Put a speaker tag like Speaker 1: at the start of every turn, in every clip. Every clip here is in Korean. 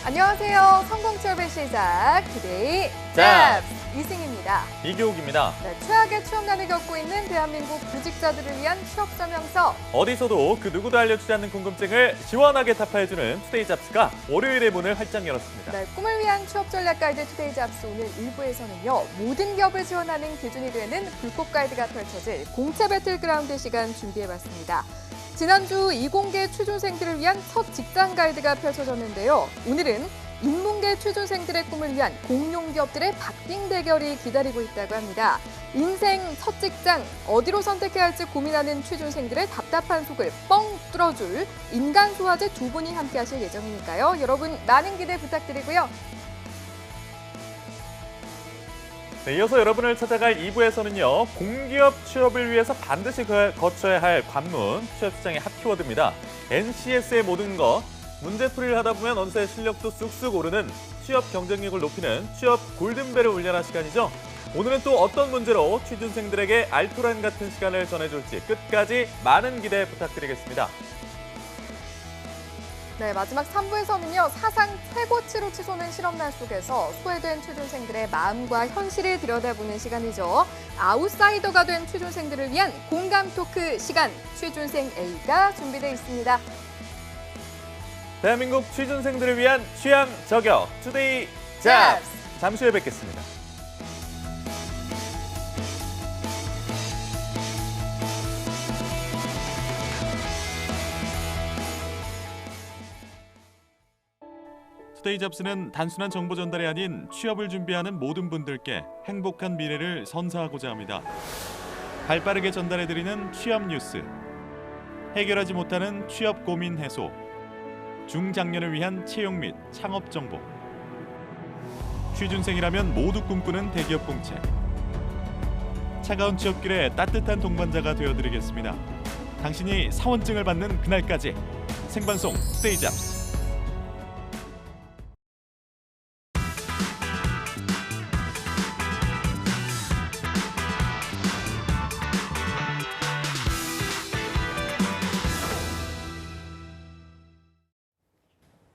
Speaker 1: 안녕하세요. 성공 취업의 시작, 투데이 잡스 이승입니다.
Speaker 2: 이교욱입니다.
Speaker 1: 네, 최악의 취업난을 겪고 있는 대한민국 구직자들을 위한 취업 설명서.
Speaker 2: 어디서도 그 누구도 알려주지 않는 궁금증을 시원하게 타파해주는 투데이 잡스가 월요일에 문을 활짝 열었습니다.
Speaker 1: 네, 꿈을 위한 취업 전략 가이드 투데이 잡스 오늘 1부에서는요. 모든 기업을 지원하는 기준이 되는 불꽃 가이드가 펼쳐질 공채 배틀그라운드 시간 준비해봤습니다. 지난주 이공계 취준생들을 위한 첫 직장 가이드가 펼쳐졌는데요. 오늘은 인문계 취준생들의 꿈을 위한 공룡 기업들의 박빙 대결이 기다리고 있다고 합니다. 인생 첫 직장 어디로 선택해야 할지 고민하는 취준생들의 답답한 속을 뻥 뚫어줄 인간 소화제 두 분이 함께 하실 예정이니까요. 여러분 많은 기대 부탁드리고요.
Speaker 2: 네, 이어서 여러분을 찾아갈 2부에서는요. 공기업 취업을 위해서 반드시 거쳐야 할 관문, 취업시장의 핫 키워드입니다. NCS의 모든 것, 문제풀이를 하다 보면 어느새 실력도 쑥쑥 오르는 취업 경쟁력을 높이는 취업 골든벨을 울려라 시간이죠. 오늘은 또 어떤 문제로 취준생들에게 알토란 같은 시간을 전해줄지 끝까지 많은 기대 부탁드리겠습니다.
Speaker 1: 네, 마지막 3부에서는요. 사상 최고치로 치솟는 실업난 속에서 소외된 취준생들의 마음과 현실을 들여다보는 시간이죠. 아웃사이더가 된 취준생들을 위한 공감 토크 시간, 취준생 A가 준비되어 있습니다.
Speaker 2: 대한민국 취준생들을 위한 취향 저격, 투데이 잡스! 잠시 후에 뵙겠습니다. 투데이 잡스는 단순한 정보 전달이 아닌 취업을 준비하는 모든 분들께 행복한 미래를 선사하고자 합니다. 발빠르게 전달해드리는 취업 뉴스, 해결하지 못하는 취업 고민 해소, 중장년을 위한 채용 및 창업 정보, 취준생이라면 모두 꿈꾸는 대기업 공채, 차가운 취업길에 따뜻한 동반자가 되어드리겠습니다. 당신이 사원증을 받는 그날까지 생방송 투데이 잡스.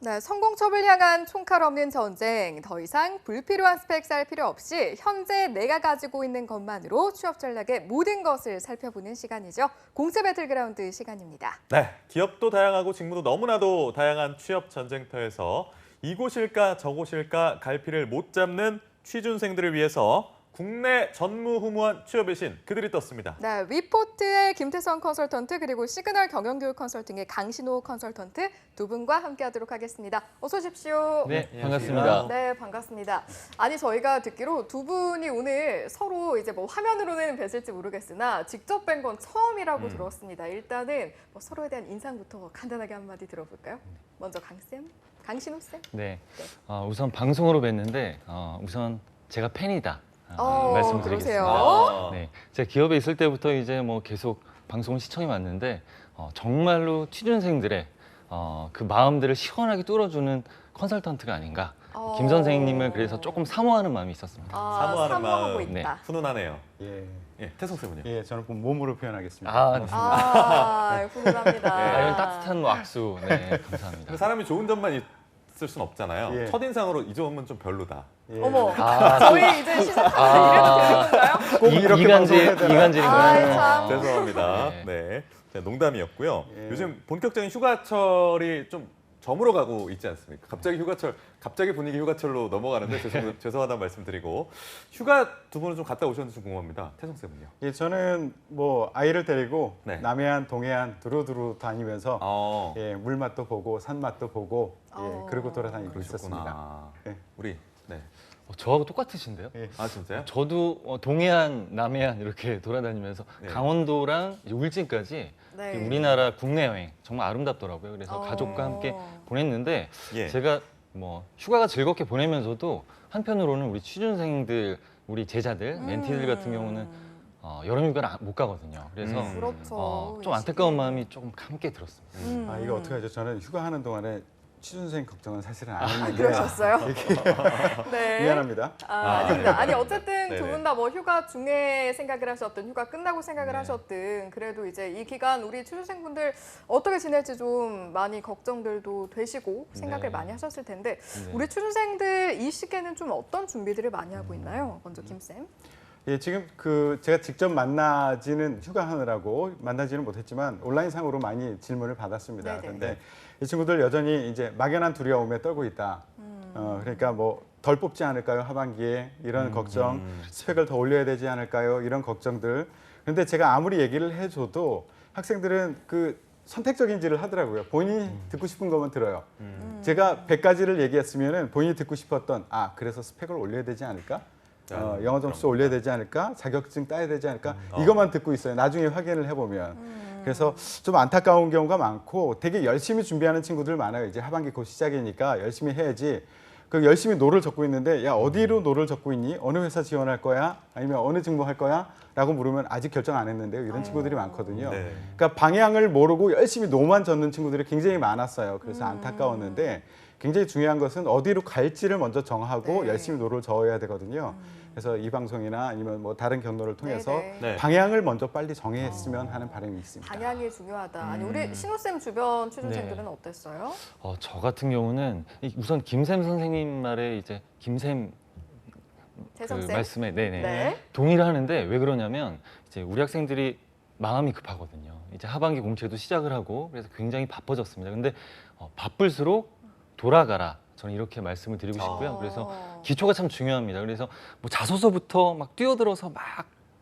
Speaker 1: 네, 성공첩을 향한 총칼 없는 전쟁, 더 이상 불필요한 스펙 쌓을 필요 없이 현재 내가 가지고 있는 것만으로 취업 전략의 모든 것을 살펴보는 시간이죠. 공채 배틀그라운드 시간입니다.
Speaker 2: 네, 기업도 다양하고 직무도 너무나도 다양한 취업 전쟁터에서 이곳일까 저곳일까 갈피를 못 잡는 취준생들을 위해서 국내 전무후무한 취업의 신 그들이 떴습니다.
Speaker 1: 네, 위포트의 김태성 컨설턴트 그리고 시그널 경영교육 컨설팅의 강신호 컨설턴트 두 분과 함께하도록 하겠습니다. 어서 오십시오.
Speaker 3: 네, 반갑습니다.
Speaker 1: 네, 반갑습니다. 아니 저희가 듣기로 두 분이 오늘 서로 이제 뭐 화면으로는 뵀을지 모르겠으나 직접 뵌 건 처음이라고 들었습니다. 일단은 뭐 서로에 대한 인상부터 간단하게 한마디 들어볼까요? 먼저 강쌤, 강신호 쌤.
Speaker 3: 네, 우선 방송으로 뵀는데 우선 제가 팬이다. 말씀드리겠습니다.
Speaker 1: 그러세요?
Speaker 3: 네, 제가 기업에 있을 때부터 이제 뭐 계속 방송을 시청해 왔는데 정말로 취준생들의 그 마음들을 시원하게 뚫어주는 컨설턴트가 아닌가. 김 선생님을 그래서 조금 사모하는 마음이 있었습니다.
Speaker 2: 사모하는
Speaker 1: 사모하고
Speaker 2: 마음.
Speaker 1: 있다.
Speaker 2: 훈훈하네요.
Speaker 4: 예,
Speaker 2: 태성 쌤은요?
Speaker 4: 예, 저는 꼭 몸으로 표현하겠습니다.
Speaker 1: 훈훈합니다.
Speaker 3: 이런 따뜻한 악수, 네, 감사합니다.
Speaker 2: 사람이 좋은 점만 있을 순 없잖아요.
Speaker 4: 예.
Speaker 2: 첫인상으로 이 점은 좀 별로다.
Speaker 4: 예.
Speaker 1: 어머, 저희 이제 시작하면서 이래도 되는 건가요?
Speaker 4: 꼭 이렇게 방송해야 되나?
Speaker 3: 이간질인가요?
Speaker 1: 참.
Speaker 2: 죄송합니다.
Speaker 3: 네.
Speaker 2: 네. 자, 농담이었고요.
Speaker 4: 예.
Speaker 2: 요즘 본격적인 휴가철이 좀 저물어 가고 있지 않습니까? 갑자기 휴가철, 갑자기 분위기 휴가철로 넘어가는데 죄송하다는 말씀드리고 휴가 두 분은 좀 갔다 오셨는지 좀 궁금합니다. 태성 쌤은요?
Speaker 4: 예, 저는 뭐 아이를 데리고
Speaker 2: 네.
Speaker 4: 남해안, 동해안 두루두루 다니면서
Speaker 2: 예.
Speaker 4: 물맛도 보고 산맛도 보고 그러고 돌아다니고
Speaker 2: 그러셨구나.
Speaker 4: 있었습니다. 예.
Speaker 2: 우리 네.
Speaker 3: 저하고 똑같으신데요?
Speaker 4: 예.
Speaker 2: 아 진짜요?
Speaker 3: 저도 동해안, 남해안 이렇게 돌아다니면서
Speaker 2: 네.
Speaker 3: 강원도랑 이제 울진까지
Speaker 1: 네.
Speaker 3: 우리나라 국내 여행 정말 아름답더라고요. 그래서 가족과 함께 보냈는데
Speaker 2: 예.
Speaker 3: 제가 뭐 휴가가 즐겁게 보내면서도 한편으로는 우리 취준생들, 우리 제자들, 멘티들 같은 경우는 여름 휴가를 못 가거든요. 그래서
Speaker 1: 그렇죠.
Speaker 3: 좀 안타까운 마음이 조금 함께 들었습니다.
Speaker 4: 아, 이거 어떻게 하죠? 저는 휴가하는 동안에 취준생 걱정은 사실은 안 했는데
Speaker 1: 그러셨어요? 네.
Speaker 4: 미안합니다.
Speaker 1: 아닙니다. 아니 어쨌든
Speaker 2: 네네.
Speaker 1: 두 분 다 뭐 휴가 중에 생각을 하셨든 휴가 끝나고 생각을
Speaker 3: 네.
Speaker 1: 하셨든 그래도 이제 이 기간 우리 취준생분들 어떻게 지낼지 좀 많이 걱정들도 되시고 생각을
Speaker 3: 네.
Speaker 1: 많이 하셨을 텐데
Speaker 3: 네.
Speaker 1: 우리 취준생들 이 시기에는 좀 어떤 준비들을 많이 하고 있나요? 먼저 김쌤.
Speaker 4: 예, 지금 제가 직접 만나지는 휴가하느라고 만나지는 못했지만 온라인상으로 많이 질문을 받았습니다.
Speaker 1: 네네.
Speaker 4: 그런데 이 친구들 여전히 이제 막연한 두려움에 떨고 있다. 그러니까 뭐 덜 뽑지 않을까요 하반기에 이런 걱정, 스펙을 더 올려야 되지 않을까요 이런 걱정들. 그런데 제가 아무리 얘기를 해줘도 학생들은 그 선택적인지를 하더라고요. 본인이 듣고 싶은 것만 들어요. 제가 100가지를 얘기했으면은 본인이 듣고 싶었던 그래서 스펙을 올려야 되지 않을까? 영어 점수 올려야 되지 않을까? 자격증 따야 되지 않을까? 이것만 듣고 있어요. 나중에 확인을 해보면. 그래서 좀 안타까운 경우가 많고 되게 열심히 준비하는 친구들 많아요. 이제 하반기 곧 시작이니까 열심히 해야지. 그 열심히 노를 적고 있는데 야 어디로 노를 적고 있니? 어느 회사 지원할 거야? 아니면 어느 직무 할 거야? 라고 물으면 아직 결정 안 했는데요. 이런 친구들이 많거든요.
Speaker 2: 네.
Speaker 4: 그러니까 방향을 모르고 열심히 노만 젓는 친구들이 굉장히 많았어요. 그래서 안타까웠는데 굉장히 중요한 것은 어디로 갈지를 먼저 정하고
Speaker 1: 네.
Speaker 4: 열심히 노를 저어야 되거든요. 그래서 이 방송이나 아니면 뭐 다른 경로를 통해서
Speaker 1: 네네.
Speaker 2: 네.
Speaker 4: 방향을 먼저 빨리 정했으면 하는 바람이 있습니다.
Speaker 1: 방향이 중요하다. 아니 우리 신호쌤 주변 취준생들은
Speaker 3: 네.
Speaker 1: 어땠어요?
Speaker 3: 저 같은 경우는 우선 김샘 선생님 말에 이제 김샘 그
Speaker 1: 태성쌤.
Speaker 3: 말씀에 네네
Speaker 1: 네.
Speaker 3: 동의를 하는데 왜 그러냐면 이제 우리 학생들이 마음이 급하거든요. 이제 하반기 공채도 시작을 하고 그래서 굉장히 바빠졌습니다. 근데 바쁠수록 돌아가라. 저는 이렇게 말씀을 드리고 싶고요. 그래서 기초가 참 중요합니다. 그래서 뭐 자소서부터 막 뛰어들어서 막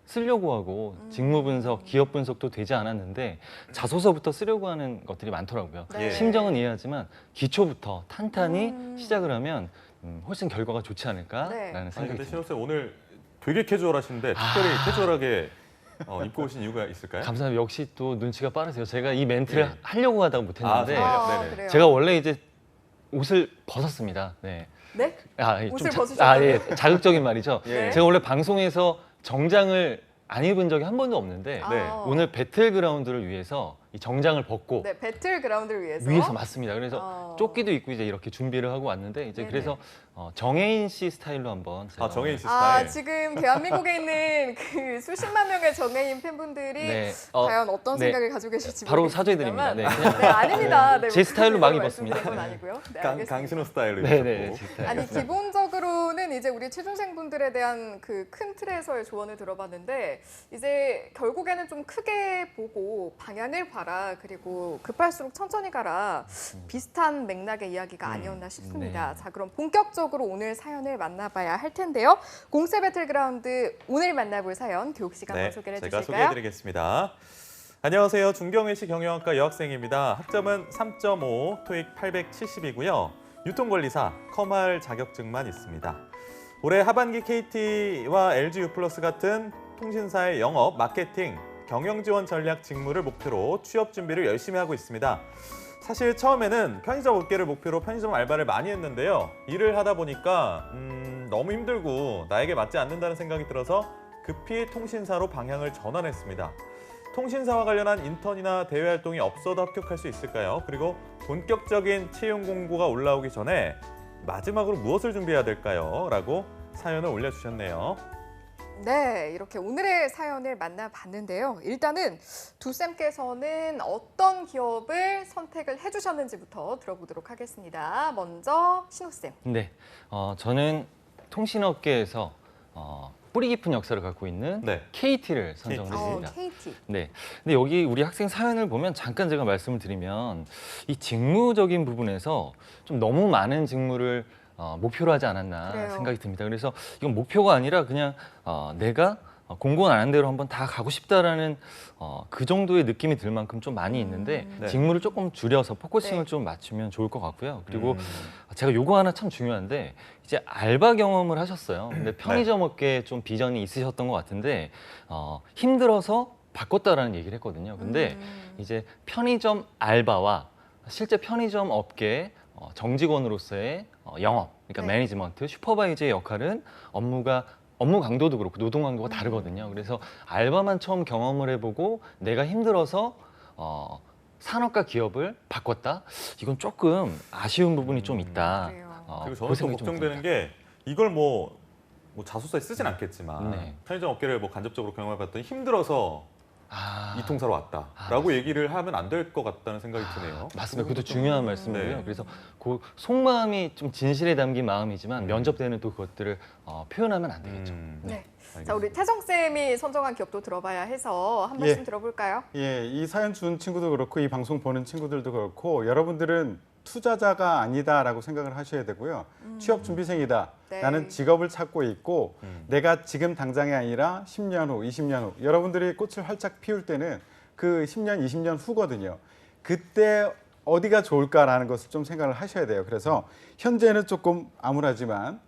Speaker 3: 쓰려고 하고 직무 분석, 기업 분석도 되지 않았는데 자소서부터 쓰려고 하는 것들이 많더라고요.
Speaker 1: 네.
Speaker 3: 심정은 이해하지만 기초부터 탄탄히
Speaker 1: 음.
Speaker 3: 시작을 하면 훨씬 결과가 좋지
Speaker 1: 네.
Speaker 3: 않을까라는
Speaker 2: 아니
Speaker 3: 생각이
Speaker 2: 근데
Speaker 3: 듭니다.
Speaker 2: 신호 쌤 오늘 되게 캐주얼하신데 특별히 캐주얼하게 입고 오신 이유가 있을까요?
Speaker 3: 감사합니다. 역시 또 눈치가 빠르세요. 제가 이 멘트를
Speaker 2: 예.
Speaker 3: 하려고 하다가 못했는데
Speaker 2: 정말요? 네네.
Speaker 1: 그래요.
Speaker 3: 제가 원래 이제 옷을 벗었습니다. 네.
Speaker 1: 네?
Speaker 3: 좀
Speaker 1: 옷을
Speaker 3: 자-
Speaker 1: 벗으셨다고요?
Speaker 3: 예, 자극적인 말이죠.
Speaker 1: 네.
Speaker 3: 제가 원래 방송에서 정장을 안 입은 적이 한 번도 없는데
Speaker 2: 네.
Speaker 3: 오늘 배틀그라운드를 위해서 이 정장을 벗고
Speaker 1: 네, 배틀그라운드를 위해서.
Speaker 3: 위해서 맞습니다. 그래서
Speaker 1: 어.
Speaker 3: 조끼도 입고 이제 이렇게 준비를 하고 왔는데 이제
Speaker 1: 네네.
Speaker 3: 그래서 정혜인 씨 스타일로 한번 제가
Speaker 2: 정혜인 씨 스타일.
Speaker 1: 지금 대한민국에 있는 그 수십만 명의 정혜인 팬분들이
Speaker 3: 네,
Speaker 1: 과연 어떤
Speaker 3: 네.
Speaker 1: 생각을 가지고 계실지
Speaker 3: 바로
Speaker 1: 모르겠습니다만.
Speaker 3: 사죄드립니다. 네.
Speaker 1: 네, 아닙니다. 네,
Speaker 3: 제 스타일로
Speaker 1: 뭐
Speaker 3: 막
Speaker 1: 그런
Speaker 3: 입었습니다.
Speaker 1: 말씀드린 건 아니고요. 네, 알겠습니다.
Speaker 2: 강신호 스타일로
Speaker 3: 네네.
Speaker 2: 입으셨고.
Speaker 3: 제 스타일.
Speaker 1: 아니 기본적으로는 이제 우리 취준생분들에 대한 그 큰 틀에서의 조언을 들어봤는데 이제 결국에는 좀 크게 보고 방향을 봐라 그리고 급할수록 천천히 가라 비슷한 맥락의 이야기가 아니었나 싶습니다.
Speaker 3: 네.
Speaker 1: 자 그럼 본격적으로 오늘 사연을 만나봐야 할 텐데요. 공세 배틀그라운드 오늘 만나볼 사연 교육 씨 한번 소개를
Speaker 2: 제가
Speaker 1: 해주실까요?
Speaker 2: 소개해드리겠습니다. 안녕하세요. 중경외시 경영학과 여학생입니다. 학점은 3.5, 토익 870이고요. 유통관리사, 컴활 자격증만 있습니다. 올해 하반기 KT와 LG U+ 같은 통신사의 영업, 마케팅, 경영지원 전략 직무를 목표로 취업 준비를 열심히 하고 있습니다. 사실 처음에는 편의점 업계를 목표로 편의점 알바를 많이 했는데요. 일을 하다 보니까 너무 힘들고 나에게 맞지 않는다는 생각이 들어서 급히 통신사로 방향을 전환했습니다. 통신사와 관련한 인턴이나 대외 활동이 없어도 합격할 수 있을까요? 그리고 본격적인 채용 공고가 올라오기 전에 마지막으로 무엇을 준비해야 될까요? 라고 사연을 올려주셨네요.
Speaker 1: 네, 이렇게 오늘의 사연을 만나봤는데요. 일단은 두 쌤께서는 어떤 기업을 선택을 해주셨는지부터 들어보도록 하겠습니다. 먼저 신호 쌤.
Speaker 3: 네, 저는 통신업계에서 뿌리 깊은 역사를 갖고 있는
Speaker 2: 네.
Speaker 3: KT를 선정을
Speaker 2: KT.
Speaker 3: 했습니다.
Speaker 1: KT.
Speaker 3: 네. 근데 여기 우리 학생 사연을 보면 잠깐 제가 말씀을 드리면 이 직무적인 부분에서 좀 너무 많은 직무를 목표로 하지 않았나
Speaker 1: 그래요.
Speaker 3: 생각이 듭니다. 그래서 이건 목표가 아니라 그냥 내가 공고는 안 한 대로 한번 다 가고 싶다라는 그 정도의 느낌이 들 만큼 좀 많이 있는데
Speaker 2: 네.
Speaker 3: 직무를 조금 줄여서 포커싱을
Speaker 1: 네.
Speaker 3: 좀 맞추면 좋을 것 같고요. 그리고 제가 요거 하나 참 중요한데 이제 알바 경험을 하셨어요. 근데 편의점 업계에 좀 비전이 있으셨던 것 같은데 힘들어서 바꿨다라는 얘기를 했거든요. 근데 이제 편의점 알바와 실제 편의점 업계의 정직원으로서의 영업, 그러니까
Speaker 1: 네.
Speaker 3: 매니지먼트, 슈퍼바이저의 역할은 업무 강도도 그렇고 노동 강도가 다르거든요. 그래서 알바만 처음 경험을 해보고 내가 힘들어서 산업과 기업을 바꿨다? 이건 조금 아쉬운 부분이 좀 있다.
Speaker 1: 그래요.
Speaker 2: 그리고
Speaker 3: 그
Speaker 2: 저는 또
Speaker 3: 생각이 좀
Speaker 2: 걱정되는
Speaker 3: 듭니다.
Speaker 2: 게 이걸 뭐 자소서에 쓰진 않겠지만
Speaker 3: 네.
Speaker 2: 편의점 업계를 뭐 간접적으로 경험해봤더니 힘들어서 이 통사로 왔다라고 얘기를 하면 안 될 것 같다는 생각이 드네요.
Speaker 3: 맞습니다. 그것도 중요한 말씀이고요.
Speaker 2: 네.
Speaker 3: 그래서 그 속마음이 좀 진실에 담긴 마음이지만 면접 때는 또 그것들을 표현하면 안 되겠죠.
Speaker 1: 네.
Speaker 2: 알겠습니다.
Speaker 1: 자, 우리 태성 쌤이 선정한 기업도 들어봐야 해서 한
Speaker 4: 예.
Speaker 1: 말씀 들어볼까요?
Speaker 4: 예, 이 사연 준 친구도 그렇고 이 방송 보는 친구들도 그렇고 여러분들은 투자자가 아니다라고 생각을 하셔야 되고요. 취업 준비생이다.
Speaker 1: 네.
Speaker 4: 나는 직업을 찾고 있고 내가 지금 당장이 아니라 10년 후, 20년 후 여러분들이 꽃을 활짝 피울 때는 그 10년, 20년 후거든요. 그때 어디가 좋을까라는 것을 좀 생각을 하셔야 돼요. 그래서 현재는 조금 암울하지만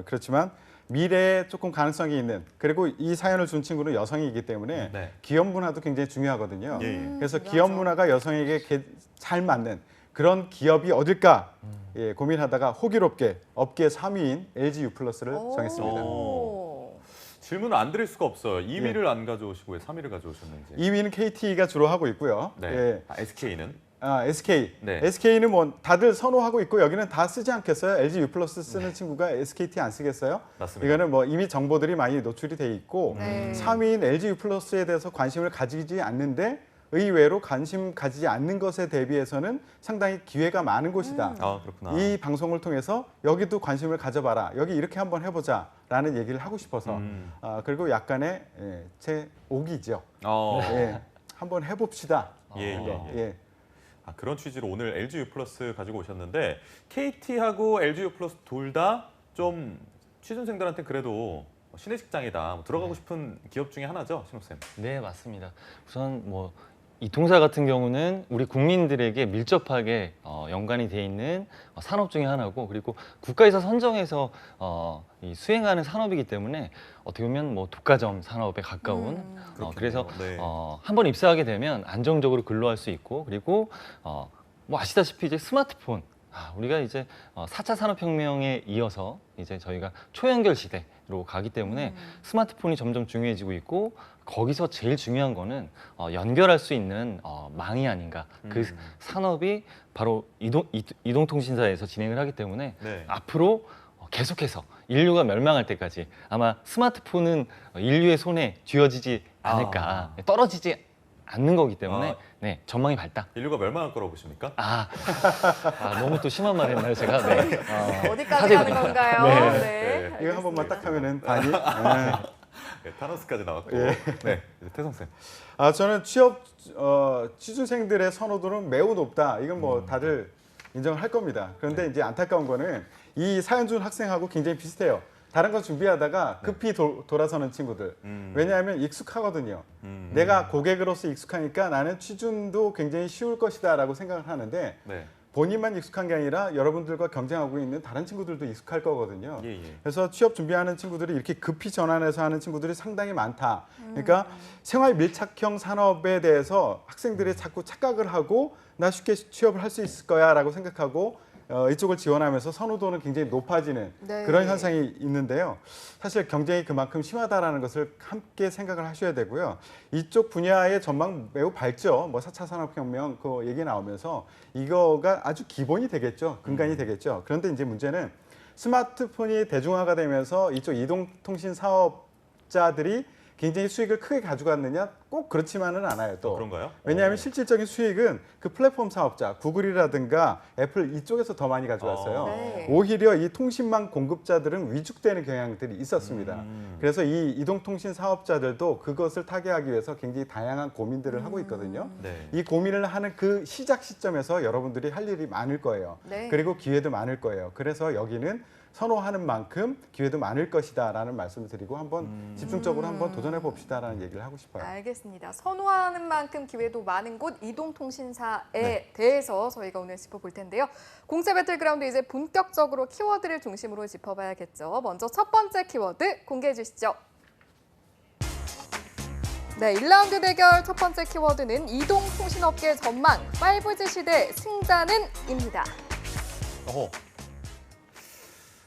Speaker 4: 그렇지만 미래에 조금 가능성이 있는 그리고 이 사연을 준 친구는 여성이기 때문에
Speaker 2: 네.
Speaker 4: 기업 문화도 굉장히 중요하거든요.
Speaker 2: 예, 예.
Speaker 4: 그래서
Speaker 1: 중요하죠.
Speaker 4: 기업 문화가 여성에게 잘 맞는 그런 기업이 어딜까 예, 고민하다가 호기롭게 업계 3위인 LG U+를 정했습니다.
Speaker 1: 오.
Speaker 2: 질문을 안 드릴 수가 없어요. 2위를 안 가져오시고 왜 3위를 가져오셨는지.
Speaker 4: 2위는 KT가 주로 하고 있고요.
Speaker 2: 네.
Speaker 4: 예.
Speaker 2: SK는
Speaker 4: SK.
Speaker 2: 네.
Speaker 4: SK는 뭐 다들 선호하고 있고 여기는 다 쓰지 않겠어요? LG U+ 쓰는 친구가 SKT 안 쓰겠어요?
Speaker 2: 맞습니다.
Speaker 4: 이거는 뭐 이미 정보들이 많이 노출이 돼 있고
Speaker 1: 네.
Speaker 4: 3위인 LG U+에 대해서 관심을 가지지 않는데 의외로 관심 가지지 않는 것에 대비해서는 상당히 기회가 많은 곳이다.
Speaker 2: 아 그렇구나.
Speaker 4: 이 방송을 통해서 여기도 관심을 가져봐라. 여기 이렇게 한번 해보자라는 얘기를 하고 싶어서 그리고 약간의 제 옥이죠. 예, 한번 해봅시다.
Speaker 2: 예,
Speaker 4: 네,
Speaker 2: 예.
Speaker 4: 예.
Speaker 2: 그런 취지로 오늘 LG U+ 가지고 오셨는데 KT하고 LG U+ 둘 다 좀 취준생들한테 그래도 신의 직장이다. 뭐 들어가고 싶은 기업 중에 하나죠, 신욱 쌤.
Speaker 3: 네, 맞습니다. 우선 뭐 이 통사 같은 경우는 우리 국민들에게 밀접하게 연관이 돼 있는 산업 중에 하나고 그리고 국가에서 선정해서 이 수행하는 산업이기 때문에 어떻게 보면 뭐 독과점 산업에 가까운 그래서
Speaker 2: 네.
Speaker 3: 한 번 입사하게 되면 안정적으로 근로할 수 있고 그리고 뭐 아시다시피 이제 스마트폰 우리가 이제 4차 산업혁명에 이어서 이제 저희가 초연결 시대로 가기 때문에 스마트폰이 점점 중요해지고 있고 거기서 제일 중요한 거는 연결할 수 있는 망이 아닌가. 그 산업이 바로 이동통신사에서 진행을 하기 때문에
Speaker 2: 네.
Speaker 3: 앞으로 계속해서 인류가 멸망할 때까지 아마 스마트폰은 인류의 손에 쥐어지지 않을까. 떨어지지 않는 거기 때문에 네, 전망이 밝다.
Speaker 2: 인류가 멸망할 거라고 보십니까?
Speaker 3: 너무 또 심한 말 했나요, 제가? 네.
Speaker 1: 어디까지 가는 건가요?
Speaker 3: 네.
Speaker 1: 네.
Speaker 4: 이거 한 번만 딱 하면은 반이.
Speaker 2: 네, 타노스까지 나왔고.
Speaker 4: 예.
Speaker 2: 네, 이제 태성 쌤.
Speaker 4: 저는 취준생들의 선호도는 매우 높다. 이건 뭐 다들 인정을 할 겁니다. 그런데 이제 안타까운 거는 이 사연 준 학생하고 굉장히 비슷해요. 다른 거 준비하다가 급히 돌아서는 친구들. 왜냐하면 익숙하거든요. 내가 고객으로서 익숙하니까 나는 취준도 굉장히 쉬울 것이다라고 생각을 하는데
Speaker 2: 네.
Speaker 4: 본인만 익숙한 게 아니라 여러분들과 경쟁하고 있는 다른 친구들도 익숙할 거거든요.
Speaker 2: 예, 예.
Speaker 4: 그래서 취업 준비하는 친구들이 이렇게 급히 전환해서 하는 친구들이 상당히 많다. 그러니까 생활 밀착형 산업에 대해서 학생들이 자꾸 착각을 하고 나 쉽게 취업을 할 수 있을 거야라고 생각하고 이쪽을 지원하면서 선호도는 굉장히 높아지는
Speaker 1: 네.
Speaker 4: 그런 현상이 있는데요. 사실 경쟁이 그만큼 심하다라는 것을 함께 생각을 하셔야 되고요. 이쪽 분야의 전망 매우 밝죠. 뭐 4차 산업혁명 그 얘기 나오면서 이거가 아주 기본이 되겠죠. 근간이 되겠죠. 그런데 이제 문제는 스마트폰이 대중화가 되면서 이쪽 이동통신 사업자들이 굉장히 수익을 크게 가져갔느냐? 꼭 그렇지만은 않아요. 또
Speaker 2: 그런가요?
Speaker 4: 왜냐하면 실질적인 수익은 그 플랫폼 사업자, 구글이라든가 애플 이쪽에서 더 많이 가져왔어요.
Speaker 1: 네.
Speaker 4: 오히려 이 통신망 공급자들은 위축되는 경향들이 있었습니다. 그래서 이 이동통신 사업자들도 그것을 타개하기 위해서 굉장히 다양한 고민들을 하고 있거든요.
Speaker 2: 네.
Speaker 4: 이 고민을 하는 그 시작 시점에서 여러분들이 할 일이 많을 거예요.
Speaker 1: 네.
Speaker 4: 그리고 기회도 많을 거예요. 그래서 여기는 선호하는 만큼 기회도 많을 것이다라는 말씀을 드리고 한번 집중적으로 한번 도전해 봅시다라는 얘기를 하고 싶어요.
Speaker 1: 알겠습니다. 선호하는 만큼 기회도 많은 곳 이동통신사에 대해서 저희가 오늘 짚어볼 텐데요. 공채 배틀그라운드 이제 본격적으로 키워드를 중심으로 짚어봐야겠죠. 먼저 첫 번째 키워드 공개해 주시죠. 네, 1라운드 대결 첫 번째 키워드는 이동통신업계 전망, 5G 시대 승자는입니다.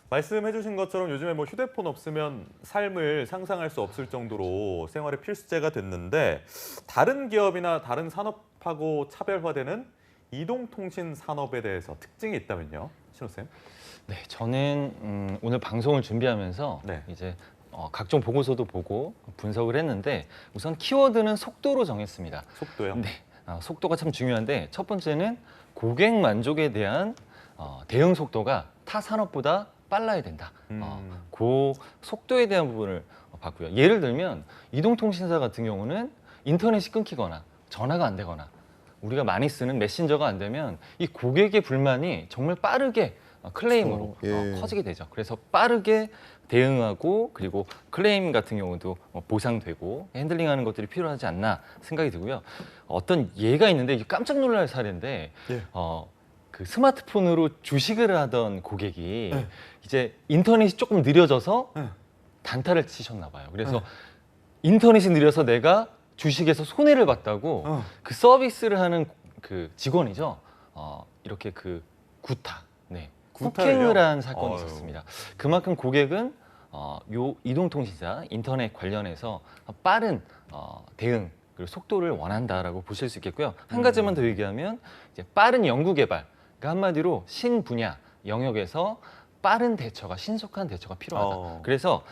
Speaker 2: 말씀해주신 것처럼 요즘에 뭐 휴대폰 없으면 삶을 상상할 수 없을 정도로 생활의 필수제가 됐는데 다른 기업이나 다른 산업 결합하고 차별화되는 이동통신 산업에 대해서 특징이 있다면요, 신호 쌤?
Speaker 3: 네, 저는 오늘 방송을 준비하면서
Speaker 2: 네.
Speaker 3: 이제 각종 보고서도 보고 분석을 했는데 우선 키워드는 속도로 정했습니다.
Speaker 2: 속도요.
Speaker 3: 네, 속도가 참 중요한데 첫 번째는 고객 만족에 대한 대응 속도가 타 산업보다 빨라야 된다. 그 속도에 대한 부분을 봤고요. 예를 들면 이동통신사 같은 경우는 인터넷이 끊기거나 전화가 안 되거나 우리가 많이 쓰는 메신저가 안 되면 이 고객의 불만이 정말 빠르게 클레임으로
Speaker 5: 예.
Speaker 3: 커지게 되죠. 그래서 빠르게 대응하고 그리고 클레임 같은 경우도 보상되고 핸들링하는 것들이 필요하지 않나 생각이 들고요. 어떤 예가 있는데 이게 깜짝 놀랄 사례인데
Speaker 2: 예.
Speaker 3: 그 스마트폰으로 주식을 하던 고객이
Speaker 2: 네.
Speaker 3: 이제 인터넷이 조금 느려져서
Speaker 2: 네.
Speaker 3: 단타를 치셨나 봐요. 그래서
Speaker 2: 네.
Speaker 3: 인터넷이 느려서 내가 주식에서 손해를 봤다고 그 서비스를 하는 그 직원이죠. 이렇게 그 구타, 네,
Speaker 2: 구타를요?
Speaker 3: 폭행을 한 사건이
Speaker 2: 아유.
Speaker 3: 있었습니다. 그만큼 고객은 요 이동통신사 인터넷 관련해서 빠른 대응 그리고 속도를 원한다라고 보실 수 있겠고요. 한 가지만 더 얘기하면 이제 빠른 연구 개발, 그러니까 한마디로 신분야 영역에서 빠른 대처가 신속한 대처가 필요하다. 그래서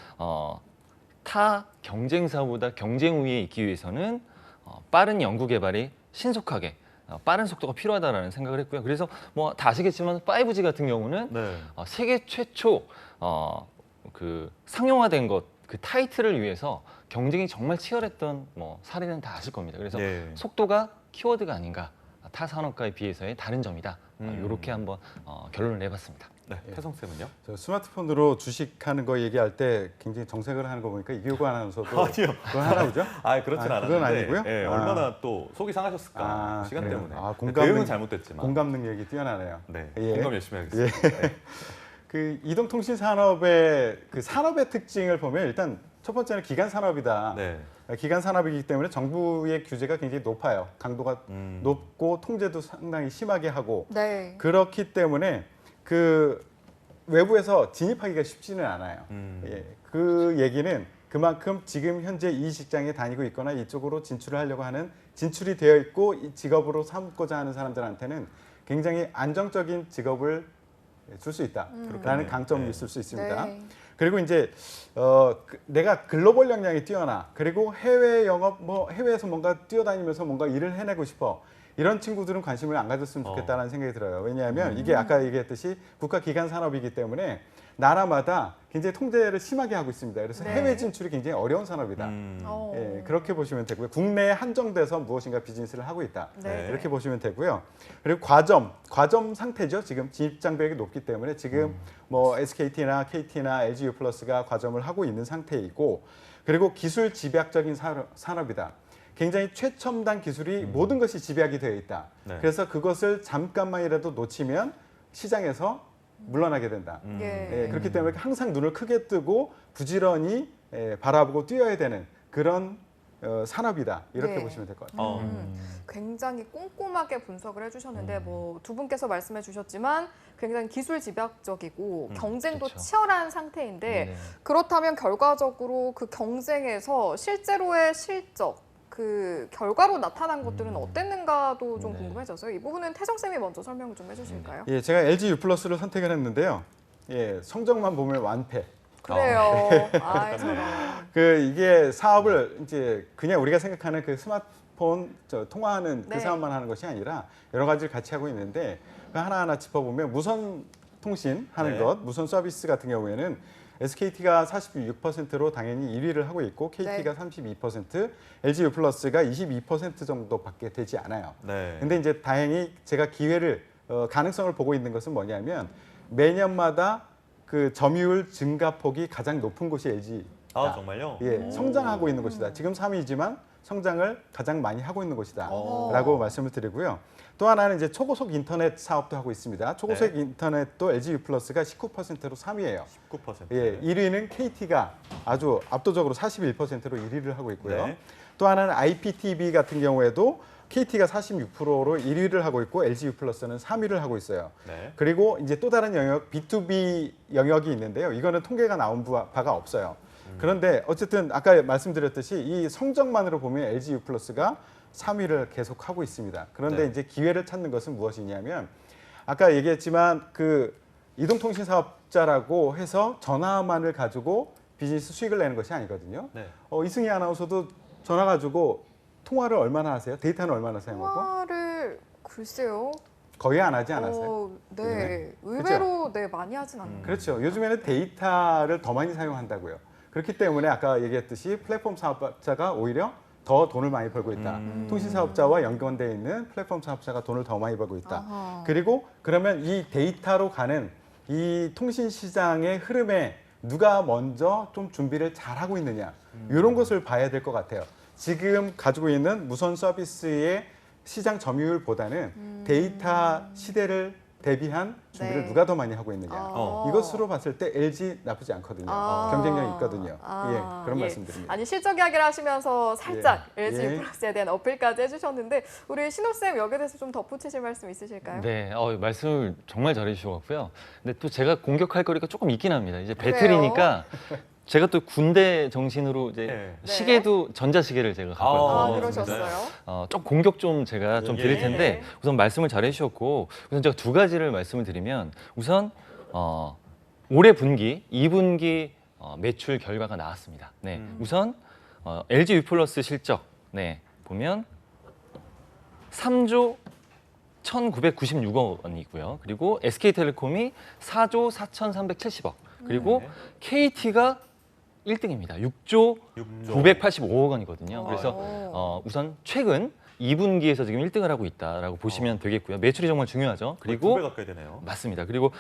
Speaker 3: 타 경쟁사보다 경쟁 우위에 있기 위해서는 빠른 연구 개발이 신속하게 빠른 속도가 필요하다라는 생각을 했고요. 그래서 뭐 다 아시겠지만 5G 같은 경우는
Speaker 2: 네.
Speaker 3: 세계 최초 그 상용화된 것 그 타이틀을 위해서 경쟁이 정말 치열했던 뭐 사례는 다 아실 겁니다. 그래서
Speaker 2: 네.
Speaker 3: 속도가 키워드가 아닌가 타 산업과에 비해서의 다른 점이다.
Speaker 2: 음.
Speaker 3: 이렇게 한번 결론을 내봤습니다.
Speaker 2: 네. 태성 쌤은요?
Speaker 4: 저 스마트폰으로 주식하는 거 얘기할 때 굉장히 정색을 하는 거 보니까 이규호 아나운서도
Speaker 2: 아니요.
Speaker 4: 그거 하나 보죠?
Speaker 2: 그렇진
Speaker 4: 아,
Speaker 2: 않았는데.
Speaker 4: 그건 아니고요?
Speaker 2: 예,
Speaker 4: 아.
Speaker 2: 얼마나 또 속이 상하셨을까.
Speaker 4: 아,
Speaker 2: 시간
Speaker 4: 그래요?
Speaker 2: 때문에.
Speaker 4: 아, 공감
Speaker 2: 대응은
Speaker 4: 능-
Speaker 2: 잘못됐지만.
Speaker 4: 공감 능력이 뛰어나네요.
Speaker 2: 네.
Speaker 4: 예.
Speaker 2: 공감 열심히 하겠습니다. 네.
Speaker 4: 그 이동통신 산업의 그 산업의 특징을 보면 일단 첫 번째는 기간 산업이다.
Speaker 2: 네.
Speaker 4: 기간 산업이기 때문에 정부의 규제가 굉장히 높아요. 강도가 높고 통제도 상당히 심하게 하고
Speaker 1: 네.
Speaker 4: 그렇기 때문에 그 외부에서 진입하기가 쉽지는 않아요. 예, 그 얘기는 그만큼 지금 현재 이 직장에 다니고 있거나 이쪽으로 진출을 하려고 하는 진출이 되어 있고 이 직업으로 삼고자 하는 사람들한테는 굉장히 안정적인 직업을 줄 수 있다라는 강점이
Speaker 2: 네.
Speaker 4: 있을 수 있습니다.
Speaker 1: 네.
Speaker 4: 그리고 이제 내가 글로벌 역량이 뛰어나 그리고 해외 영업 뭐 해외에서 뭔가 뛰어다니면서 뭔가 일을 해내고 싶어 이런 친구들은 관심을 안 가졌으면 좋겠다는 생각이 들어요. 왜냐하면 이게 아까 얘기했듯이 국가 기관 산업이기 때문에 나라마다 굉장히 통제를 심하게 하고 있습니다. 그래서
Speaker 1: 네.
Speaker 4: 해외 진출이 굉장히 어려운 산업이다. 예, 그렇게 보시면 되고요. 국내에 한정돼서 무엇인가 비즈니스를 하고 있다.
Speaker 1: 네.
Speaker 4: 이렇게 보시면 되고요. 그리고 과점 상태죠. 지금 진입 장벽이 높기 때문에 지금 뭐 SKT나 KT나 LG U+가 과점을 하고 있는 상태이고 그리고 기술 집약적인 산업이다. 굉장히 최첨단 기술이 모든 것이 집약이 되어 있다.
Speaker 2: 네.
Speaker 4: 그래서 그것을 잠깐만이라도 놓치면 시장에서 물러나게 된다.
Speaker 1: 예.
Speaker 4: 예, 그렇기 때문에 항상 눈을 크게 뜨고 부지런히 바라보고 뛰어야 되는 그런 산업이다. 이렇게
Speaker 1: 네.
Speaker 4: 보시면 될 것 같아요.
Speaker 1: 굉장히 꼼꼼하게 분석을 해주셨는데 뭐 두 분께서 말씀해 주셨지만 굉장히 기술 집약적이고 경쟁도
Speaker 3: 그렇죠.
Speaker 1: 치열한 상태인데
Speaker 3: 네.
Speaker 1: 그렇다면 결과적으로 그 경쟁에서 실제로의 실적 그 결과로 나타난 것들은 어땠는가도 좀
Speaker 3: 네.
Speaker 1: 궁금해져서요. 이 부분은 태정 쌤이 먼저 설명을 좀 해주실까요?
Speaker 4: 예, 제가 LG U+를 선택을 했는데요. 예, 성적만 보면 완패.
Speaker 1: 그래요. 아, 저런.
Speaker 4: 이게 사업을 이제 그냥 우리가 생각하는 그 스마트폰 통화하는
Speaker 1: 네.
Speaker 4: 그 사업만 하는 것이 아니라 여러 가지를 같이 하고 있는데 그 하나하나 짚어보면 무선 통신 하는
Speaker 2: 네.
Speaker 4: 것, 무선 서비스 같은 경우에는 SKT가 46%로 당연히 1위를 하고 있고 KT가 32%, LG U+가 22% 정도밖에 되지 않아요.
Speaker 2: 네.
Speaker 4: 근데 이제 다행히 제가 기회를 가능성을 보고 있는 것은 뭐냐면 매년마다 그 점유율 증가폭이 가장 높은 곳이 LG.
Speaker 2: 정말요?
Speaker 4: 예, 성장하고 있는 곳이다. 지금 3위지만 성장을 가장 많이 하고 있는 곳이다라고 말씀을 드리고요. 또 하나는 이제 초고속 인터넷 사업도 하고 있습니다. 초고속 인터넷도 LG U+가 19%로 3위예요.
Speaker 2: 19%.
Speaker 4: 예, 1위는 KT가 아주 압도적으로 41%로 1위를 하고 있고요.
Speaker 2: 네.
Speaker 4: 또 하나는 IPTV 같은 경우에도 KT가 46%로 1위를 하고 있고 LG U+는 3위를 하고 있어요.
Speaker 2: 네.
Speaker 4: 그리고 이제 또 다른 영역 B2B 영역이 있는데요. 이거는 통계가 나온 바가 없어요. 그런데 어쨌든 아까 말씀드렸듯이 이 성적만으로 보면 LG U+가 3위를 계속하고 있습니다. 그런데
Speaker 2: 네.
Speaker 4: 이제 기회를 찾는 것은 무엇이냐면 아까 얘기했지만 그 이동통신 사업자라고 해서 전화만을 가지고 비즈니스 수익을 내는 것이 아니거든요.
Speaker 2: 네.
Speaker 4: 이승희 아나운서도 전화 가지고 통화를 얼마나 하세요? 데이터는 얼마나 사용하고?
Speaker 1: 통화를 글쎄요.
Speaker 4: 거의 안 하지 않았어요?
Speaker 1: 네.
Speaker 4: 요즘에?
Speaker 1: 의외로 네, 많이 하진 않는 것
Speaker 4: 그렇죠. 요즘에는 데이터를 더 많이 사용한다고요. 그렇기 때문에 아까 얘기했듯이 플랫폼 사업자가 오히려 더 돈을 많이 벌고 있다. 통신 사업자와 연관되어 있는 플랫폼 사업자가 돈을 더 많이 벌고 있다.
Speaker 1: 아하.
Speaker 4: 그리고 그러면 이 데이터로 가는 이 통신 시장의 흐름에 누가 먼저 좀 준비를 잘하고 있느냐 이런 것을 봐야 될 것 같아요. 지금 가지고 있는 무선 서비스의 시장 점유율보다는 데이터 시대를 대비한 준비를
Speaker 1: 네.
Speaker 4: 누가 더 많이 하고 있느냐 이것으로 봤을 때 LG 나쁘지 않거든요.
Speaker 1: 아.
Speaker 4: 경쟁력이 있거든요.
Speaker 1: 아,
Speaker 4: 예, 그런
Speaker 1: 예.
Speaker 4: 말씀드립니다.
Speaker 1: 아니 실적 이야기를 하시면서 살짝
Speaker 4: 예.
Speaker 1: LG
Speaker 4: 예.
Speaker 1: 플러스에 대한 어필까지 해주셨는데 우리 신호 쌤 여기에 대해서 좀 덧붙이실 말씀 있으실까요?
Speaker 3: 네, 말씀을 정말 잘해주셔갖고요. 근데 또 제가 공격할 거리가 조금 있긴 합니다. 이제 배틀이니까 제가 또 군대 정신으로 이제
Speaker 2: 네.
Speaker 3: 시계도 전자시계를 제가 갖고
Speaker 2: 아,
Speaker 3: 왔거든요.
Speaker 1: 그러셨어요?
Speaker 3: 좀 공격 좀 제가 좀 드릴 텐데
Speaker 1: 예.
Speaker 3: 우선 말씀을 잘해주셨고 우선 제가 두 가지를 말씀을 드리면 우선 올해 분기, 2분기 매출 결과가 나왔습니다. 네, 우선 LG U+ 실적 보면 3조 1,996억 원이고요. 그리고 SK텔레콤이 4조 4,370억. 그리고
Speaker 2: 네.
Speaker 3: KT가 1등입니다. 6조 985억 원이거든요. 그래서 우선 최근 2분기에서 지금 1등을 하고 있다라고 보시면 되겠고요. 매출이 정말 중요하죠. 그리고
Speaker 2: 2배 가까이 되네요.
Speaker 3: 맞습니다. 그리고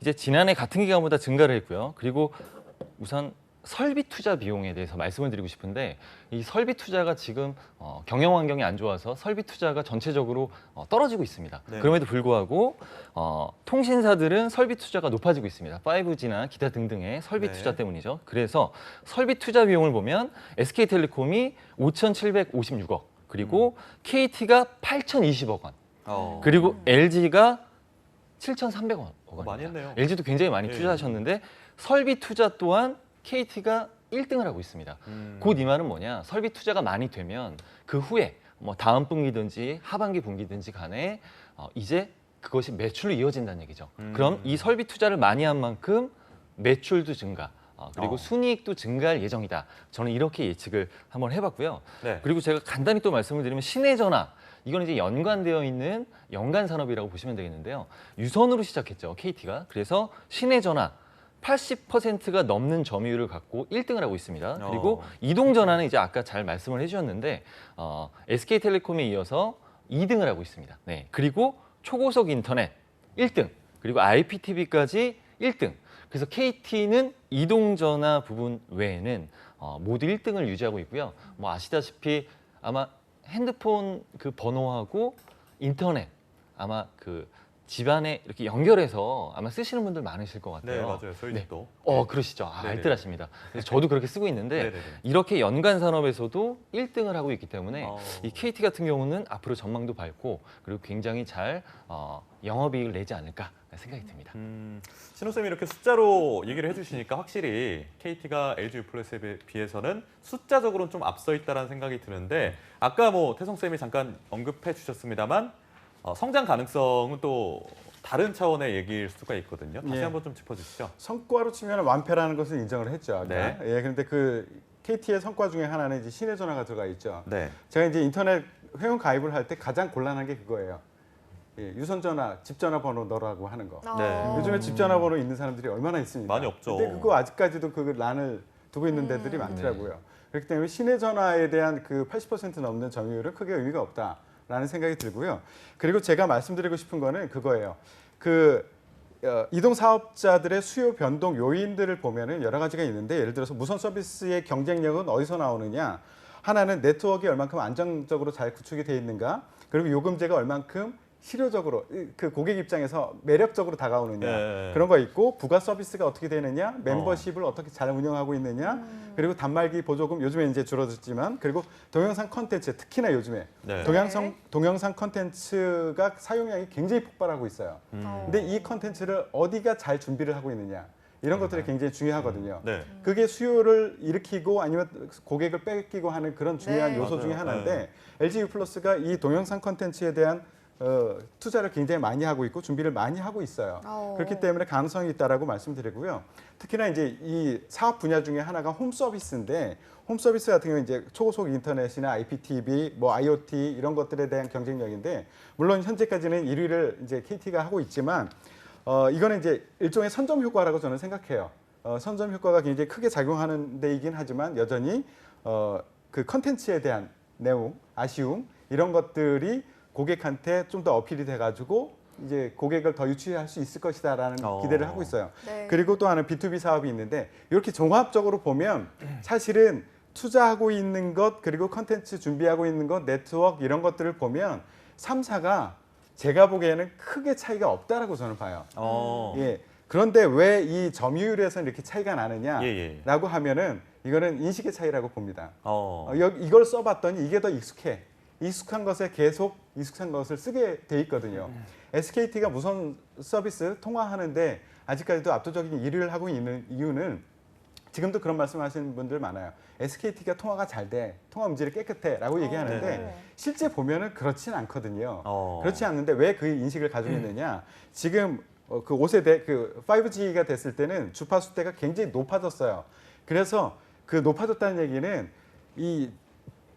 Speaker 3: 이제 지난해 같은 기간보다 증가를 했고요. 그리고 우선 설비 투자 비용에 대해서 말씀을 드리고 싶은데 이 설비 투자가 지금 경영 환경이 안 좋아서 설비 투자가 전체적으로 떨어지고 있습니다.
Speaker 2: 네.
Speaker 3: 그럼에도 불구하고 통신사들은 설비 투자가 높아지고 있습니다. 5G나 기타 등등의 설비
Speaker 2: 네.
Speaker 3: 투자 때문이죠. 그래서 설비 투자 비용을 보면 SK텔레콤이 5,756억 그리고 KT가 8,020억 원 그리고 LG가 7,300억 원.
Speaker 2: 많이 했네요.
Speaker 3: LG도 굉장히 많이
Speaker 2: 예.
Speaker 3: 투자하셨는데 설비 투자 또한 KT가 1등을 하고 있습니다. 곧 이 말은 뭐냐? 설비 투자가 많이 되면 그 후에 뭐 다음 분기든지 하반기 분기든지 간에 이제 그것이 매출로 이어진다는 얘기죠. 그럼 이 설비 투자를 많이 한 만큼 매출도 증가, 그리고 순이익도 증가할 예정이다. 저는 이렇게 예측을 한번 해봤고요.
Speaker 2: 네.
Speaker 3: 그리고 제가 간단히 또 말씀을 드리면 신해전화 이건 이제 연관되어 있는 연간 산업이라고 보시면 되겠는데요. 유선으로 시작했죠, KT가. 그래서 신해전화 80%가 넘는 점유율을 갖고 1등을 하고 있습니다. 그리고 이동전화는 이제 아까 잘 말씀을 해주셨는데 SK텔레콤에 이어서 2등을 하고 있습니다. 네. 그리고 초고속 인터넷 1등, 그리고 IPTV까지 1등. 그래서 KT는 이동전화 부분 외에는 모두 1등을 유지하고 있고요. 뭐 아시다시피 아마 핸드폰 그 번호하고 인터넷 아마 그 집안에 이렇게 연결해서 아마 쓰시는 분들 많으실 것 같아요.
Speaker 2: 네, 맞아요. 저희 집도.
Speaker 3: 그러시죠.
Speaker 2: 네네.
Speaker 3: 알뜰하십니다. 그래서 저도 그렇게 쓰고 있는데
Speaker 2: 네네네.
Speaker 3: 이렇게 연간 산업에서도 1등을 하고 있기 때문에
Speaker 2: 어.
Speaker 3: 이 KT 같은 경우는 앞으로 전망도 밝고 그리고 굉장히 잘 영업이익을 내지 않을까 생각이 듭니다.
Speaker 2: 신호쌤이 이렇게 숫자로 얘기를 해주시니까 확실히 KT가 LG U+에 비해서는 숫자적으로는 좀 앞서 있다는 생각이 드는데 아까 뭐 태성쌤이 잠깐 언급해 주셨습니다만 성장 가능성은 또 다른 차원의 얘기일 수가 있거든요. 다시
Speaker 4: 예.
Speaker 2: 한번 좀 짚어주시죠.
Speaker 4: 성과로 치면 완패라는 것을 인정을 했죠. 아까.
Speaker 2: 네.
Speaker 4: 예, 그런데 그 KT의 성과 중에 하나는 이제 신해전화가 들어가 있죠.
Speaker 2: 네.
Speaker 4: 제가 이제 인터넷 회원 가입을 할 때 가장 곤란한 게 그거예요. 예, 유선전화, 집전화번호 넣으라고 하는 거.
Speaker 2: 네.
Speaker 4: 요즘에 집전화번호 있는 사람들이 얼마나 있습니까?
Speaker 2: 많이 없죠.
Speaker 4: 근데 그거 아직까지도 그 란을 두고 있는 데들이 많더라고요. 그렇기 때문에 신해전화에 대한 그 80% 넘는 점유율은 크게 의미가 없다라는 생각이 들고요. 그리고 제가 말씀드리고 싶은 거는 그거예요. 이동 사업자들의 수요 변동 요인들을 보면은 여러 가지가 있는데 예를 들어서 무선 서비스의 경쟁력은 어디서 나오느냐? 하나는 네트워크가 얼만큼 안정적으로 잘 구축이 돼 있는가? 그리고 요금제가 얼만큼 실효적으로 그 고객 입장에서 매력적으로 다가오느냐
Speaker 2: 예.
Speaker 4: 그런 거 있고 부가 서비스가 어떻게 되느냐 멤버십을 어떻게 잘 운영하고 있느냐 그리고 단말기 보조금 요즘에 이제 줄어들었지만 그리고 동영상 컨텐츠 특히나 요즘에
Speaker 2: 네.
Speaker 4: 동영상 컨텐츠가 사용량이 굉장히 폭발하고 있어요. 근데 이 컨텐츠를 어디가 잘 준비를 하고 있느냐 이런 것들이 굉장히 중요하거든요.
Speaker 2: 네.
Speaker 4: 그게 수요를 일으키고 아니면 고객을 뺏기고 하는 그런 중요한
Speaker 1: 네.
Speaker 4: 요소
Speaker 2: 맞아요.
Speaker 4: 중에 하나인데 LG U+가 이 동영상 콘텐츠에 대한 투자를 굉장히 많이 하고 있고 준비를 많이 하고 있어요. 그렇기 때문에 가능성이 있다라고 말씀드리고요. 특히나 이제 이 사업 분야 중에 하나가 홈 서비스인데 홈 서비스 같은 경우는 이제 초고속 인터넷이나 IPTV, 뭐 IoT 이런 것들에 대한 경쟁력인데 물론 현재까지는 1위를 이제 KT가 하고 있지만 이거는 이제 일종의 선점 효과라고 저는 생각해요. 선점 효과가 굉장히 크게 작용하는 데이긴 하지만 여전히 그 컨텐츠에 대한 내용, 아쉬움 이런 것들이 고객한테 좀 더 어필이 돼가지고 이제 고객을 더 유치할 수 있을 것이다라는 기대를 하고 있어요.
Speaker 1: 네.
Speaker 4: 그리고 또 하나는 B2B 사업이 있는데 이렇게 종합적으로 보면 사실은 투자하고 있는 것 그리고 컨텐츠 준비하고 있는 것 네트워크 이런 것들을 보면 3사가 제가 보기에는 크게 차이가 없다라고 저는 봐요. 예. 그런데 왜 이 점유율에서 이렇게 차이가 나느냐라고 하면은 이거는 인식의 차이라고 봅니다. 이걸 써봤더니 이게 더 익숙해. 익숙한 것에 계속 익숙한 것을 쓰게 돼 있거든요. SKT가 무선 서비스 통화하는데 아직까지도 압도적인 1위를 하고 있는 이유는 지금도 그런 말씀하시는 분들 많아요. SKT가 통화가 잘 돼, 통화 음질이 깨끗해라고 얘기하는데
Speaker 2: 네.
Speaker 4: 실제 보면은 그렇진 않거든요. 그렇지 않는데 왜 그 인식을 가지고 있느냐? 지금 그 5세대 그 5G가 됐을 때는 주파수 대가 굉장히 높아졌어요. 그래서 그 높아졌다는 얘기는 이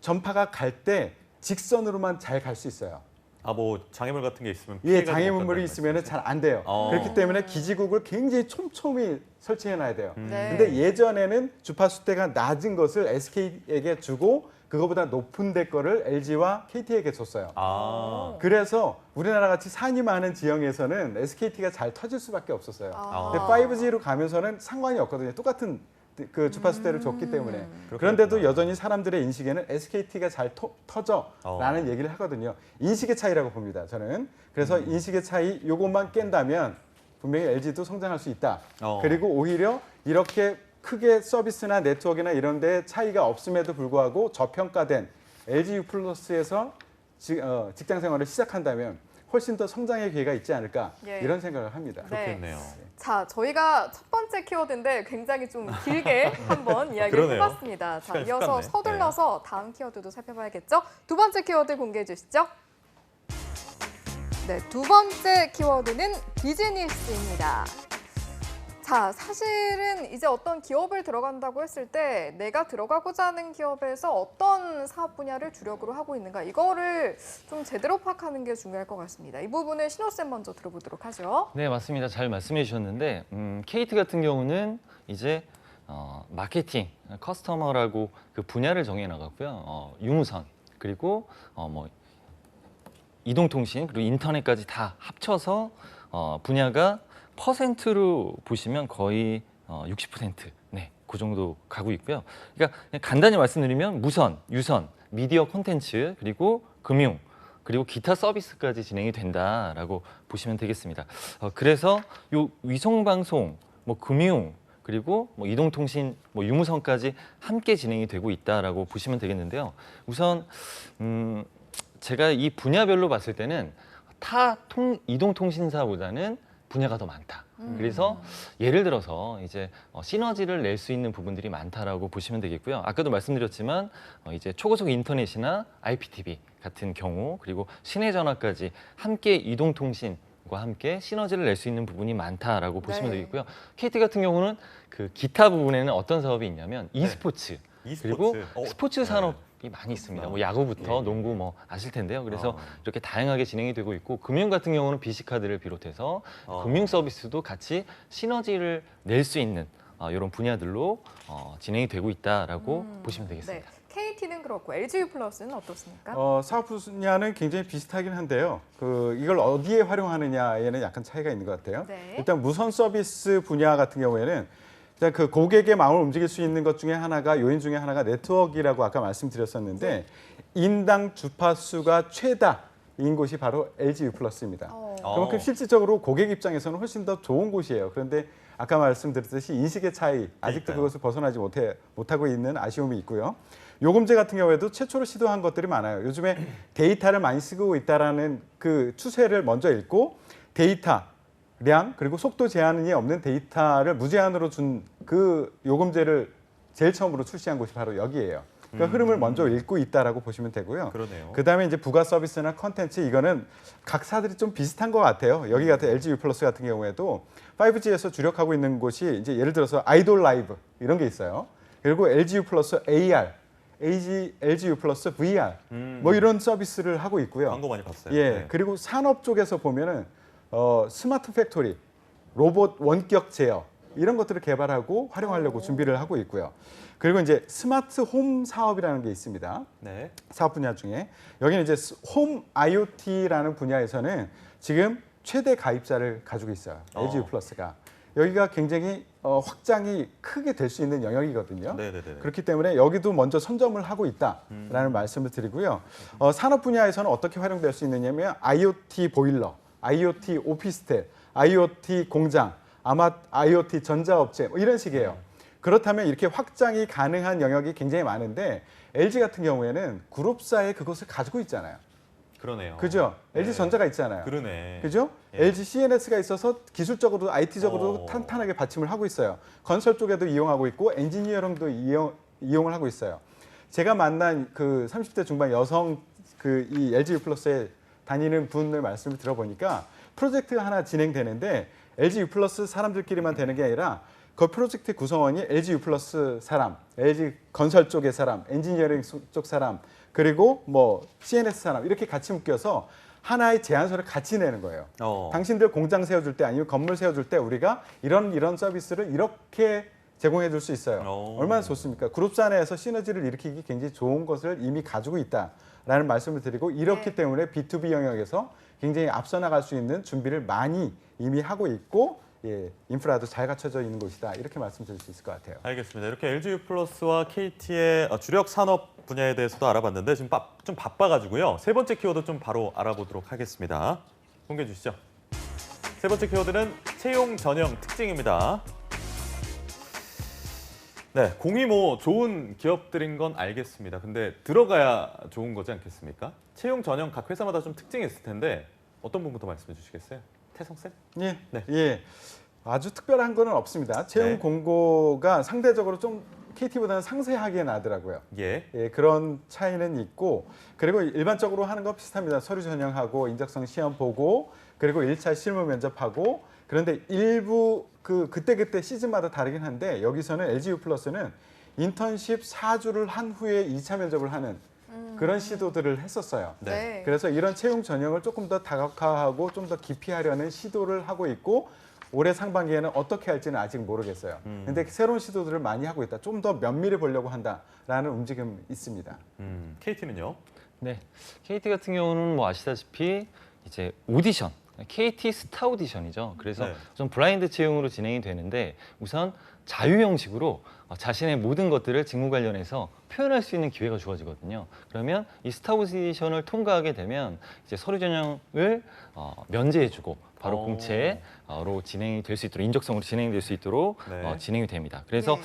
Speaker 4: 전파가 갈 때 직선으로만 잘 갈 수 있어요.
Speaker 2: 뭐 장애물 같은 게 있으면
Speaker 4: 예, 장애물이 있으면 잘 안 돼요. 그렇기 때문에 기지국을 굉장히 촘촘히 설치해 놔야 돼요.
Speaker 1: 네.
Speaker 4: 근데 예전에는 주파수 대가 낮은 것을 SK에게 주고 그거보다 높은 데 거를 LG와 KT에게 줬어요. 그래서 우리나라 같이 산이 많은 지형에서는 SKT가 잘 터질 수밖에 없었어요. 근데 5G로 가면서는 상관이 없거든요. 똑같은 그 주파수대를 줬기 때문에. 그런데도 여전히 사람들의 인식에는 SKT가 잘 터져라는 얘기를 하거든요. 인식의 차이라고 봅니다. 저는. 그래서 인식의 차이 요것만 깬다면 분명히 LG도 성장할 수 있다. 그리고 오히려 이렇게 크게 서비스나 네트워크나 이런 데 차이가 없음에도 불구하고 저평가된 LG U+에서 직장 생활을 시작한다면 훨씬 더 성장의 기회가 있지 않을까
Speaker 1: 예.
Speaker 4: 이런 생각을 합니다.
Speaker 2: 그렇겠네요.
Speaker 1: 자, 저희가 첫 번째 키워드인데 굉장히 좀 길게 한번 이야기를
Speaker 2: 그러네요.
Speaker 1: 해봤습니다. 자,
Speaker 2: 시간이
Speaker 1: 이어서
Speaker 2: 훅 갔네.
Speaker 1: 서둘러서 다음 키워드도 살펴봐야겠죠? 두 번째 키워드 공개해 주시죠. 네, 두 번째 키워드는 비즈니스입니다. 자, 사실은 이제 어떤 기업을 들어간다고 했을 때 내가 들어가고자 하는 기업에서 어떤 사업 분야를 주력으로 하고 있는가 이거를 좀 제대로 파악하는 게 중요할 것 같습니다. 이 부분은 신호쌤 먼저 들어보도록 하죠.
Speaker 3: 네, 맞습니다. 잘 말씀해 주셨는데 KT 같은 경우는 이제 마케팅, 커스터머라고 그 분야를 정해 나갔고요. 유무선 그리고 뭐 이동통신 그리고 인터넷까지 다 합쳐서 분야가 퍼센트로 보시면 거의 60%, 네, 그 정도 가고 있고요. 그러니까 그냥 간단히 말씀드리면 무선, 유선, 미디어 콘텐츠 그리고 금융 그리고 기타 서비스까지 진행이 된다라고 보시면 되겠습니다. 그래서 요 위성 방송, 뭐 금융 그리고 뭐 이동통신, 뭐 유무선까지 함께 진행이 되고 있다라고 보시면 되겠는데요. 우선 제가 이 분야별로 봤을 때는 타 이동통신사보다는 분야가 더 많다. 그래서 예를 들어서 이제 시너지를 낼 수 있는 부분들이 많다라고 보시면 되겠고요. 아까도 말씀드렸지만 이제 초고속 인터넷이나 IPTV 같은 경우 그리고 시내전화까지 함께 이동통신과 함께 시너지를 낼 수 있는 부분이 많다라고 보시면
Speaker 1: 네.
Speaker 3: 되겠고요. KT 같은 경우는 그 기타 부분에는 어떤 사업이 있냐면 e스포츠 그리고 스포츠 산업이 많이 있습니다. 뭐 야구부터 농구 뭐 아실 텐데요. 그래서 이렇게 다양하게 진행이 되고 있고 금융 같은 경우는 BC카드를 비롯해서 금융 서비스도 같이 시너지를 낼 수 있는 이런 분야들로 진행이 되고 있다라고 보시면 되겠습니다.
Speaker 1: 네. KT는 그렇고 LG U+는 어떻습니까?
Speaker 4: 사업 분야는 굉장히 비슷하긴 한데요. 이걸 어디에 활용하느냐에는 약간 차이가 있는 것 같아요.
Speaker 1: 네.
Speaker 4: 일단 무선 서비스 분야 같은 경우에는 일단 그 고객의 마음을 움직일 수 있는 것 중에 하나가 요인 중에 하나가 네트워크라고 아까 말씀드렸었는데 인당 주파수가 최다인 곳이 바로 LG U+입니다. 그만큼 실질적으로 고객 입장에서는 훨씬 더 좋은 곳이에요. 그런데 아까 말씀드렸듯이 인식의 차이, 아직도 그것을 벗어나지 못하고 있는 아쉬움이 있고요. 요금제 같은 경우에도 최초로 시도한 것들이 많아요. 요즘에 데이터를 많이 쓰고 있다라는 그 추세를 먼저 읽고 데이터를 량 그리고 속도 제한이 없는 데이터를 무제한으로 준 그 요금제를 제일 처음으로 출시한 곳이 바로 여기예요. 그 흐름을 먼저 읽고 있다라고 보시면 되고요.
Speaker 2: 그러네요.
Speaker 4: 그다음에 이제 부가 서비스나 컨텐츠 이거는 각사들이 좀 비슷한 것 같아요. 여기 같은 LG U 플러스 같은 경우에도 5G에서 주력하고 있는 곳이 이제 예를 들어서 아이돌 라이브 이런 게 있어요. 그리고 LG U 플러스 AR, LG U 플러스 VR 뭐 이런 서비스를 하고 있고요.
Speaker 2: 광고 많이 봤어요.
Speaker 4: 예,
Speaker 2: 네.
Speaker 4: 그리고 산업 쪽에서 보면은 스마트 팩토리, 로봇 원격 제어 이런 것들을 개발하고 활용하려고 준비를 하고 있고요. 그리고 이제 스마트 홈 사업이라는 게 있습니다.
Speaker 2: 네.
Speaker 4: 사업 분야 중에 여기는 이제 홈 IoT라는 분야에서는 지금 최대 가입자를 가지고 있어요. LG U 플러스가 여기가 굉장히 확장이 크게 될 수 있는 영역이거든요.
Speaker 2: 네네네.
Speaker 4: 그렇기 때문에 여기도 먼저 선점을 하고 있다라는 말씀을 드리고요. 산업 분야에서는 어떻게 활용될 수 있느냐면 IoT 보일러, IoT 오피스텔, IoT 공장, 아마 IoT 전자업체 뭐 이런 식이에요. 그렇다면 이렇게 확장이 가능한 영역이 굉장히 많은데 LG 같은 경우에는 그룹사에 그것을 가지고 있잖아요.
Speaker 2: 그러네요.
Speaker 4: 그죠?
Speaker 2: 네.
Speaker 4: LG 전자가 있잖아요.
Speaker 2: 그러네.
Speaker 4: 그죠?
Speaker 2: 예.
Speaker 4: LG CNS가 있어서 기술적으로도 IT적으로도
Speaker 2: 어.
Speaker 4: 탄탄하게 받침을 하고 있어요. 건설 쪽에도 이용하고 있고 엔지니어링도 이용을 하고 있어요. 제가 만난 그 30대 중반 여성 그 이 LG U 플러스에 다니는 분을 말씀을 들어보니까 프로젝트 하나 진행되는데 LG U 플러스 사람들끼리만 되는 게 아니라 그 프로젝트 구성원이 LG U 플러스 사람, LG 건설 쪽의 사람, 엔지니어링 쪽 사람, 그리고 뭐 CNS 사람 이렇게 같이 묶여서 하나의 제안서를 같이 내는 거예요. 당신들 공장 세워줄 때 아니면 건물 세워줄 때 우리가 이런 서비스를 이렇게 제공해 줄 수 있어요. 얼마나 좋습니까? 그룹사 내에서 시너지를 일으키기 굉장히 좋은 것을 이미 가지고 있다라는 말씀을 드리고 이렇기 때문에 B2B 영역에서 굉장히 앞서 나갈 수 있는 준비를 많이 이미 하고 있고 예, 인프라도 잘 갖춰져 있는 곳이다. 이렇게 말씀드릴 수 있을 것 같아요.
Speaker 2: 알겠습니다. 이렇게 LG U 플러스와 KT의 주력 산업 분야에 대해서도 알아봤는데 지금 좀 바빠가지고요. 세 번째 키워드 좀 바로 알아보도록 하겠습니다. 공개해 주시죠. 세 번째 키워드는 채용 전형 특징입니다. 네, 공이 뭐 좋은 기업들인 건 알겠습니다. 근데 들어가야 좋은 거지 않겠습니까? 채용 전형 각 회사마다 좀 특징이 있을 텐데 어떤 분부터 말씀해 주시겠어요? 태성 쌤?
Speaker 4: 예,
Speaker 2: 네.
Speaker 4: 예, 아주 특별한 거는 없습니다. 채용
Speaker 2: 네.
Speaker 4: 공고가 상대적으로 좀 KT보다는 상세하게 나더라고요.
Speaker 2: 예.
Speaker 4: 예, 그런 차이는 있고 그리고 일반적으로 하는 거 비슷합니다. 서류 전형하고 인적성 시험 보고 그리고 1차 실무 면접하고 그런데 일부 그때 시즌마다 다르긴 한데 여기서는 LG U 플러스는 인턴십 4주를 한 후에 2차 면접을 하는 그런 시도들을 했었어요.
Speaker 2: 네.
Speaker 4: 그래서 이런 채용 전형을 조금 더 다각화하고 좀 더 깊이 하려는 시도를 하고 있고 올해 상반기에는 어떻게 할지는 아직 모르겠어요. 근데 새로운 시도들을 많이 하고 있다. 좀 더 면밀히 보려고 한다라는 움직임이 있습니다.
Speaker 2: KT는요?
Speaker 3: 네, KT 같은 경우는 뭐 아시다시피 이제 오디션, KT 스타 오디션이죠. 그래서
Speaker 2: 네.
Speaker 3: 좀 블라인드 채용으로 진행이 되는데 우선 자유 형식으로 자신의 모든 것들을 직무 관련해서 표현할 수 있는 기회가 주어지거든요. 그러면 이 스타 오디션을 통과하게 되면 이제 서류 전형을 면제해주고 바로 공채로 진행이 될 수 있도록 인적성으로 진행될 수 있도록
Speaker 2: 네.
Speaker 3: 진행이 됩니다. 그래서
Speaker 1: 네.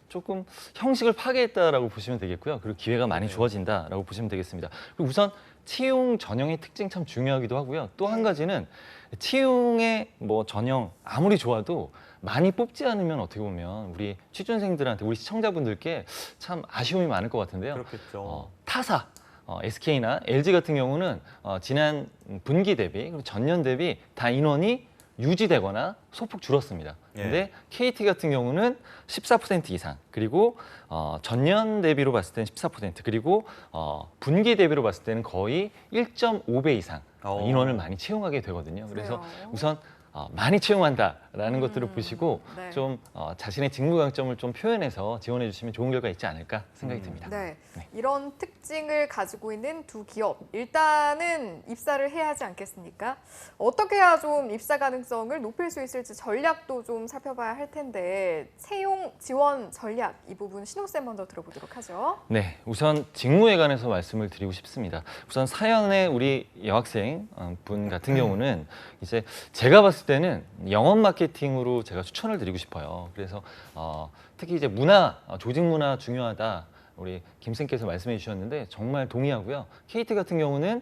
Speaker 3: 조금 형식을 파괴했다라고 보시면 되겠고요. 그리고 기회가 많이 주어진다라고 보시면 되겠습니다. 그리고 우선 채용 전형의 특징 참 중요하기도 하고요. 또 한 가지는 채용의 뭐 전형 아무리 좋아도 많이 뽑지 않으면 어떻게 보면 우리 취준생들한테 우리 시청자분들께 참 아쉬움이 많을 것 같은데요.
Speaker 2: 그렇겠죠.
Speaker 3: 타사 SK나 LG 같은 경우는 지난 분기 대비 그리고 전년 대비 다 인원이 유지되거나 소폭 줄었습니다. 근데 KT 같은 경우는 14% 이상 그리고 전년 대비로 봤을 때는 14% 그리고 분기 대비로 봤을 때는 거의 1.5배 이상 인원을 많이 채용하게 되거든요. 그래서
Speaker 1: 그래요?
Speaker 3: 우선 많이 채용한다라는 것들을 보시고
Speaker 1: 네.
Speaker 3: 좀 자신의 직무 강점을 좀 표현해서 지원해 주시면 좋은 결과 있지 않을까 생각이 듭니다.
Speaker 1: 네.
Speaker 3: 네.
Speaker 1: 이런 특징을 가지고 있는 두 기업. 일단은 입사를 해야 하지 않겠습니까? 어떻게 해야 좀 입사 가능성을 높일 수 있을지 전략도 좀 살펴봐야 할 텐데 채용 지원 전략 이 부분 신호쌤 먼저 들어보도록 하죠.
Speaker 3: 네, 우선 직무에 관해서 말씀을 드리고 싶습니다. 우선 사연의 우리 여학생 분 같은 경우는 이제 제가 봤을 때는 영업 마케팅으로 제가 추천을 드리고 싶어요. 그래서 특히 이제 조직 문화 중요하다. 우리 김 쌤께서 말씀해 주셨는데 정말 동의하고요. KT 같은 경우는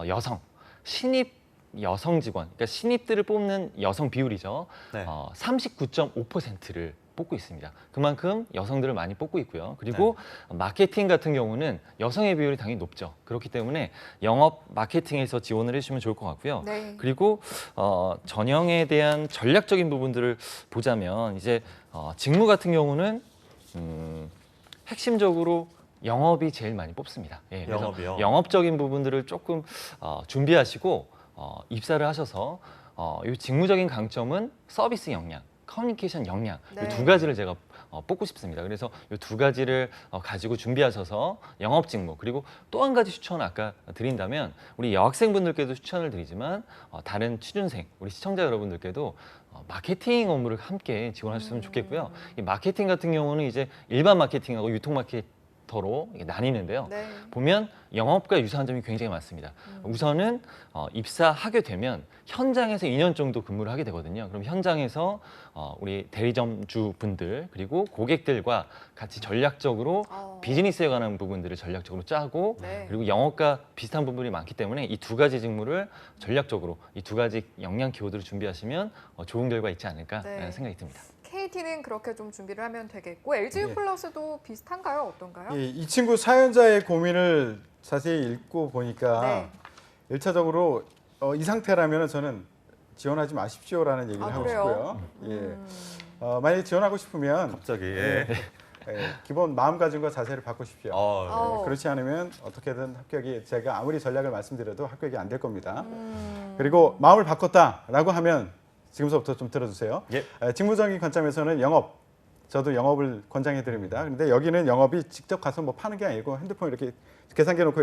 Speaker 3: 여성 신입 여성 직원, 그러니까 신입들을 뽑는 여성 비율이죠.
Speaker 2: 네.
Speaker 3: 39.5%를 뽑고 있습니다. 그만큼 여성들을 많이 뽑고 있고요. 그리고 마케팅 같은 경우는 여성의 비율이 당연히 높죠. 그렇기 때문에 영업 마케팅에서 지원을 해주시면 좋을 것 같고요.
Speaker 1: 네.
Speaker 3: 그리고 전형에 대한 전략적인 부분들을 보자면 이제 직무 같은 경우는 핵심적으로 영업이 제일 많이 뽑습니다. 예, 그래서
Speaker 2: 영업이요?
Speaker 3: 영업적인 부분들을 조금 준비하시고 입사를 하셔서 이 직무적인 강점은 서비스 역량, 커뮤니케이션 역량
Speaker 1: 네.
Speaker 3: 이 두 가지를 제가 뽑고 싶습니다. 그래서 이 두 가지를 가지고 준비하셔서 영업 직무 그리고 또 한 가지 추천 아까 드린다면 우리 여학생분들께도 추천을 드리지만 다른 취준생 우리 시청자 여러분들께도 마케팅 업무를 함께 지원하셨으면 좋겠고요. 이 마케팅 같은 경우는 이제 일반 마케팅하고 유통 마케터로 이게 나뉘는데요.
Speaker 1: 네.
Speaker 3: 보면 영업과 유사한 점이 굉장히 많습니다. 우선은 입사하게 되면 현장에서 2년 정도 근무를 하게 되거든요. 그럼 현장에서 우리 대리점주 분들 그리고 고객들과 같이 전략적으로 비즈니스에 관한 부분들을 전략적으로 짜고
Speaker 1: 네.
Speaker 3: 그리고 영업과 비슷한 부분이 많기 때문에 이 두 가지 직무를 전략적으로 이 두 가지 역량 키워드를 준비하시면 좋은 결과 있지 않을까라는
Speaker 1: 네.
Speaker 3: 생각이 듭니다.
Speaker 1: KT는 그렇게 좀 준비를 하면 되겠고 LG
Speaker 4: 네.
Speaker 1: 플러스도 비슷한가요? 어떤가요?
Speaker 4: 이 친구 사연자의 고민을 자세히 읽고 보니까
Speaker 1: 네.
Speaker 4: 1차적으로 이 상태라면 저는 지원하지 마십시오라는 얘기를 하고
Speaker 1: 그래요?
Speaker 4: 싶고요. 예. 만약에 지원하고 싶으면
Speaker 2: 갑자기. 예.
Speaker 4: 기본 마음가짐과 자세를 바꾸십시오.
Speaker 1: 어.
Speaker 4: 그렇지 않으면 어떻게든 합격이 제가 아무리 전략을 말씀드려도 합격이 안 될 겁니다. 그리고 마음을 바꿨다라고 하면 지금서부터 좀 들어주세요.
Speaker 2: 예.
Speaker 4: 직무적인 관점에서는 영업, 저도 영업을 권장해 드립니다. 근데 여기는 영업이 직접 가서 뭐 파는 게 아니고 핸드폰 이렇게 계산기 놓고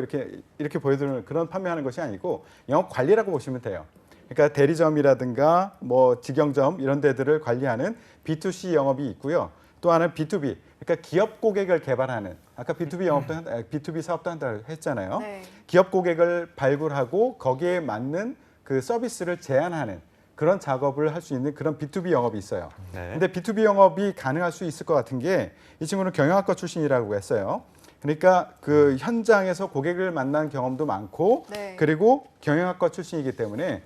Speaker 4: 이렇게 보여드리는 그런 판매하는 것이 아니고 영업 관리라고 보시면 돼요. 그러니까 대리점이라든가 뭐 직영점 이런 데들을 관리하는 B2C 영업이 있고요. 또 하나는 B2B, 그러니까 기업 고객을 개발하는 아까 B2B 영업도 B2B 사업도 한다 했잖아요.
Speaker 1: 네.
Speaker 4: 기업 고객을 발굴하고 거기에 맞는 그 서비스를 제안하는 그런 작업을 할 수 있는 그런 B2B 영업이 있어요.
Speaker 2: 네.
Speaker 4: 근데 B2B 영업이 가능할 수 있을 것 같은 게 이 친구는 경영학과 출신이라고 했어요. 그러니까 그 현장에서 고객을 만난 경험도 많고
Speaker 1: 네.
Speaker 4: 그리고 경영학과 출신이기 때문에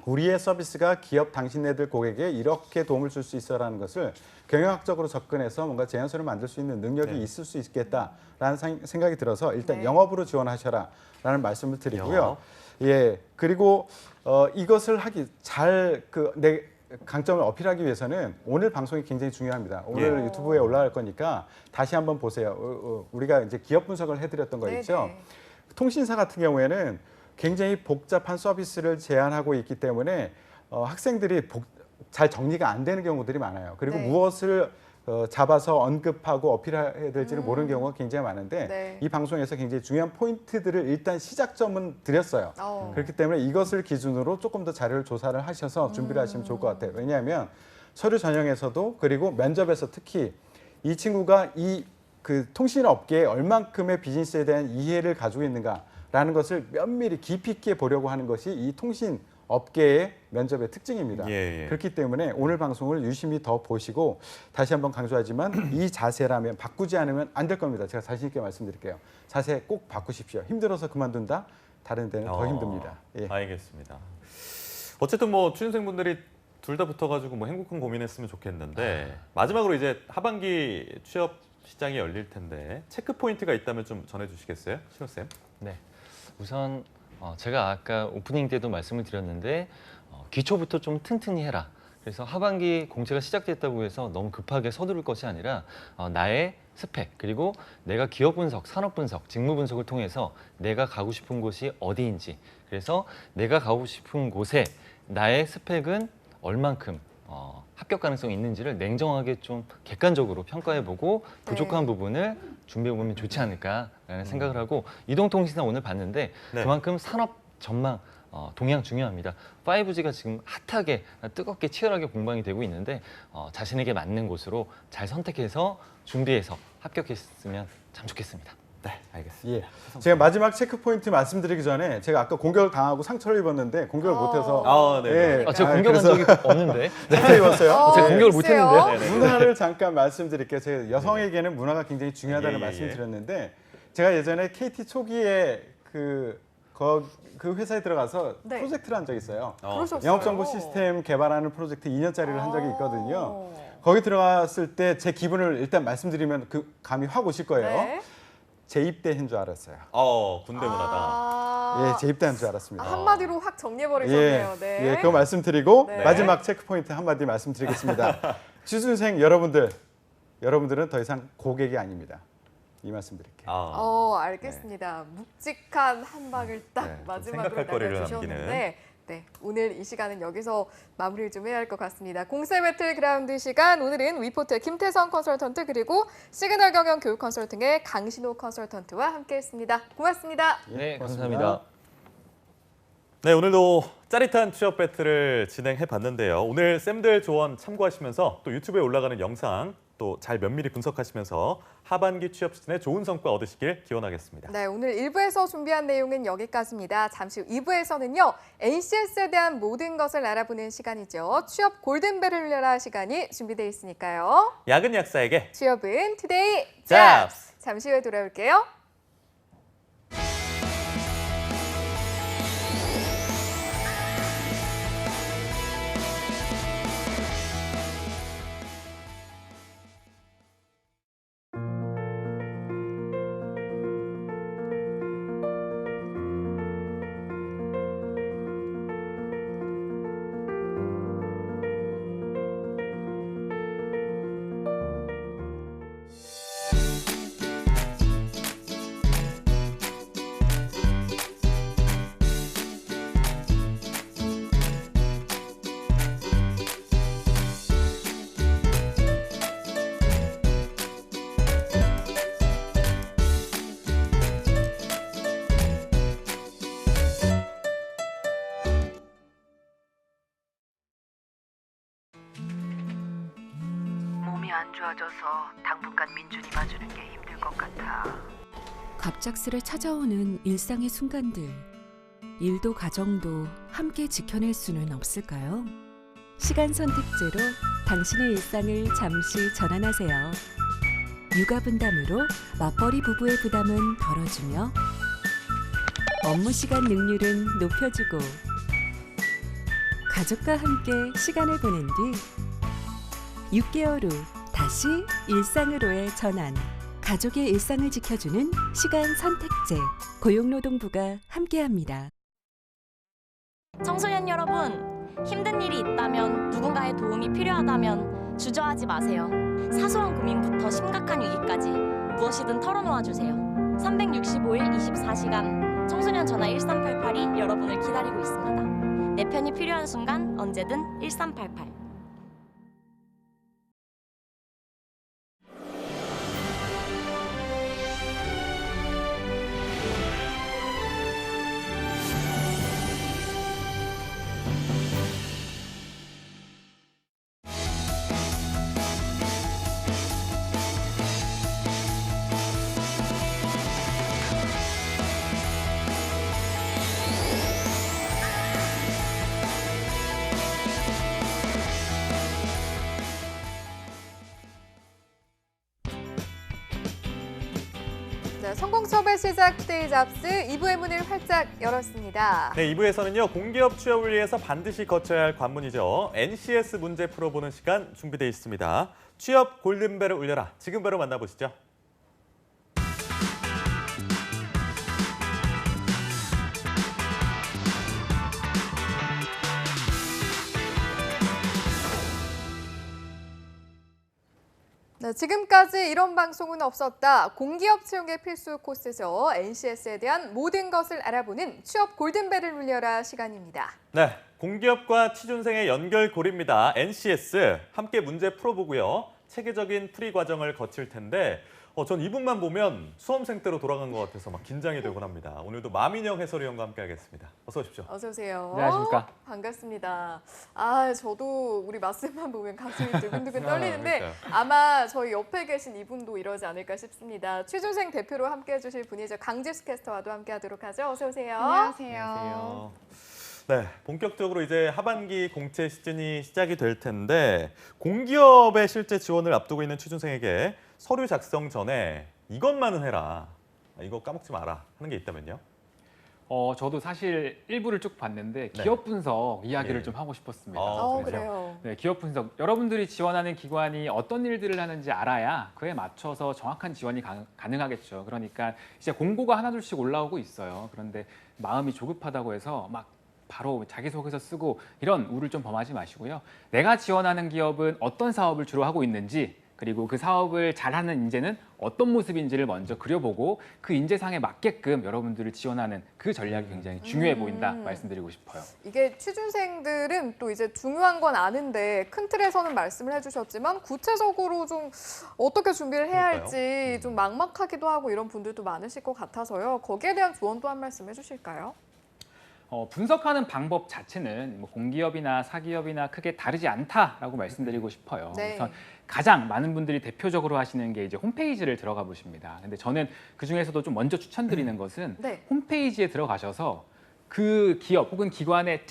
Speaker 4: 우리의 서비스가 기업 당신네들 고객에 이렇게 도움을 줄 수 있어라는 것을 경영학적으로 접근해서 뭔가 제안서를 만들 수 있는 능력이
Speaker 2: 네.
Speaker 4: 있을 수 있겠다라는 생각이 들어서 일단
Speaker 1: 네.
Speaker 4: 영업으로 지원하셔라라는 말씀을 드리고요.
Speaker 2: 영업.
Speaker 4: 예, 그리고 이것을 하기 잘 내 강점을 어필하기 위해서는 오늘 방송이 굉장히 중요합니다. 오늘
Speaker 1: 예.
Speaker 4: 유튜브에 올라갈 거니까 다시 한번 보세요. 우리가 이제 기업 분석을 해드렸던 거
Speaker 1: 네,
Speaker 4: 있죠.
Speaker 1: 네.
Speaker 4: 통신사 같은 경우에는 굉장히 복잡한 서비스를 제안하고 있기 때문에 학생들이 잘 정리가 안 되는 경우들이 많아요. 그리고
Speaker 1: 네.
Speaker 4: 무엇을 잡아서 언급하고 어필해야 될지를 모르는 경우가 굉장히 많은데
Speaker 1: 네.
Speaker 4: 이 방송에서 굉장히 중요한 포인트들을 일단 시작점은 드렸어요. 그렇기 때문에 이것을 기준으로 조금 더 자료를 조사를 하셔서 준비를 하시면 좋을 것 같아요. 왜냐하면 서류 전형에서도 그리고 면접에서 특히 이 친구가 그 통신업계에 얼만큼의 비즈니스에 대한 이해를 가지고 있는가라는 것을 면밀히 깊이 있게 보려고 하는 것이 이 통신 업계의 면접의 특징입니다.
Speaker 2: 예.
Speaker 4: 그렇기 때문에 오늘 방송을 유심히 더 보시고 다시 한번 강조하지만 이 자세라면 바꾸지 않으면 안 될 겁니다. 제가 자신 있게 말씀드릴게요. 자세 꼭 바꾸십시오. 힘들어서 그만둔다? 다른 데는 더 힘듭니다. 예.
Speaker 2: 알겠습니다. 어쨌든 뭐 취준생분들이 둘 다 붙어가지고 뭐 행복한 고민했으면 좋겠는데 마지막으로 이제 하반기 취업 시장이 열릴 텐데 체크 포인트가 있다면 좀 전해주시겠어요, 신호 쌤?
Speaker 3: 네, 우선 제가 아까 오프닝 때도 말씀을 드렸는데 기초부터 좀 튼튼히 해라. 그래서 하반기 공채가 시작됐다고 해서 너무 급하게 서두를 것이 아니라 나의 스펙 그리고 내가 기업 분석, 산업 분석, 직무 분석을 통해서 내가 가고 싶은 곳이 어디인지 그래서 내가 가고 싶은 곳에 나의 스펙은 얼만큼 합격 가능성이 있는지를 냉정하게 좀 객관적으로 평가해보고 부족한 부분을 준비해보면 좋지 않을까라는 생각을 하고 이동통신사 오늘 봤는데
Speaker 2: 네.
Speaker 3: 그만큼 산업 전망 동향 중요합니다. 5G가 지금 핫하게 뜨겁게 치열하게 공방이 되고 있는데 자신에게 맞는 곳으로 잘 선택해서 준비해서 합격했으면 참 좋겠습니다.
Speaker 2: 네, 알겠습니다.
Speaker 4: 예. 제가 마지막 체크 포인트 말씀드리기 전에 제가 아까 공격을 당하고 상처를 입었는데 공격을 못해서
Speaker 2: 네.
Speaker 3: 제가 공격한
Speaker 4: 그래서
Speaker 3: 적이 없는데
Speaker 4: 상처 입었어요.
Speaker 3: 제가 공격을
Speaker 1: 글쎄요.
Speaker 3: 못했는데요.
Speaker 2: 네네.
Speaker 4: 문화를 잠깐 말씀드릴게요. 제가 여성에게는 문화가 굉장히 중요하다는
Speaker 2: 예, 예,
Speaker 4: 말씀을
Speaker 2: 예.
Speaker 4: 드렸는데 제가 예전에 KT 초기에 그 그 회사에 들어가서
Speaker 1: 네.
Speaker 4: 프로젝트를 한 적이 있어요.
Speaker 1: 그러셨어요?
Speaker 4: 영업정보 시스템 개발하는 프로젝트 2년짜리를 한 적이
Speaker 1: 아.
Speaker 4: 있거든요. 거기 들어갔을 때 제 기분을 일단 말씀드리면 그 감이 확 오실 거예요.
Speaker 1: 네.
Speaker 4: 재입대한 줄 알았어요.
Speaker 2: 군대 문화다.
Speaker 1: 아,
Speaker 4: 예, 재입대한 줄 알았습니다.
Speaker 1: 한마디로 확 정리해버리셨네요. 네.
Speaker 4: 예, 그거 말씀드리고
Speaker 1: 네.
Speaker 4: 마지막 체크포인트 한마디 말씀드리겠습니다. 취준생 여러분들은 더 이상 고객이 아닙니다. 이 말씀 드릴게요.
Speaker 1: 알겠습니다. 묵직한 한 방을 딱
Speaker 2: 네, 좀
Speaker 1: 마지막으로
Speaker 2: 생각할 거리를
Speaker 1: 남겨주셨는데 네, 오늘 이 시간은 여기서 마무리를 좀 해야 할 것 같습니다. 공세 배틀그라운드 시간, 오늘은 위포트의 김태성 컨설턴트 그리고 시그널 경영 교육 컨설팅의 강신호 컨설턴트와 함께했습니다. 고맙습니다.
Speaker 3: 네,
Speaker 4: 고맙습니다.
Speaker 3: 감사합니다.
Speaker 2: 네, 오늘도 짜릿한 취업 배틀을 진행해 봤는데요. 오늘 쌤들 조언 참고하시면서 또 유튜브에 올라가는 영상 또 잘 면밀히 분석하시면서 하반기 취업 시즌에 좋은 성과 얻으시길 기원하겠습니다.
Speaker 1: 네, 오늘 1부에서 준비한 내용은 여기까지입니다. 잠시 후 2부에서는요. NCS에 대한 모든 것을 알아보는 시간이죠. 취업 골든벨을 울려라 시간이 준비되어 있으니까요.
Speaker 2: 야근 약사에게
Speaker 1: 취업은 투데이
Speaker 2: 잡스!
Speaker 1: 잡스! 잠시 후에 돌아올게요.
Speaker 5: 몸이 안 좋아져서 당분간 민준이 봐주는 게 힘들 것 같아.
Speaker 6: 갑작스레 찾아오는 일상의 순간들. 일도 가정도 함께 지켜낼 수는 없을까요? 시간 선택제로 당신의 일상을 잠시 전환하세요. 육아 분담으로 맞벌이 부부의 부담은 덜어주며 업무 시간 능률은 높여주고 가족과 함께 시간을 보낸 뒤 6개월 후 다시 일상으로의 전환. 가족의 일상을 지켜주는 시간 선택제. 고용노동부가 함께합니다.
Speaker 7: 청소년 여러분, 힘든 일이 있다면, 누군가의 도움이 필요하다면 주저하지 마세요. 사소한 고민부터 심각한 위기까지 무엇이든 털어놓아 주세요. 365일 24시간 청소년 전화 1388이 여러분을 기다리고 있습니다. 내 편이 필요한 순간 언제든 1388.
Speaker 1: 자, 성공 취업의 시작 투데이 잡스 2부의 문을 활짝 열었습니다.
Speaker 2: 네, 2부에서는요. 공기업 취업을 위해서 반드시 거쳐야 할 관문이죠. NCS 문제 풀어보는 시간 준비되어 있습니다. 취업 골든벨을 울려라. 지금 바로 만나보시죠.
Speaker 1: 네, 지금까지 이런 방송은 없었다. 공기업 채용의 필수 코스죠. NCS에 대한 모든 것을 알아보는 취업 골든벨을 울려라 시간입니다.
Speaker 2: 네, 공기업과 취준생의 연결고리입니다. NCS 함께 문제 풀어보고요. 체계적인 풀이 과정을 거칠 텐데 전 이분만 보면 수험생 때로 돌아간 것 같아서 막 긴장이 되곤 합니다. 오늘도 마민영 해설위원과 함께하겠습니다. 어서 오십시오.
Speaker 1: 어서 오세요.
Speaker 8: 안녕하십니까.
Speaker 1: 반갑습니다. 저도 우리 마스만 보면 가슴이 두근두근 떨리는데
Speaker 2: 그러니까요.
Speaker 1: 아마 저희 옆에 계신 이분도 이러지 않을까 싶습니다. 취준생 대표로 함께해 주실 분이죠. 강지수 캐스터와도 함께하도록 하죠. 어서 오세요.
Speaker 2: 안녕하세요. 네, 본격적으로 이제 하반기 공채 시즌이 시작이 될 텐데 공기업에 실제 지원을 앞두고 있는 취준생에게 서류 작성 전에 이것만은 해라, 이거 까먹지 마라 하는 게 있다면요?
Speaker 8: 저도 사실 일부를 쭉 봤는데
Speaker 2: 네.
Speaker 8: 기업 분석 이야기를
Speaker 2: 예.
Speaker 8: 좀 하고 싶었습니다.
Speaker 2: 그래서
Speaker 1: 그래요.
Speaker 8: 네, 기업 분석. 여러분들이 지원하는 기관이 어떤 일들을 하는지 알아야 그에 맞춰서 정확한 지원이 가능하겠죠. 그러니까 이제 공고가 하나둘씩 올라오고 있어요. 그런데 마음이 조급하다고 해서 막 바로 자기소개서 쓰고 이런 우를 좀 범하지 마시고요. 내가 지원하는 기업은 어떤 사업을 주로 하고 있는지, 그리고 그 사업을 잘하는 인재는 어떤 모습인지를 먼저 그려보고 그 인재상에 맞게끔 여러분들을 지원하는 그 전략이 굉장히 중요해 보인다 말씀드리고 싶어요.
Speaker 1: 이게 취준생들은 또 이제 중요한 건 아는데 큰 틀에서는 말씀을 해주셨지만 구체적으로 좀 어떻게 준비를 해야 할지 좀 막막하기도 하고 이런 분들도 많으실 것 같아서요. 거기에 대한 조언도 한 말씀 해주실까요?
Speaker 8: 분석하는 방법 자체는 뭐 공기업이나 사기업이나 크게 다르지 않다라고 말씀드리고 싶어요.
Speaker 1: 네.
Speaker 8: 우선 가장 많은 분들이 대표적으로 하시는 게 이제 홈페이지를 들어가 보십니다. 근데 저는 그 중에서도 좀 먼저 추천드리는 것은
Speaker 1: 네.
Speaker 8: 홈페이지에 들어가셔서 그 기업 혹은 기관의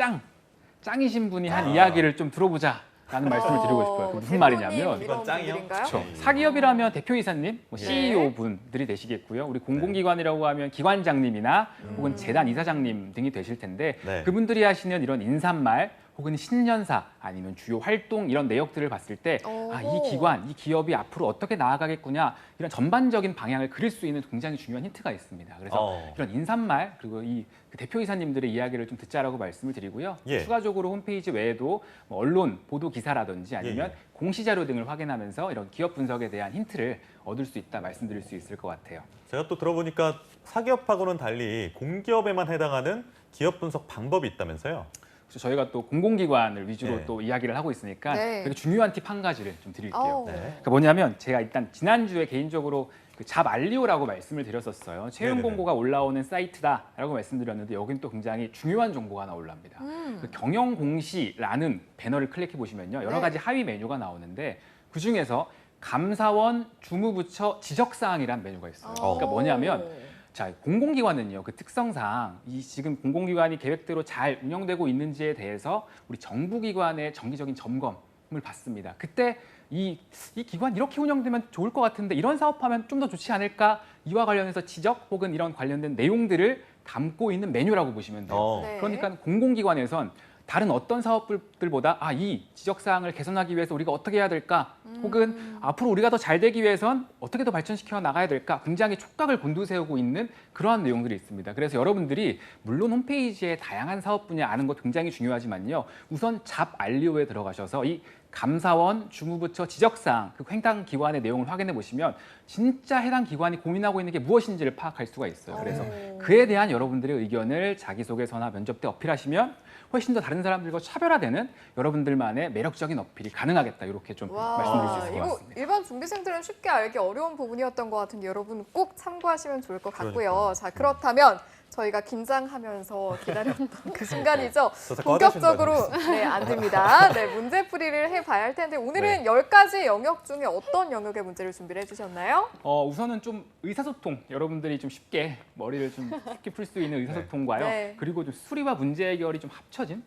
Speaker 8: 짱이신 분이 한 이야기를 좀 들어보자라는 말씀을 드리고 싶어요. 그 무슨 말이냐면
Speaker 2: 이건 짱이요?
Speaker 8: 그렇죠. 사기업이라면 대표이사님, 뭐
Speaker 1: 네.
Speaker 8: CEO 분들이 되시겠고요. 우리 공공기관이라고 하면 기관장님이나 혹은 재단 이사장님 등이 되실 텐데
Speaker 2: 네.
Speaker 8: 그분들이 하시는 이런 인사말 혹은 신년사 아니면 주요 활동 이런 내역들을 봤을 때 이 기관, 이 기업이 앞으로 어떻게 나아가겠구나 이런 전반적인 방향을 그릴 수 있는 굉장히 중요한 힌트가 있습니다. 그래서 이런 인사말 그리고 이 대표이사님들의 이야기를 좀 듣자라고 말씀을 드리고요.
Speaker 2: 예.
Speaker 8: 추가적으로 홈페이지 외에도 뭐 언론 보도 기사라든지 아니면
Speaker 2: 예.
Speaker 8: 공시자료 등을 확인하면서 이런 기업 분석에 대한 힌트를 얻을 수 있다 말씀드릴 수 있을 것 같아요.
Speaker 2: 제가 또 들어보니까 사기업하고는 달리 공기업에만 해당하는 기업 분석 방법이 있다면서요?
Speaker 8: 그래서 저희가 또 공공기관을 위주로
Speaker 2: 네.
Speaker 8: 또 이야기를 하고 있으니까
Speaker 1: 네.
Speaker 8: 되게 중요한 팁 한 가지를 좀 드릴게요.
Speaker 2: 네.
Speaker 8: 그러니까 뭐냐면 제가 일단 지난주에 개인적으로 그 잡알리오라고 말씀을 드렸었어요. 채용
Speaker 2: 네네네.
Speaker 8: 공고가 올라오는 사이트다라고 말씀드렸는데 여긴 또 굉장히 중요한 정보가 하나 올라옵니다. 그 경영 공시라는 배너를 클릭해 보시면요. 여러
Speaker 1: 네.
Speaker 8: 가지 하위 메뉴가 나오는데 그 중에서 감사원 주무부처 지적사항이라는 메뉴가 있어요. 그러니까 뭐냐면 자, 공공기관은요, 그 특성상 이 지금 공공기관이 계획대로 잘 운영되고 있는지에 대해서 우리 정부기관의 정기적인 점검을 받습니다. 그때 이 기관 이렇게 운영되면 좋을 것 같은데 이런 사업하면 좀 더 좋지 않을까? 이와 관련해서 지적 혹은 이런 관련된 내용들을 담고 있는 메뉴라고 보시면 돼요.
Speaker 1: 네.
Speaker 8: 그러니까 공공기관에선 다른 어떤 사업들보다 이 지적사항을 개선하기 위해서 우리가 어떻게 해야 될까? 혹은 앞으로 우리가 더 잘 되기 위해선 어떻게 더 발전시켜 나가야 될까? 굉장히 촉각을 곤두세우고 있는 그러한 내용들이 있습니다. 그래서 여러분들이 물론 홈페이지에 다양한 사업 분야 아는 것 굉장히 중요하지만요. 우선 잡알리오에 들어가셔서 이 감사원, 주무부처 지적사항, 그 해당 기관의 내용을 확인해 보시면 진짜 해당 기관이 고민하고 있는 게 무엇인지를 파악할 수가 있어요. 그래서 그에 대한 여러분들의 의견을 자기소개서나 면접 때 어필하시면 훨씬 더 다른 사람들과 차별화되는 여러분들만의 매력적인 어필이 가능하겠다. 이렇게 좀 말씀드릴 수 있을 것
Speaker 1: 이거
Speaker 8: 같습니다.
Speaker 1: 일반 중대생들은 쉽게 알기 어려운 부분이었던 것 같은데 여러분 꼭 참고하시면 좋을 것 같고요.
Speaker 2: 그러니까요.
Speaker 1: 자, 그렇다면 저희가 긴장하면서 기다렸던 그 순간이죠.
Speaker 2: 저 자꾸 화나시는 거
Speaker 1: 본격적으로 안 됩니다. 네, 문제풀이를 해봐야 할 텐데 오늘은 10가지 영역 중에 어떤 영역의 문제를 준비를 해주셨나요?
Speaker 8: 우선은 좀 의사소통, 여러분들이 좀 쉽게 머리를 좀 쉽게 풀 수 있는 의사소통과요.
Speaker 1: 네.
Speaker 8: 그리고 좀 수리와 문제 해결이 좀 합쳐진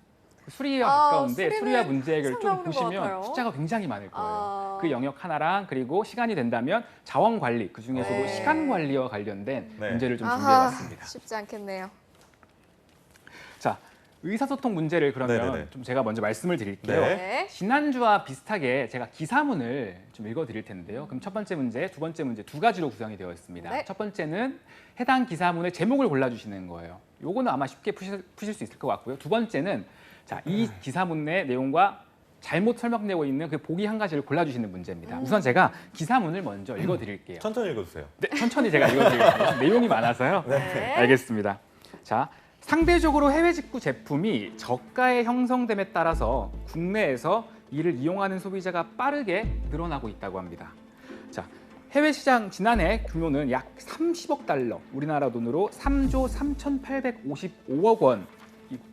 Speaker 8: 수리와
Speaker 1: 아,
Speaker 8: 가까운데
Speaker 1: 수리는
Speaker 8: 수리와 문제 해결
Speaker 1: 항상
Speaker 8: 좀
Speaker 1: 나오는 것 같아요.
Speaker 8: 보시면 숫자가 굉장히 많을 거예요.
Speaker 1: 아.
Speaker 8: 그 영역 하나랑 그리고 시간이 된다면 자원 관리, 그 중에서도
Speaker 1: 네.
Speaker 8: 시간 관리와 관련된
Speaker 2: 네.
Speaker 8: 문제를 좀
Speaker 1: 아하,
Speaker 8: 준비해봤습니다.
Speaker 1: 쉽지 않겠네요.
Speaker 8: 자, 의사소통 문제를 그러면
Speaker 2: 네네네.
Speaker 8: 좀 제가 먼저 말씀을 드릴게요.
Speaker 2: 네.
Speaker 1: 네.
Speaker 8: 지난주와 비슷하게 제가 기사문을 좀 읽어드릴 텐데요. 그럼 첫 번째 문제, 두 번째 문제 두 가지로 구성이 되어 있습니다.
Speaker 1: 네.
Speaker 8: 첫 번째는 해당 기사문의 제목을 골라주시는 거예요. 요거는 아마 쉽게 푸실 수 있을 것 같고요. 두 번째는 자, 이 기사문의 내용과 잘못 설명되고 있는 그 보기 한 가지를 골라주시는 문제입니다. 우선 제가 기사문을 먼저 읽어드릴게요.
Speaker 2: 천천히 읽어주세요.
Speaker 8: 네, 천천히 제가 읽어드릴게요. 내용이 많아서요.
Speaker 1: 네.
Speaker 8: 알겠습니다. 자, 상대적으로 해외 직구 제품이 저가에 형성됨에 따라서 국내에서 이를 이용하는 소비자가 빠르게 늘어나고 있다고 합니다. 자, 해외 시장 지난해 규모는 약 30억 달러, 우리나라 돈으로 3조 3,855억 원,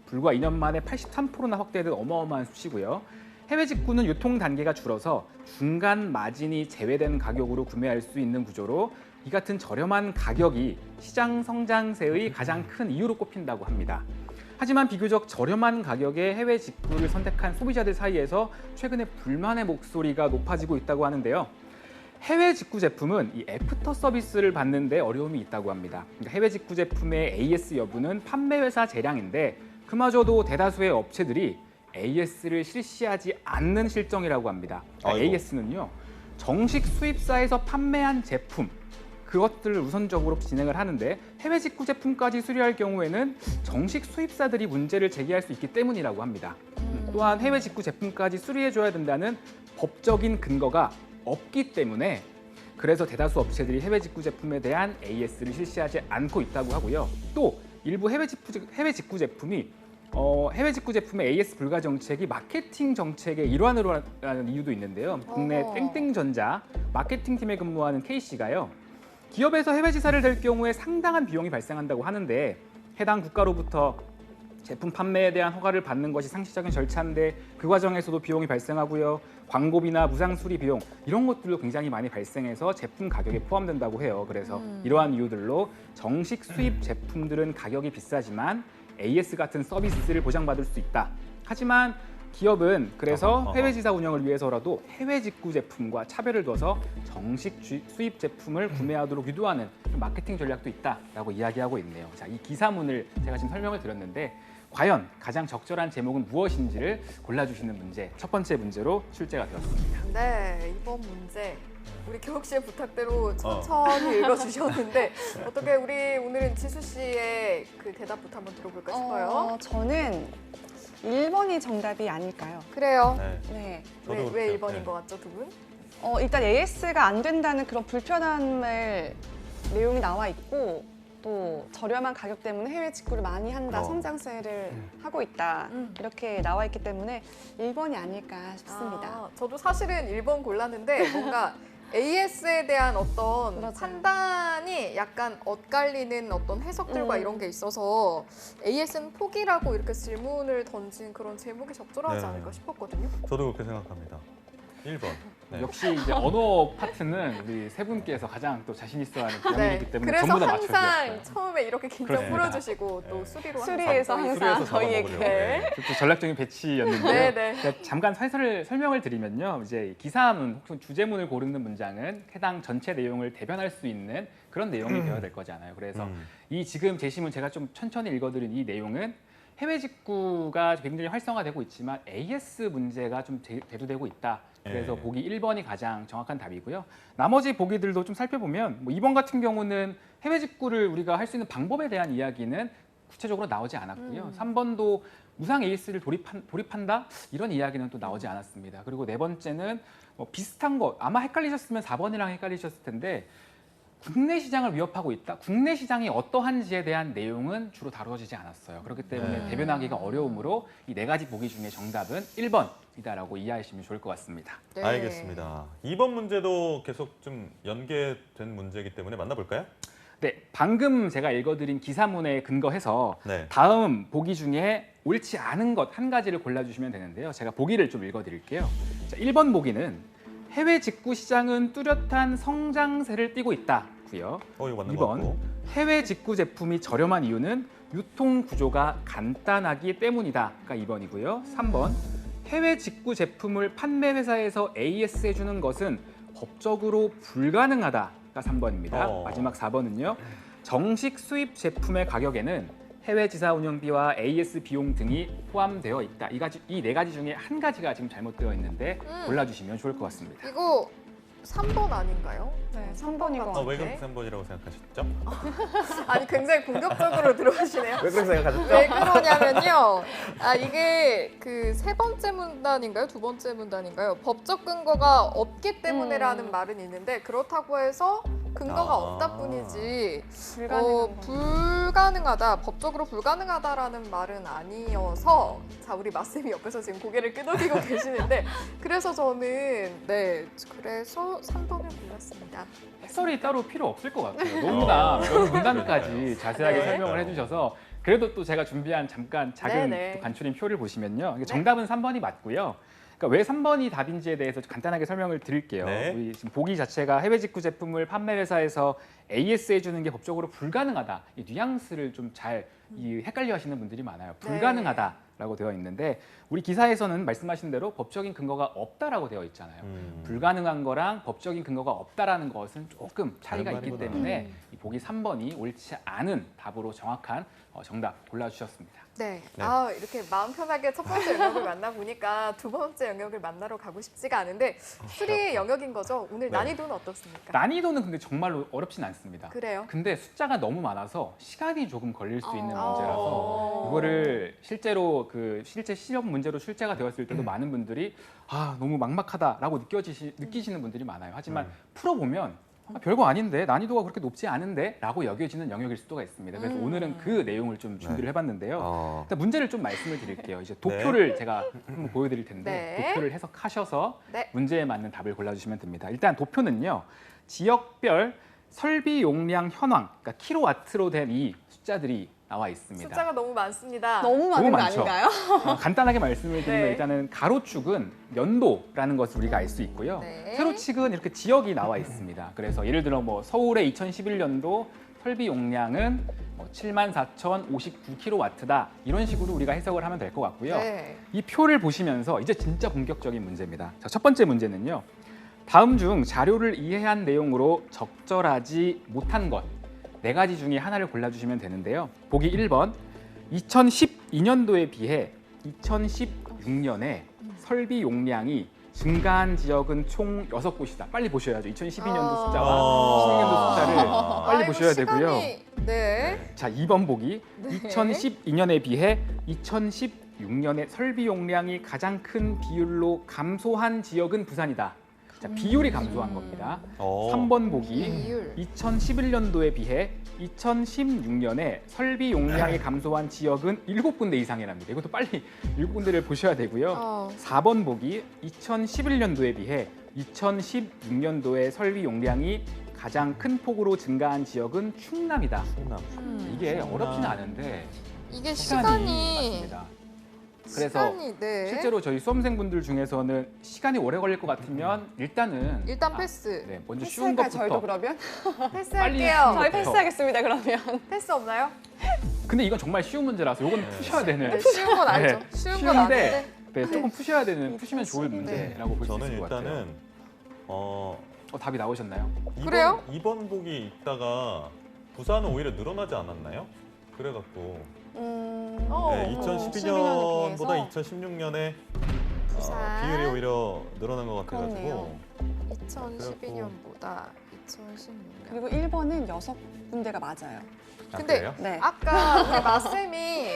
Speaker 8: 불과 2년 만에 83%나 확대된 어마어마한 수치고요. 해외 직구는 유통 단계가 줄어서 중간 마진이 제외된 가격으로 구매할 수 있는 구조로 이 같은 저렴한 가격이 시장 성장세의 가장 큰 이유로 꼽힌다고 합니다. 하지만 비교적 저렴한 가격의 해외 직구를 선택한 소비자들 사이에서 최근에 불만의 목소리가 높아지고 있다고 하는데요. 해외 직구 제품은 이 애프터 서비스를 받는데 어려움이 있다고 합니다. 그러니까 해외 직구 제품의 AS 여부는 판매 회사 재량인데 그마저도 대다수의 업체들이 AS를 실시하지 않는 실정이라고 합니다. 그러니까 AS는요, 정식 수입사에서 판매한 제품, 그것들을 우선적으로 진행을 하는데 해외 직구 제품까지 수리할 경우에는 정식 수입사들이 문제를 제기할 수 있기 때문이라고 합니다. 또한 해외 직구 제품까지 수리해줘야 된다는 법적인 근거가 없기 때문에 그래서 대다수 업체들이 해외 직구 제품에 대한 AS를 실시하지 않고 있다고 하고요. 또 일부 해외 직구 제품이 해외 직구 제품의 AS 불가 정책이 마케팅 정책의 일환으로 하는 이유도 있는데요. 국내 땡땡전자 마케팅팀에 근무하는 K씨가요. 기업에서 해외 지사를 될 경우에 상당한 비용이 발생한다고 하는데 해당 국가로부터 제품 판매에 대한 허가를 받는 것이 상식적인 절차인데 그 과정에서도 비용이 발생하고요. 광고비나 무상 수리 비용 이런 것들도 굉장히 많이 발생해서 제품 가격에 포함된다고 해요. 그래서 이러한 이유들로 정식 수입 제품들은 가격이 비싸지만 AS 같은 서비스를 보장받을 수 있다. 하지만 기업은 그래서 해외 지사 운영을 위해서라도 해외 직구 제품과 차별을 둬서 정식 수입 제품을 구매하도록 유도하는 마케팅 전략도 있다라고 이야기하고 있네요. 자, 이 기사문을 제가 지금 설명을 드렸는데 과연 가장 적절한 제목은 무엇인지를 골라주시는 문제, 첫 번째 문제로 출제가 되었습니다.
Speaker 1: 네, 이번 문제 우리 교육 씨의 부탁대로 천천히 읽어주셨는데 어떻게 우리 오늘은 지수 씨의 그 대답부터 한번 들어볼까 싶어요.
Speaker 9: 저는 1번이 정답이 아닐까요?
Speaker 1: 그래요.
Speaker 9: 네.
Speaker 1: 왜 1번인 것 같죠, 두 분?
Speaker 9: 일단 AS가 안 된다는 그런 불편함을 내용이 나와 있고 또 저렴한 가격 때문에 해외 직구를 많이 한다, 성장세를 하고 있다 이렇게 나와 있기 때문에 1번이 아닐까 싶습니다.
Speaker 1: 저도 사실은 1번 골랐는데 뭔가 AS에 대한 어떤
Speaker 9: 맞아요.
Speaker 1: 판단이 약간 엇갈리는 어떤 해석들과 이런 게 있어서 AS는 포기라고 이렇게 질문을 던진 그런 제목이 적절하지
Speaker 2: 네.
Speaker 1: 않을까 싶었거든요.
Speaker 2: 저도 그렇게 생각합니다. 1번. 네.
Speaker 8: 역시 이제 언어 파트는 우리 세 분께서 가장 또 자신 있어하는 부분이기 때문에
Speaker 1: 그래서
Speaker 8: 전부 다
Speaker 1: 항상
Speaker 8: 맞춰주셨어요.
Speaker 1: 처음에 이렇게 긴장
Speaker 8: 그렇습니다.
Speaker 1: 풀어주시고 또
Speaker 2: 네.
Speaker 1: 수리로
Speaker 9: 수리에서 항상
Speaker 2: 수리해서
Speaker 9: 저희에게
Speaker 2: 잡아먹으려고. 네.
Speaker 8: 또 전략적인 배치였는데요.
Speaker 1: 네, 네.
Speaker 8: 그러니까 잠깐 설명을 드리면요. 이제 기사문 혹은 주제문을 고르는 문장은 해당 전체 내용을 대변할 수 있는 그런 내용이 되어야 될 거잖아요. 그래서 이 지금 제시문 제가 좀 천천히 읽어드린 이 내용은 해외 직구가 굉장히 활성화되고 있지만 AS 문제가 좀 대두되고 있다. 그래서
Speaker 2: 네.
Speaker 8: 보기 1번이 가장 정확한 답이고요. 나머지 보기들도 좀 살펴보면 뭐 2번 같은 경우는 해외 직구를 우리가 할 수 있는 방법에 대한 이야기는 구체적으로 나오지 않았고요. 3번도 무상 AS를 도입한다? 이런 이야기는 또 나오지 않았습니다. 그리고 네 번째는 뭐 비슷한 거 아마 헷갈리셨으면 4번이랑 헷갈리셨을 텐데 국내 시장을 위협하고 있다. 국내 시장이 어떠한지에 대한 내용은 주로 다뤄지지 않았어요. 그렇기 때문에 대변하기가 어려우므로 이 네 가지 보기 중에 정답은 1번이다라고 이해하시면 좋을 것 같습니다.
Speaker 1: 네.
Speaker 2: 알겠습니다. 2번 문제도 계속 좀 연계된 문제이기 때문에 만나볼까요?
Speaker 8: 네, 방금 제가 읽어드린 기사문에 근거해서
Speaker 2: 네.
Speaker 8: 다음 보기 중에 옳지 않은 것 한 가지를 골라주시면 되는데요. 제가 보기를 좀 읽어드릴게요. 자, 1번 보기는 해외 직구 시장은 뚜렷한 성장세를 띠고 있다고요.
Speaker 2: 이거 맞는 것
Speaker 8: 2번
Speaker 2: 같고.
Speaker 8: 해외 직구 제품이 저렴한 이유는 유통 구조가 간단하기 때문이다가 2번이고요. 3번 해외 직구 제품을 판매 회사에서 AS 해주는 것은 법적으로 불가능하다가 3번입니다. 마지막 4번은요. 정식 수입 제품의 가격에는 해외 지사 운영비와 AS 비용 등이 포함되어 있다. 이 네 가지 중에 한 가지가 지금 잘못되어 있는데 골라주시면 좋을 것 같습니다.
Speaker 1: 이거 3번 아닌가요?
Speaker 9: 네, 3번인 것 같아요.
Speaker 2: 왜 그렇게 3번이라고 생각하셨죠?
Speaker 1: 아니 굉장히 공격적으로 들어오시네요.
Speaker 2: 왜 그렇게 생각하셨죠?
Speaker 1: 왜 그러냐면요. 이게 그 세 번째 문단인가요? 두 번째 문단인가요? 법적 근거가 없기 때문에라는 말은 있는데 그렇다고 해서 근거가 없다 뿐이지 불가능하다, 법적으로 불가능하다라는 말은 아니어서 자 우리 마쌤이 옆에서 지금 고개를 끄덕이고 계시는데 그래서 저는 그래서 3번을 골랐습니다.
Speaker 8: 해설이 따로 필요 없을 것 같아요. 너무나 여러 문단까지 자세하게
Speaker 1: 네.
Speaker 8: 설명을 해주셔서 그래도 또 제가 준비한 잠깐 작은
Speaker 1: 네, 네.
Speaker 8: 또 간추린 표를 보시면요. 정답은 3번이 맞고요. 그러니까 왜 3번이 답인지에 대해서 간단하게 설명을 드릴게요.
Speaker 2: 네.
Speaker 8: 우리 지금 보기 자체가 해외 직구 제품을 판매 회사에서 AS 해주는 게 법적으로 불가능하다. 이 뉘앙스를 좀 잘 헷갈려 하시는 분들이 많아요. 불가능하다. 라고 되어 있는데 우리 기사에서는 말씀하신 대로 법적인 근거가 없다라고 되어 있잖아요. 불가능한 거랑 법적인 근거가 없다라는 것은 조금 차이가
Speaker 2: 다른
Speaker 8: 있기
Speaker 2: 말이구나.
Speaker 8: 때문에 이 보기 3번이 옳지 않은 답으로 정확한 정답 골라주셨습니다.
Speaker 1: 네.
Speaker 2: 네.
Speaker 1: 아, 이렇게 마음 편하게 첫 번째 영역을 만나보니까 두 번째 영역을 만나러 가고 싶지가 않은데 수리의 영역인 거죠? 오늘
Speaker 2: 네.
Speaker 1: 난이도는 어떻습니까?
Speaker 8: 난이도는 근데 정말로 어렵진 않습니다.
Speaker 1: 그래요?
Speaker 8: 근데 숫자가 너무 많아서 시간이 조금 걸릴 수 있는
Speaker 1: 아.
Speaker 8: 문제라서 이거를 실제로 실제 시험 문제로 출제가 되었을 때도 많은 분들이 너무 막막하다라고 느끼시는 분들이 많아요. 하지만 풀어보면 별거 아닌데 난이도가 그렇게 높지 않은데 라고 여겨지는 영역일 수도 있습니다. 그래서 오늘은 그 내용을 좀 준비를 해봤는데요. 일단 문제를 좀 말씀을 드릴게요. 이제 도표를 제가 한번 보여드릴 텐데
Speaker 1: 네.
Speaker 8: 도표를 해석하셔서
Speaker 1: 네.
Speaker 8: 문제에 맞는 답을 골라주시면 됩니다. 일단 도표는요. 지역별 설비 용량 현황, 그러니까 킬로와트로 된 이 숫자들이 나와 있습니다.
Speaker 1: 숫자가 너무 많습니다.
Speaker 9: 너무 많은 거
Speaker 8: 많죠.
Speaker 9: 아닌가요?
Speaker 8: 간단하게 말씀을 드리면
Speaker 1: 네.
Speaker 8: 일단은 가로축은 연도라는 것을 우리가 알 수 있고요.
Speaker 1: 네.
Speaker 8: 세로축은 이렇게 지역이 나와 있습니다. 그래서 예를 들어 뭐 서울의 2011년도 설비 용량은 74,059kW다. 이런 식으로 우리가 해석을 하면 될 것 같고요.
Speaker 1: 네.
Speaker 8: 이 표를 보시면서 이제 진짜 본격적인 문제입니다. 자, 첫 번째 문제는요. 다음 중 자료를 이해한 내용으로 적절하지 못한 것 4가지 중에 하나를 골라주시면 되는데요. 보기 1번, 2012년도에 비해 2016년에 설비 용량이 증가한 지역은 총 6곳이다. 빨리 보셔야죠. 2012년도 숫자와 16년도 숫자를 빨리
Speaker 1: 아이고,
Speaker 8: 보셔야 되고요.
Speaker 1: 시간이... 네.
Speaker 8: 자, 2번 보기, 2012년에 비해 2016년에 설비 용량이 가장 큰 비율로 감소한 지역은 부산이다. 자, 비율이 감소한 겁니다. 3번 보기,
Speaker 1: 비율.
Speaker 8: 2011년도에 비해 2016년에 설비 용량이 감소한 지역은 7군데 이상이랍니다. 이것도 빨리 7군데를 보셔야 되고요. 4번 보기, 2011년도에 비해 2016년도에 설비 용량이 가장 큰 폭으로 증가한 지역은 충남이다. 이게 어렵지는 않은데
Speaker 1: 이게
Speaker 8: 시간이 맞습니다. 그래서
Speaker 1: 시간이, 네.
Speaker 8: 실제로 저희 수험생분들 중에서는 시간이 오래 걸릴 것 같으면 일단
Speaker 1: 패스.
Speaker 8: 네, 먼저 쉬운
Speaker 9: 패스할까요, 저희도
Speaker 8: 것부터.
Speaker 9: 그러면?
Speaker 1: 패스할게요.
Speaker 9: 저희 패스하겠습니다, 그러면.
Speaker 1: 패스 없나요?
Speaker 8: 근데 이건 정말 쉬운 문제라서 이건 푸셔야 되는.
Speaker 1: 네, 쉬운 건 알죠.
Speaker 8: 네,
Speaker 1: 쉬운 건
Speaker 8: 쉬운데
Speaker 1: 아는데.
Speaker 8: 네, 조금 푸셔야 되는, 푸시면 좋을 문제라고 볼 수
Speaker 2: 저는
Speaker 8: 있을 것 같아요.
Speaker 2: 일단은
Speaker 8: 답이 나오셨나요?
Speaker 1: 그래요?
Speaker 2: 2번 보기 있다가 부산은 오히려 늘어나지 않았나요? 그래갖고 네, 2012년보다 2016년에
Speaker 1: 부산.
Speaker 2: 비율이 오히려 늘어난 것 같아가지고
Speaker 9: 그렇네요.
Speaker 1: 2012년보다 2016년.
Speaker 9: 그리고 1번은 6군데가 맞아요.
Speaker 1: 근데
Speaker 2: 그래요?
Speaker 9: 네.
Speaker 1: 아까 우리 마쌤이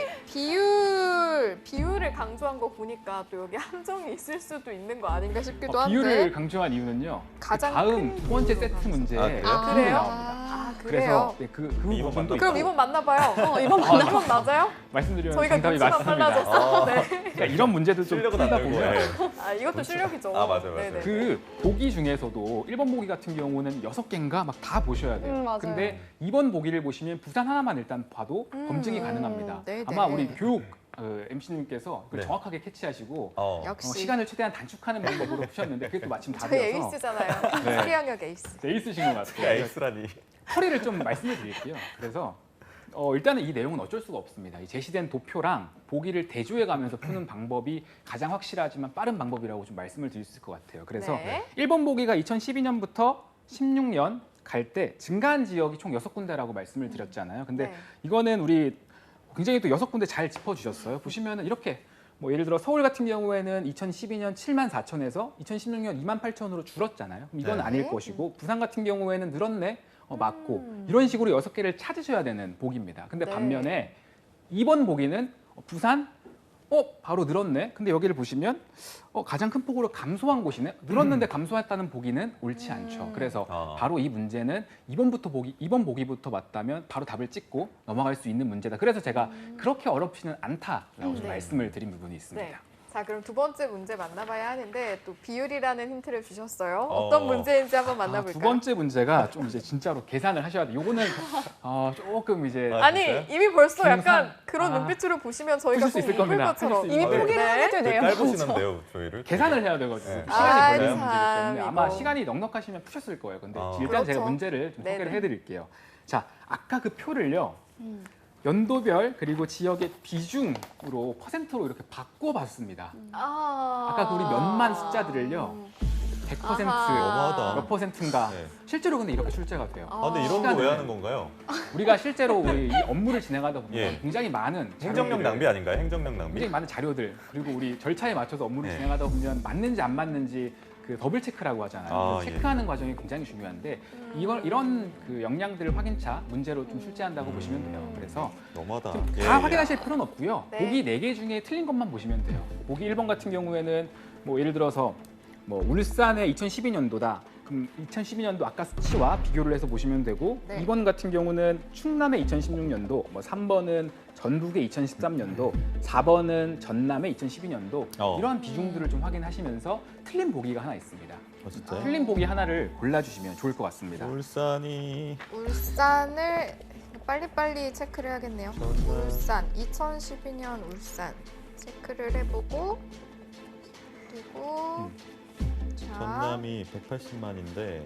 Speaker 1: 비율을 강조한 거 보니까 또 여기 함정이 있을 수도 있는 거 아닌가 싶기도 한데.
Speaker 8: 비율을 강조한 이유는요.
Speaker 1: 가장
Speaker 8: 다음
Speaker 1: 큰
Speaker 8: 두 번째
Speaker 1: 비율로
Speaker 8: 세트 문제에
Speaker 2: 그래요?
Speaker 1: 아,
Speaker 8: 비율이
Speaker 1: 그래요?
Speaker 8: 나옵니다.
Speaker 1: 아,
Speaker 8: 그래서
Speaker 1: 그래요?
Speaker 8: 네, 그
Speaker 2: 이번
Speaker 8: 부분도
Speaker 1: 그럼
Speaker 8: 있고
Speaker 1: 이번 맞나봐요.
Speaker 9: 이번
Speaker 1: 이번 맞아요?
Speaker 8: 말씀드리면
Speaker 1: 저희가
Speaker 8: 정답이
Speaker 1: 눈치가
Speaker 8: 맞습니다.
Speaker 1: 빨라져서. 네.
Speaker 8: 그러니까 이런 문제들 좀
Speaker 2: 실력은 안
Speaker 8: 풀다
Speaker 2: 되고
Speaker 8: 보면
Speaker 1: 아, 이것도 실력이죠.
Speaker 2: 아, 맞아요, 맞아요.
Speaker 1: 네네.
Speaker 8: 그 보기 중에서도 1번 보기 같은 경우는 6개인가 막 다 보셔야 돼요.
Speaker 9: 맞아요.
Speaker 8: 근데 2번 보기를 보시면 부산 하나만 일단 봐도 검증이 가능합니다.
Speaker 1: 네네.
Speaker 8: 아마 우리 교육 MC님께서 그걸
Speaker 2: 네.
Speaker 8: 정확하게 캐치하시고
Speaker 1: 역시
Speaker 8: 시간을 최대한 단축하는 방법으로 푸셨는데 그게 또 마침
Speaker 1: 저희
Speaker 8: 답이어서
Speaker 1: 에이스잖아요.
Speaker 8: 네.
Speaker 1: 수리 영역 에이스.
Speaker 8: 에이스신 것 같아요.
Speaker 2: 에이스라니.
Speaker 8: 허리를 좀 말씀해 드릴게요. 그래서 일단은 이 내용은 어쩔 수가 없습니다. 이 제시된 도표랑 보기를 대조해 가면서 푸는 방법이 가장 확실하지만 빠른 방법이라고 좀 말씀을 드릴 수 있을 것 같아요. 그래서
Speaker 1: 네.
Speaker 8: 1번 보기가 2012년부터 16년 갈 때 증가한 지역이 총 6군데라고 말씀을 드렸잖아요. 근데
Speaker 1: 네.
Speaker 8: 이거는 우리 굉장히 또 6군데 잘 짚어주셨어요. 보시면은 이렇게 뭐 예를 들어 서울 같은 경우에는 2012년 7만 4천에서 2016년 2만 8천으로 줄었잖아요. 그럼 이건
Speaker 2: 네.
Speaker 8: 아닐 것이고 부산 같은 경우에는 늘었네. 맞고 이런 식으로 6개를 찾으셔야 되는 보기입니다. 근데
Speaker 1: 네.
Speaker 8: 반면에 2번 보기는 부산 바로 늘었네. 근데 여기를 보시면 가장 큰 폭으로 감소한 곳이네. 늘었는데 감소했다는 보기는 옳지 않죠. 그래서 바로 이 문제는 2번 보기부터 맞다면 바로 답을 찍고 넘어갈 수 있는 문제다. 그래서 제가 그렇게 어렵지는 않다라고 좀
Speaker 1: 네.
Speaker 8: 말씀을 드린 부분이 있습니다.
Speaker 1: 네. 자, 그럼 두 번째 문제 만나봐야 하는데 또 비율이라는 힌트를 주셨어요. 어떤 문제인지 한번 만나볼까요?
Speaker 8: 두 번째 문제가 좀 이제 진짜로 계산을 하셔야 돼요. 요거는 조금 이제
Speaker 1: 아니,
Speaker 2: 진짜요?
Speaker 1: 이미 벌써
Speaker 8: 중상?
Speaker 1: 약간 그런 눈빛으로 보시면 저희가
Speaker 8: 푸실 수 있을
Speaker 1: 꼭 읽을
Speaker 8: 겁니다.
Speaker 1: 것처럼.
Speaker 8: 푸실 수
Speaker 9: 이미
Speaker 8: 있을
Speaker 9: 포기를
Speaker 1: 네.
Speaker 9: 하게 되네요.
Speaker 2: 깔보시는데요, 저희를.
Speaker 8: 계산을 해야 되거든요.
Speaker 2: 네.
Speaker 8: 시간이
Speaker 1: 아이,
Speaker 8: 걸리는 문제이기
Speaker 1: 참,
Speaker 8: 때문에 아마
Speaker 1: 이거.
Speaker 8: 시간이 넉넉하시면 푸셨을 거예요. 근데 일단
Speaker 1: 그렇죠.
Speaker 8: 제가 문제를 좀 소개를
Speaker 1: 네네.
Speaker 8: 해드릴게요. 자, 아까 그 표를요. 연도별 그리고 지역의 비중으로 퍼센트로 이렇게 바꿔봤습니다. 아까 그 우리 몇만 숫자들을요. 100%
Speaker 2: 너무하다.
Speaker 8: 몇 퍼센트인가.
Speaker 2: 네.
Speaker 8: 실제로 근데 이렇게 출제가 돼요.
Speaker 2: 아, 근데 이런 거 왜 하는 건가요?
Speaker 8: 우리가 실제로 우리 이 업무를 진행하다 보면
Speaker 2: 예.
Speaker 8: 굉장히 많은
Speaker 2: 행정력
Speaker 8: 자료들을,
Speaker 2: 낭비 아닌가요? 행정력 낭비?
Speaker 8: 굉장히 많은 자료들 그리고 우리 절차에 맞춰서 업무를
Speaker 2: 네.
Speaker 8: 진행하다 보면 맞는지 안 맞는지 그 더블 체크라고 하잖아요.
Speaker 2: 아,
Speaker 8: 체크하는 과정이 굉장히 중요한데 이런 그 역량들을 확인차 문제로 좀 출제한다고 보시면 돼요. 그래서
Speaker 2: 너무하다.
Speaker 8: 좀
Speaker 2: 예,
Speaker 8: 다
Speaker 2: 예.
Speaker 8: 확인하실 필요는 없고요.
Speaker 1: 네.
Speaker 8: 보기 4개 중에 틀린 것만 보시면 돼요. 보기 1번 같은 경우에는 뭐 예를 들어서 뭐 울산의 2012년도다. 그럼 2012년도 아까 수치와 비교를 해서 보시면 되고
Speaker 1: 네.
Speaker 8: 2번 같은 경우는 충남의 2016년도, 뭐 3번은 전북의 2013년도, 4번은 전남의 2012년도 이런 비중들을 좀 확인하시면서 틀린 보기가 하나 있습니다.
Speaker 2: 진짜요?
Speaker 8: 틀린 보기 하나를 골라주시면 좋을 것 같습니다.
Speaker 2: 울산이
Speaker 1: 울산을 빨리빨리 체크를 해야겠네요.
Speaker 2: 전남.
Speaker 1: 울산 2012년 울산 체크를 해보고 그리고 자
Speaker 2: 전남이 180만인데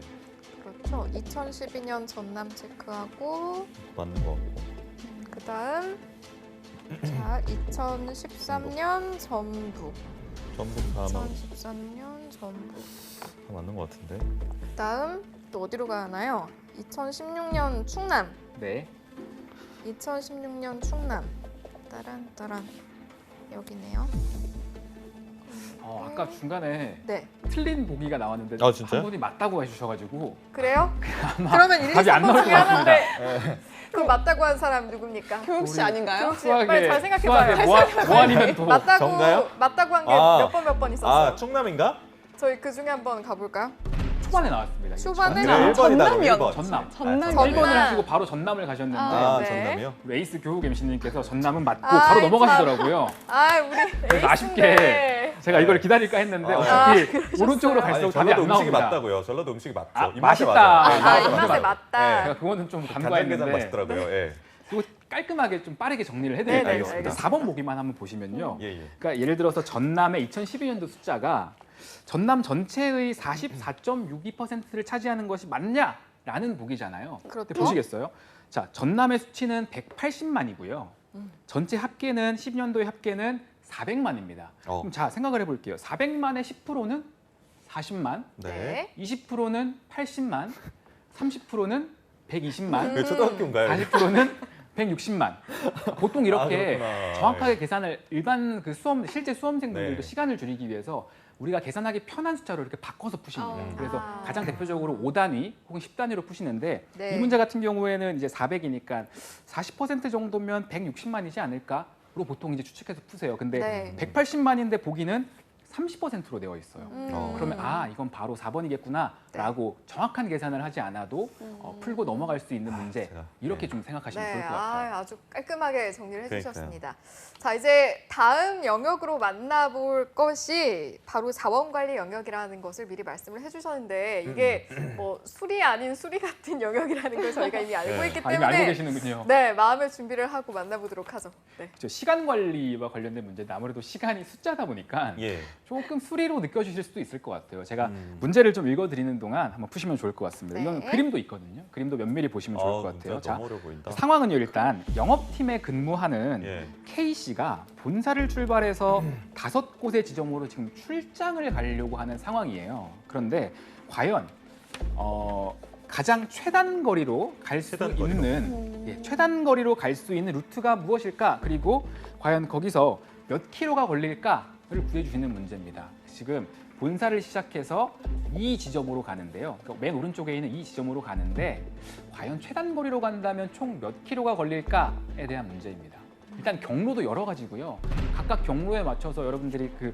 Speaker 1: 그렇죠. 2012년 전남 체크하고
Speaker 2: 맞는 것 같고.
Speaker 1: 그다음 자 2013년 전북
Speaker 2: 전북 다
Speaker 1: 2013년 전북
Speaker 2: 맞는 것 같은데.
Speaker 1: 그다음 또 어디로 가나요? 2016년 충남
Speaker 8: 네.
Speaker 1: 2016년 충남 따란 여기네요.
Speaker 8: 아까 중간에
Speaker 1: 네.
Speaker 8: 틀린 보기가 나왔는데
Speaker 2: 아, 진짜요?
Speaker 8: 한 분이 맞다고 해주셔가지고
Speaker 1: 그래요?
Speaker 8: 아마
Speaker 1: 그러면 1, 2,
Speaker 8: 답이 안
Speaker 1: 3번
Speaker 8: 나올 것
Speaker 1: 중에 하나인데
Speaker 8: 같습니다.
Speaker 1: 그럼 맞다고 한 사람 누굽니까?
Speaker 9: 교육 씨
Speaker 8: 우리
Speaker 9: 아닌가요?
Speaker 1: 교육 씨 빨리 잘 생각해봐요.
Speaker 8: 수학의 모한이면 도
Speaker 2: 정가요?
Speaker 1: 맞다고 한 게 몇 번 있었어요.
Speaker 2: 아, 충남인가?
Speaker 1: 저희 그 중에 한번 가볼까요?
Speaker 8: 초반에 나왔습니다.
Speaker 1: 초반에
Speaker 2: 그래, 1번이다.
Speaker 9: 전남이었죠.
Speaker 8: 전남.
Speaker 9: 전남.
Speaker 1: 전남.
Speaker 8: 1번을 하시고 바로 전남을 가셨는데
Speaker 1: 아,
Speaker 2: 아,
Speaker 1: 네.
Speaker 2: 전남이요?
Speaker 8: 우리 에이스 교육 MC님께서 전남은 맞고
Speaker 1: 아이,
Speaker 8: 바로 넘어가시더라고요.
Speaker 1: 아, 우리
Speaker 8: 그래서 아쉽게 제가 이걸 기다릴까 했는데
Speaker 2: 아,
Speaker 8: 어차피 오른쪽으로
Speaker 2: 아니,
Speaker 8: 갈수록 답이
Speaker 2: 전라도
Speaker 8: 안
Speaker 2: 음식이
Speaker 8: 나옵니다.
Speaker 2: 맞다고요. 전라도 음식이 맞죠.
Speaker 8: 아,
Speaker 2: 입맛에
Speaker 8: 맛있다.
Speaker 2: 맞아요.
Speaker 1: 아,
Speaker 8: 네,
Speaker 1: 입맛에
Speaker 8: 맞아요.
Speaker 1: 맞다.
Speaker 8: 제가 그거는 좀
Speaker 2: 간장게장
Speaker 8: 간과했는데
Speaker 2: 맛있더라고요. 예.
Speaker 8: 그리고 깔끔하게 좀 빠르게 정리를
Speaker 1: 네,
Speaker 8: 해드릴게요.
Speaker 1: 네,
Speaker 8: 그러니까
Speaker 1: 알겠습니다.
Speaker 8: 4번 보기만 한번 보시면요.
Speaker 2: 예, 예.
Speaker 8: 그러니까 예를 들어서 전남의 2012년도 숫자가 전남 전체의 44.62%를 차지하는 것이 맞냐라는 보기잖아요.
Speaker 1: 그렇죠.
Speaker 8: 근데 보시겠어요? 자, 전남의 수치는 180만이고요. 전체 합계는 10년도의 합계는 400만입니다. 그럼 자, 생각을 해볼게요. 400만의 10%는 40만,
Speaker 2: 네.
Speaker 8: 20%는 80만, 30%는 120만,
Speaker 2: 왜 초등학교인가요?
Speaker 8: 40%는 160만. 보통 이렇게
Speaker 2: 그렇구나.
Speaker 8: 정확하게 계산을 일반 그 실제 수험생분들도
Speaker 2: 네.
Speaker 8: 시간을 줄이기 위해서 우리가 계산하기 편한 숫자로 이렇게 바꿔서 푸십니다. 그래서
Speaker 1: 아.
Speaker 8: 가장 대표적으로 5단위 혹은 10단위로 푸시는데
Speaker 1: 네.
Speaker 8: 이 문제 같은 경우에는 이제 400이니까 40% 정도면 160만이지 않을까로 보통 이제 추측해서 푸세요. 근데
Speaker 1: 네.
Speaker 8: 180만인데 보기는 30%로 되어 있어요. 그러면
Speaker 1: 아,
Speaker 8: 이건 바로 4번이겠구나라고 정확한 계산을 하지 않아도 풀고 넘어갈 수 있는 문제
Speaker 2: 제가,
Speaker 8: 이렇게 좀 생각하시면
Speaker 1: 네,
Speaker 8: 좋을 것 같아요.
Speaker 1: 아주 깔끔하게 정리를
Speaker 2: 그러니까요.
Speaker 1: 해주셨습니다. 자, 이제 다음 영역으로 만나볼 것이 바로 자원관리 영역이라는 것을 미리 말씀을 해주셨는데 이게 뭐 술이 아닌 수리 같은 영역이라는 걸 저희가 이미 알고
Speaker 2: 네.
Speaker 1: 있기
Speaker 8: 이미 알고
Speaker 1: 때문에
Speaker 8: 계시는군요.
Speaker 1: 네, 마음의 준비를 하고 만나보도록 하죠. 네.
Speaker 8: 저 시간 관리와 관련된 문제인데 아무래도 시간이 숫자다 보니까
Speaker 2: 예.
Speaker 8: 조금 수리로 느껴지실 수도 있을 것 같아요. 제가 문제를 좀 읽어드리는 동안 한번 푸시면 좋을 것 같습니다. 이건
Speaker 1: 네.
Speaker 8: 그림도 있거든요. 그림도 면밀히 보시면 좋을 것 같아요.
Speaker 2: 문제가 너무 어려 보인다.
Speaker 8: 상황은요, 일단 영업팀에 근무하는
Speaker 2: 예.
Speaker 8: K 씨가 본사를 출발해서 5곳의 지점으로 지금 출장을 가려고 하는 상황이에요. 그런데 과연 가장 최단 거리로 갈 수
Speaker 2: 최단 거리로.
Speaker 8: 있는 최단 거리로 갈 수 있는 루트가 무엇일까? 그리고 과연 거기서 몇 킬로가 걸릴까를 구해주시는 문제입니다. 지금 본사를 시작해서 이 지점으로 가는데요. 그러니까 맨 오른쪽에 있는 이 지점으로 가는데 과연 최단 거리로 간다면 총 몇 킬로가 걸릴까에 대한 문제입니다. 일단 경로도 여러 가지고요. 각각 경로에 맞춰서 여러분들이 그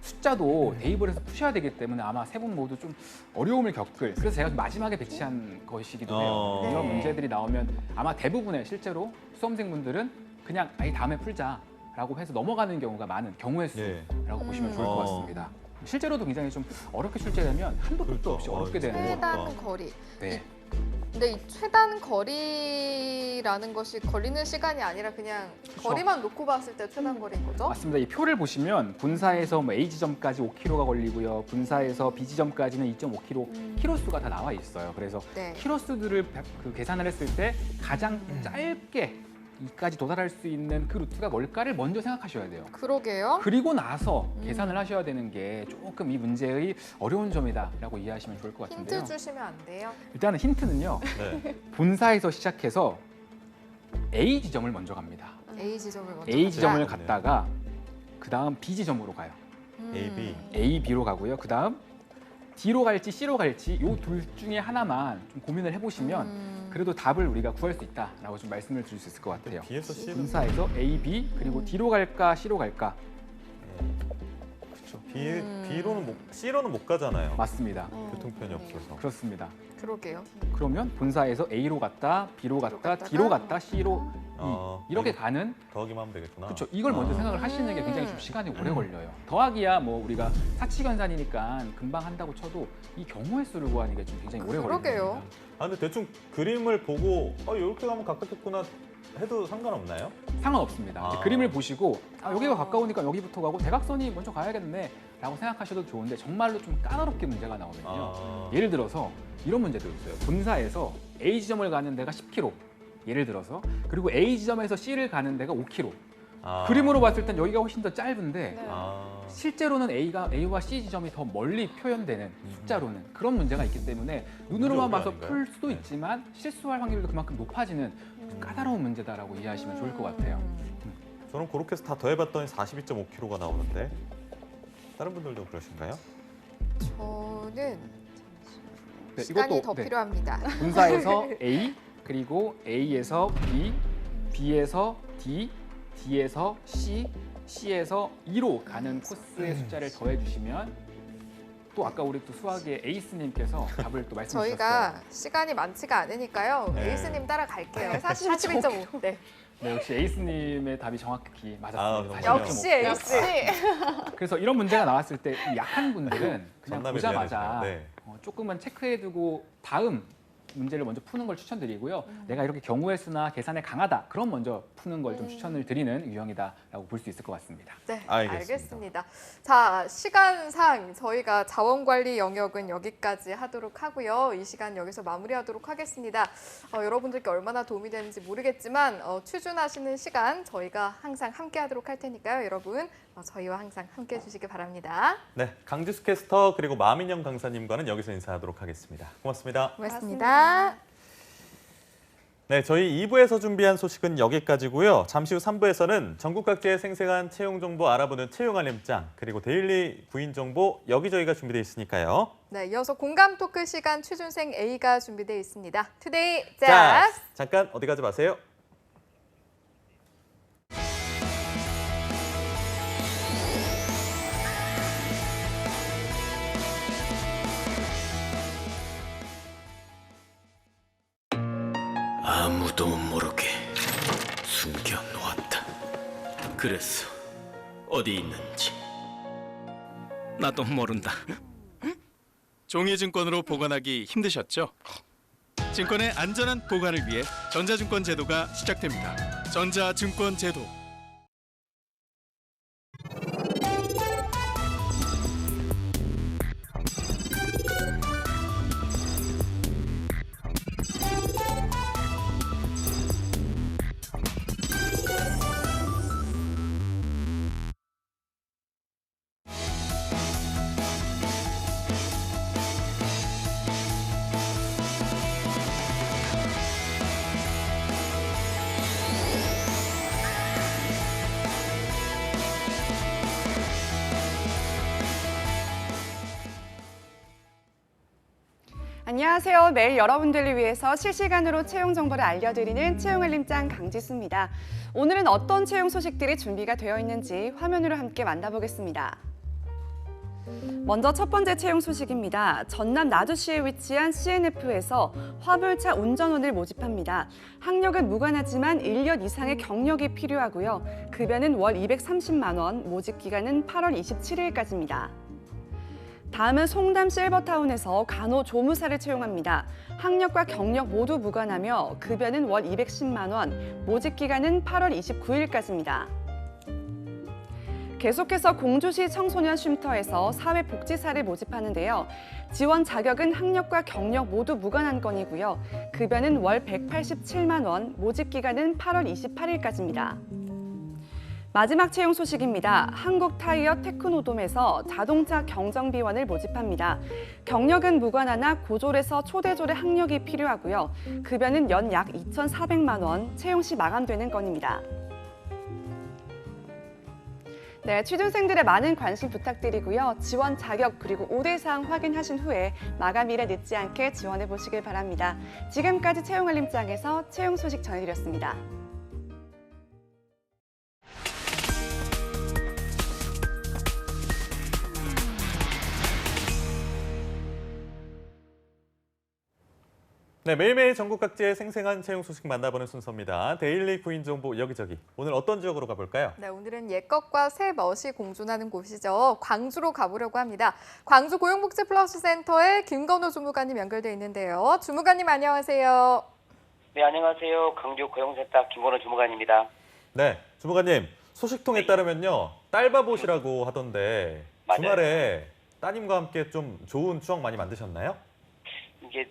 Speaker 8: 숫자도 대입을 해서 푸셔야 되기 때문에 아마 세 분 모두 좀 어려움을 겪을, 그래서 제가 마지막에 배치한 것이기도 해요.
Speaker 1: 네.
Speaker 8: 이런 문제들이 나오면 아마 대부분의 실제로 수험생분들은 그냥 이 다음에 풀자라고 해서 넘어가는 경우가 많은 경우의 수라고 보시면 좋을 것 같습니다. 실제로도 굉장히 좀 어렵게 출제되면 한도 끝도 없이 어렵게 되는
Speaker 1: 최단 거리.
Speaker 8: 네.
Speaker 1: 근데 이 최단 거리라는 것이 걸리는 시간이 아니라 그냥 거리만 놓고 봤을 때 최단 거리인 거죠?
Speaker 8: 맞습니다. 이 표를 보시면 분사에서 뭐 A 지점까지 5km가 걸리고요. 분사에서 B 지점까지는 2.5km, 키로수가 다 나와 있어요. 그래서
Speaker 1: 네.
Speaker 8: 키로수들을 그 계산을 했을 때 가장 짧게 이까지 도달할 수 있는 그 루트가 뭘까를 먼저 생각하셔야 돼요.
Speaker 1: 그러게요.
Speaker 8: 그리고 나서 계산을 하셔야 되는 게 조금 이 문제의 어려운 점이다라고 이해하시면 좋을 것 같은데요.
Speaker 1: 힌트 주시면 안 돼요?
Speaker 8: 일단은 힌트는요.
Speaker 2: 네.
Speaker 8: 본사에서 시작해서 A 지점을 먼저 갑니다.
Speaker 1: A 지점을 먼저
Speaker 8: A 지점을
Speaker 1: 갑니다.
Speaker 8: 갔다가 그 다음 B 지점으로 가요.
Speaker 2: A, B.
Speaker 8: A, B로 가고요. 그 다음 D로 갈지 C로 갈지 이 둘 중에 하나만 좀 고민을 해보시면 그래도 답을 우리가 구할 수 있다라고 좀 말씀을 드릴 수 있을 것 같아요.
Speaker 2: B에서 C로.
Speaker 8: 본사에서 A, B 그리고 D로 갈까 C로 갈까? 그렇죠.
Speaker 2: B로는 C로는 못 가잖아요.
Speaker 8: 맞습니다.
Speaker 2: 교통편이 없어서.
Speaker 8: 그렇습니다.
Speaker 1: 그러게요.
Speaker 8: 그러면 본사에서 A로 갔다, B로 갔다,
Speaker 1: 갔다가
Speaker 8: D로 갔다, C로 이렇게
Speaker 2: 이거
Speaker 8: 가는
Speaker 2: 더하기만 하면 되겠구나.
Speaker 8: 그렇죠. 이걸 먼저 생각을 하시는 게 굉장히 좀 시간이 오래 걸려요. 더하기야 뭐 우리가 사치견산이니까 금방 한다고 쳐도 이 경우의 수를 구하는 게 좀 굉장히 오래 걸려요.
Speaker 1: 그러게요.
Speaker 2: 아 근데 대충 그림을 보고 이렇게 가면 가깝겠구나 해도 상관없나요?
Speaker 8: 상관없습니다. 이제 그림을 보시고 여기가 가까우니까 여기부터 가고 대각선이 먼저 가야겠네 라고 생각하셔도 좋은데 정말로 좀 까다롭게 문제가 나오면요. 예를 들어서 이런 문제도 있어요. 본사에서 A 지점을 가는 데가 10km 예를 들어서 그리고 A 지점에서 C를 가는 데가 5km 그림으로 봤을 땐 여기가 훨씬 더 짧은데 실제로는 A와 C 지점이 더 멀리 표현되는 숫자로는 그런 문제가 있기 때문에 눈으로만 봐서
Speaker 2: 아닌가요?
Speaker 8: 풀 수도 있지만 실수할 확률도 그만큼 높아지는 까다로운 문제다라고 이해하시면 좋을 것 같아요.
Speaker 2: 저는 그렇게 해서 다 더해봤더니 42.5km가 나오는데 다른 분들도 그러신가요?
Speaker 1: 저는
Speaker 8: 네,
Speaker 1: 시간이
Speaker 8: 이것도,
Speaker 1: 더 필요합니다.
Speaker 8: 본사에서 A 그리고 A에서 B, B에서 D, D에서 C, C에서 E로 가는 코스의 숫자를 더해주시면 또 아까 우리 또 수학의 에이스님께서 답을 또 말씀해 주셨어요.
Speaker 1: 저희가 시간이 많지가 않으니까요.
Speaker 2: 네.
Speaker 1: 에이스님 따라갈게요.
Speaker 9: 네,
Speaker 1: 42.5. 네.
Speaker 8: 네, 역시 에이스님의 답이 정확히 맞았습니다.
Speaker 2: 정말요?
Speaker 1: 역시 에이스.
Speaker 8: 그래서 이런 문제가 나왔을 때 약한 분들은 그냥
Speaker 2: 전남에
Speaker 8: 보자마자
Speaker 2: 대한
Speaker 8: 조금만 체크해두고 다음 문제를 먼저 푸는 걸 추천드리고요. 내가 이렇게 경우의 수나 계산에 강하다. 그럼 먼저 푸는 걸 좀 추천을 드리는 유형이다라고 볼 수 있을 것 같습니다.
Speaker 1: 네,
Speaker 2: 알겠습니다.
Speaker 1: 알겠습니다. 자, 시간상 저희가 자원관리 영역은 여기까지 하도록 하고요. 이 시간 여기서 마무리하도록 하겠습니다. 여러분들께 얼마나 도움이 되는지 모르겠지만 취준하시는 시간 저희가 항상 함께하도록 할 테니까요. 여러분 저희와 항상 함께해 주시기 바랍니다.
Speaker 2: 네, 강지수 캐스터 그리고 마민영 강사님과는 여기서 인사하도록 하겠습니다. 고맙습니다.
Speaker 1: 고맙습니다.
Speaker 2: 네, 저희 2부에서 준비한 소식은 여기까지고요. 잠시 후 3부에서는 전국 각지의 생생한 채용 정보 알아보는 채용 알림장 그리고 데일리 구인 정보 여기저기가 준비되어 있으니까요.
Speaker 1: 네, 이어서 공감 토크 시간 취준생 A가 준비되어 있습니다. 투데이
Speaker 2: 자,
Speaker 1: 짜스!
Speaker 2: 잠깐 어디 가지 마세요.
Speaker 10: 아무도 모르게 숨겨놓았다. 그래서 어디 있는지 나도 모른다.
Speaker 11: 종이증권으로 보관하기 힘드셨죠? 증권의 안전한 보관을 위해 전자증권 제도가 시작됩니다. 전자증권 제도.
Speaker 9: 안녕하세요. 매일 여러분들을 위해서 실시간으로 채용 정보를 알려드리는 채용 알림장 강지수입니다. 오늘은 어떤 채용 소식들이 준비가 되어 있는지 화면으로 함께 만나보겠습니다. 먼저 첫 번째 채용 소식입니다. 전남 나주시에 위치한 CNF에서 화물차 운전원을 모집합니다. 학력은 무관하지만 1년 이상의 경력이 필요하고요. 급여는 월 230만 원, 모집 기간은 8월 27일까지입니다. 다음은 송담 실버타운에서 간호조무사를 채용합니다. 학력과 경력 모두 무관하며 급여는 월 210만 원, 모집 기간은 8월 29일까지입니다. 계속해서 공주시 청소년 쉼터에서 사회복지사를 모집하는데요. 지원 자격은 학력과 경력 모두 무관한 건이고요. 급여는 월 187만 원, 모집 기간은 8월 28일까지입니다. 마지막 채용 소식입니다. 한국타이어 테크노돔에서 자동차 경정비원을 모집합니다. 경력은 무관하나 고졸에서 초대졸의 학력이 필요하고요. 급여는 연 약 2,400만 원, 채용 시 마감되는 건입니다. 네, 취준생들의 많은 관심 부탁드리고요. 지원 자격 그리고 우대사항 확인하신 후에 마감일에 늦지 않게 지원해 보시길 바랍니다. 지금까지 채용알림장에서 채용 소식 전해드렸습니다.
Speaker 2: 네, 매일매일 전국 각지의 생생한 채용 소식 만나보는 순서입니다. 데일리 구인 정보 여기저기. 오늘 어떤 지역으로 가볼까요?
Speaker 1: 네, 오늘은 옛것과 새 멋이 공존하는 곳이죠. 광주로 가보려고 합니다. 광주 고용복지 플러스 센터에 김건호 주무관님 연결돼 있는데요. 주무관님 안녕하세요.
Speaker 12: 네, 안녕하세요. 광주 고용센터 김건호 주무관입니다.
Speaker 2: 네, 주무관님. 소식통에 따르면요. 딸바봇이라고 하던데
Speaker 12: 맞아요.
Speaker 2: 주말에 따님과 함께 좀 좋은 추억 많이 만드셨나요?
Speaker 12: 이게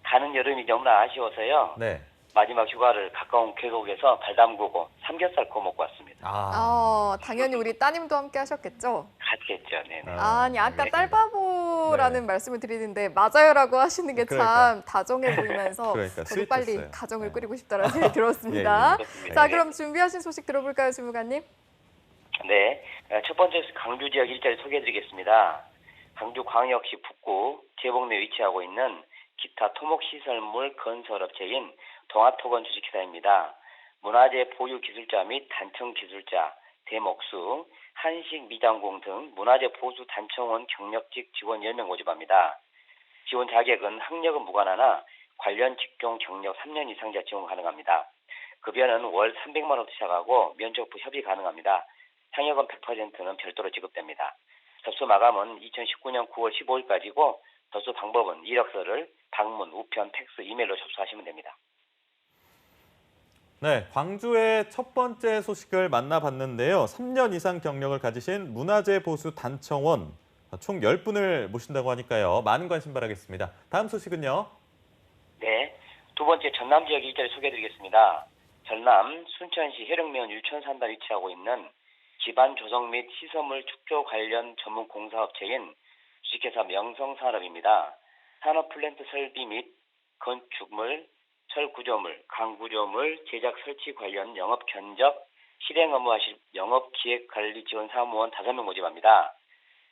Speaker 12: 가는 여름이 너무나 아쉬워서요.
Speaker 2: 네.
Speaker 12: 마지막 휴가를 가까운 계곡에서 발 담그고 삼겹살 구워 먹고 왔습니다.
Speaker 1: 당연히 우리 따님도 함께 하셨겠죠?
Speaker 12: 갔겠죠. 네.
Speaker 1: 아니, 아까
Speaker 12: 네.
Speaker 1: 딸바보라는 말씀을 드리는데 맞아요라고 하시는 게 참
Speaker 2: 그러니까.
Speaker 1: 다정해 보이면서
Speaker 2: 그러니까
Speaker 1: 저도 빨리
Speaker 2: 스윗했어요.
Speaker 1: 가정을
Speaker 2: 네.
Speaker 1: 꾸리고 싶다는 생각이 들었습니다.
Speaker 12: 그렇습니다.
Speaker 1: 자,
Speaker 12: 네.
Speaker 1: 그럼 준비하신 소식 들어볼까요, 주무관님?
Speaker 12: 네. 첫 번째 강주 지역 일자리 소개해드리겠습니다. 강주광역시 북구 제복리에 위치하고 있는 기타 토목시설물 건설업체인 동아토건 주식회사입니다. 문화재 보유 기술자 및 단청 기술자, 대목수, 한식 미장공 등 문화재 보수 단청원 경력직 직원 10명 모집합니다. 지원 자격은 학력은 무관하나 관련 직종 경력 3년 이상자 지원 가능합니다. 급여는 월 300만 원부터 시작하고 면접부 협의 가능합니다. 상여금 100%는 별도로 지급됩니다. 접수 마감은 2019년 9월 15일까지고 접수 방법은 이력서를 방문, 우편, 팩스, 이메일로 접수하시면 됩니다.
Speaker 2: 네, 광주의 첫 번째 소식을 만나봤는데요. 3년 이상 경력을 가지신 문화재 보수 단청원 총 10분을 모신다고 하니까요. 많은 관심 바라겠습니다. 다음 소식은요.
Speaker 12: 네, 두 번째 전남 지역 일자리 소개해드리겠습니다. 전남 순천시 해령면 율천산단 위치하고 있는 기반 조성 및 시설물 축조 관련 전문 공사업체인 주식회사 명성산업입니다. 산업 플랜트 설비 및 건축물, 철구조물, 강구조물 제작 설치 관련 영업 견적, 실행 업무하실 영업 기획 관리 지원 사무원 5명 모집합니다.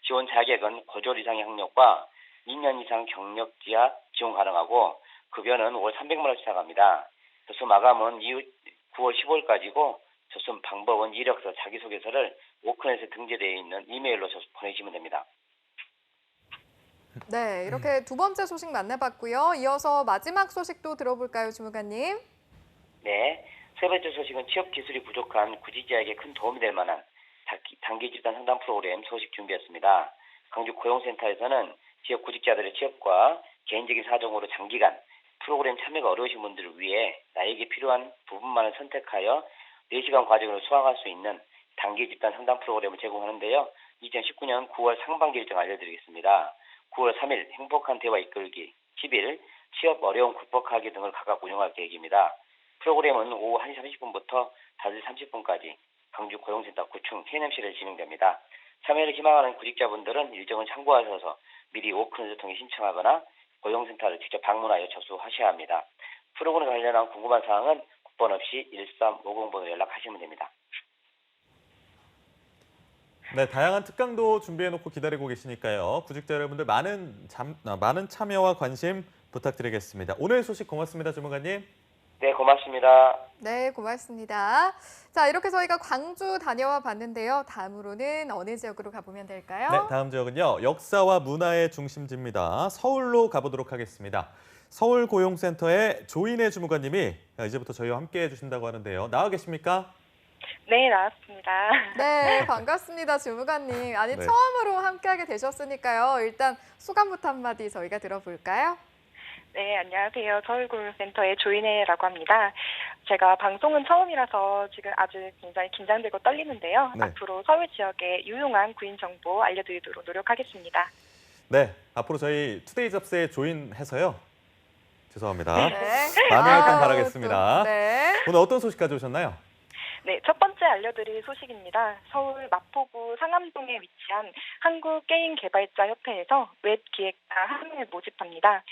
Speaker 12: 지원 자격은 고졸 이상의 학력과 2년 이상 경력지하 지원 가능하고 급여는 월 300만 원 시작합니다. 접수 마감은 이후 9월 15일까지고 접수 방법은 이력서, 자기소개서를 오픈에서 등재되어 있는 이메일로 보내시면 됩니다.
Speaker 1: 네, 이렇게 두 번째 소식 만나봤고요. 이어서 마지막 소식도 들어볼까요, 주무관님?
Speaker 12: 네, 세 번째 소식은 취업 기술이 부족한 구직자에게 큰 도움이 될 만한 단기 집단 상담 프로그램 소식 준비했습니다. 광주 고용센터에서는 지역 구직자들의 취업과 개인적인 사정으로 장기간 프로그램 참여가 어려우신 분들을 위해 나에게 필요한 부분만을 선택하여 4시간 과정으로 수강할 수 있는 단기 집단 상담 프로그램을 제공하는데요. 2019년 9월 상반기 일정 알려드리겠습니다. 9월 3일 행복한 대화 이끌기, 10일 취업 어려움 극복하기 등을 각각 운영할 계획입니다. 프로그램은 오후 1시 30분부터 5시 30분까지 광주 고용센터 9층 KNMC를 진행됩니다. 참여를 희망하는 구직자분들은 일정을 참고하셔서 미리 오픈을 통해 신청하거나 고용센터를 직접 방문하여 접수하셔야 합니다. 프로그램 관련한 궁금한 사항은 국번 없이 1350번으로 연락하시면 됩니다.
Speaker 2: 네, 다양한 특강도 준비해놓고 기다리고 계시니까요. 구직자 여러분들 많은 참여와 관심 부탁드리겠습니다. 오늘 소식 고맙습니다, 주무관님.
Speaker 12: 네, 고맙습니다.
Speaker 1: 네, 고맙습니다. 자, 이렇게 저희가 광주 다녀와 봤는데요. 다음으로는 어느 지역으로 가보면 될까요?
Speaker 2: 네, 다음 지역은요. 역사와 문화의 중심지입니다. 서울로 가보도록 하겠습니다. 서울고용센터의 조인혜 주무관님이 이제부터 저희와 함께해 주신다고 하는데요. 나와 계십니까?
Speaker 13: 네, 나왔습니다.
Speaker 1: 네, 반갑습니다, 주무관님. 아니,
Speaker 2: 네.
Speaker 1: 처음으로 함께하게 되셨으니까요. 일단 소감부터 한마디 저희가 들어볼까요?
Speaker 13: 네, 안녕하세요. 서울고용센터의 조인혜라고 합니다. 제가 방송은 처음이라서 지금 아주 굉장히 긴장되고 떨리는데요.
Speaker 2: 네.
Speaker 13: 앞으로 서울 지역의 유용한 구인 정보 알려드리도록 노력하겠습니다.
Speaker 2: 네, 앞으로 저희 투데이 잡스에 조인해서요. 죄송합니다.
Speaker 1: 네.
Speaker 2: 많은 활동
Speaker 1: 아유,
Speaker 2: 바라겠습니다.
Speaker 1: 또, 네.
Speaker 2: 오늘 어떤 소식 가져오셨나요?
Speaker 13: 네, 첫 번째 알려드릴 소식입니다. 서울 마포구 상암동에 위치한 한국게임개발자협회에서 웹기획자 한 명을 모집합니다.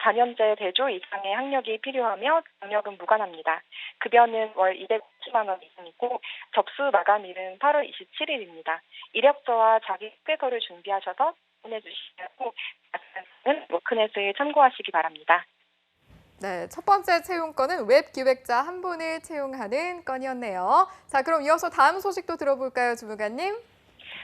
Speaker 13: 4년제 대조 이상의 학력이 필요하며 경력은 무관합니다. 급여는 월 250만 원 이상이고 접수 마감일은 8월 27일입니다. 이력서와 자기소개서를 준비하셔서 보내주시고 자세한 워크넷을 참고하시기 바랍니다.
Speaker 1: 네, 첫 번째 채용 건은 웹 기획자 한 분을 채용하는 건이었네요. 자, 그럼 이어서 다음 소식도 들어볼까요, 주무관님?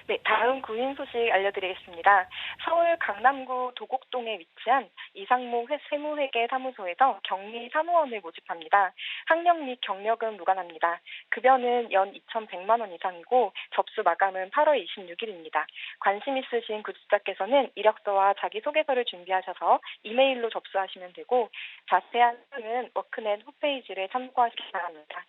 Speaker 13: 네, 다음 구인 소식 알려드리겠습니다. 서울 강남구 도곡동에 위치한 이상무 세무회계 사무소에서 격리 사무원을 모집합니다. 학력 및 경력은 무관합니다. 급여는 연 2,100만 원 이상이고 접수 마감은 8월 26일입니다. 관심 있으신 구직자께서는 이력서와 자기소개서를 준비하셔서 이메일로 접수하시면 되고 자세한 사항은 워크넷 홈페이지를 참고하시기 바랍니다.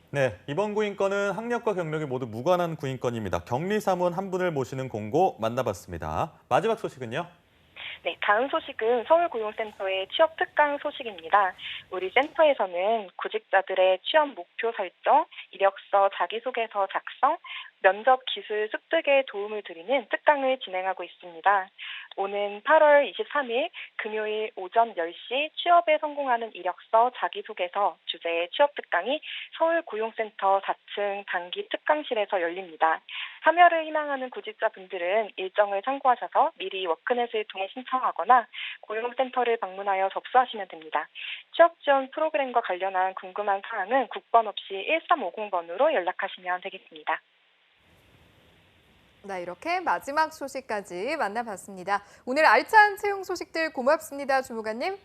Speaker 2: 네, 이번 구인건은 학력과 경력이 모두 무관한 구인건입니다. 격리사무원 한 분을 모시는 공고 만나봤습니다. 마지막 소식은요?
Speaker 13: 네, 다음 소식은 서울고용센터의 취업 특강 소식입니다. 우리 센터에서는 구직자들의 취업 목표 설정, 이력서 자기소개서 작성, 면접 기술 습득에 도움을 드리는 특강을 진행하고 있습니다. 오는 8월 23일 금요일 오전 10시 취업에 성공하는 이력서 자기소개서 주제의 취업 특강이 서울고용센터 4층 단기 특강실에서 열립니다. 참여를 희망하는 구직자분들은 일정을 참고하셔서 미리 워크넷을 통해 신청하거나 고용센터를 방문하여 접수하시면 됩니다. 취업 지원 프로그램과 관련한 궁금한 사항은 국번 없이 1350번으로 연락하시면 되겠습니다.
Speaker 1: 네, 이렇게 마지막 소식까지 만나봤습니다. 오늘 알찬 채용 소식들 고맙습니다, 주무관님.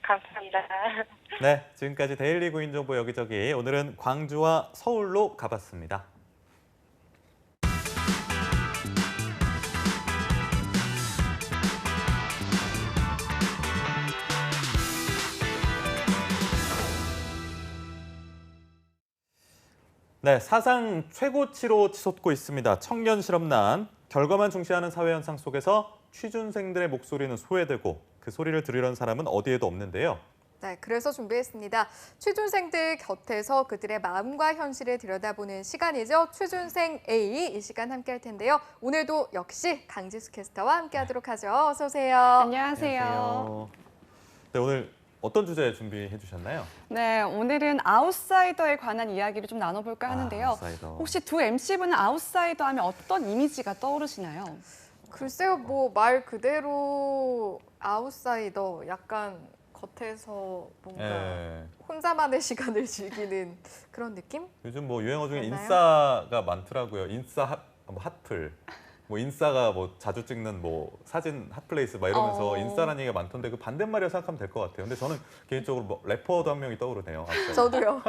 Speaker 13: 감사합니다.
Speaker 2: 네, 지금까지 데일리 구인 정보 여기저기 오늘은 광주와 서울로 가봤습니다. 네, 사상 최고치로 치솟고 있습니다. 청년 실업난. 결과만 중시하는 사회 현상 속에서 취준생들의 목소리는 소외되고 그 소리를 들으려는 사람은 어디에도 없는데요.
Speaker 1: 네, 그래서 준비했습니다. 취준생들 곁에서 그들의 마음과 현실을 들여다보는 시간이죠. 취준생 A, 이 시간 함께 할 텐데요. 오늘도 역시 강지수 캐스터와 함께 하도록 하죠. 어서 오세요.
Speaker 9: 안녕하세요.
Speaker 2: 네, 오늘 어떤 주제 준비해 주셨나요?
Speaker 9: 네, 오늘은 아웃사이더에 관한 이야기를 좀 나눠볼까 하는데요.
Speaker 2: 아웃사이더.
Speaker 9: 혹시 두 MC분은 아웃사이더 하면 어떤 이미지가 떠오르시나요?
Speaker 1: 글쎄요, 뭐 말 그대로 아웃사이더, 약간 겉에서 뭔가
Speaker 2: 예.
Speaker 1: 혼자만의 시간을 즐기는 그런 느낌?
Speaker 2: 요즘 뭐 유행어 중에
Speaker 1: 맞나요?
Speaker 2: 인싸가 많더라고요. 핫플. 뭐 인싸가 뭐 자주 찍는 뭐 사진 핫플레이스 막 이러면서 인싸라는 얘기가 많던데 그 반대말이라 생각하면 될 것 같아요. 근데 저는 개인적으로 뭐 래퍼도 한 명이 떠오르네요.
Speaker 1: 저도요.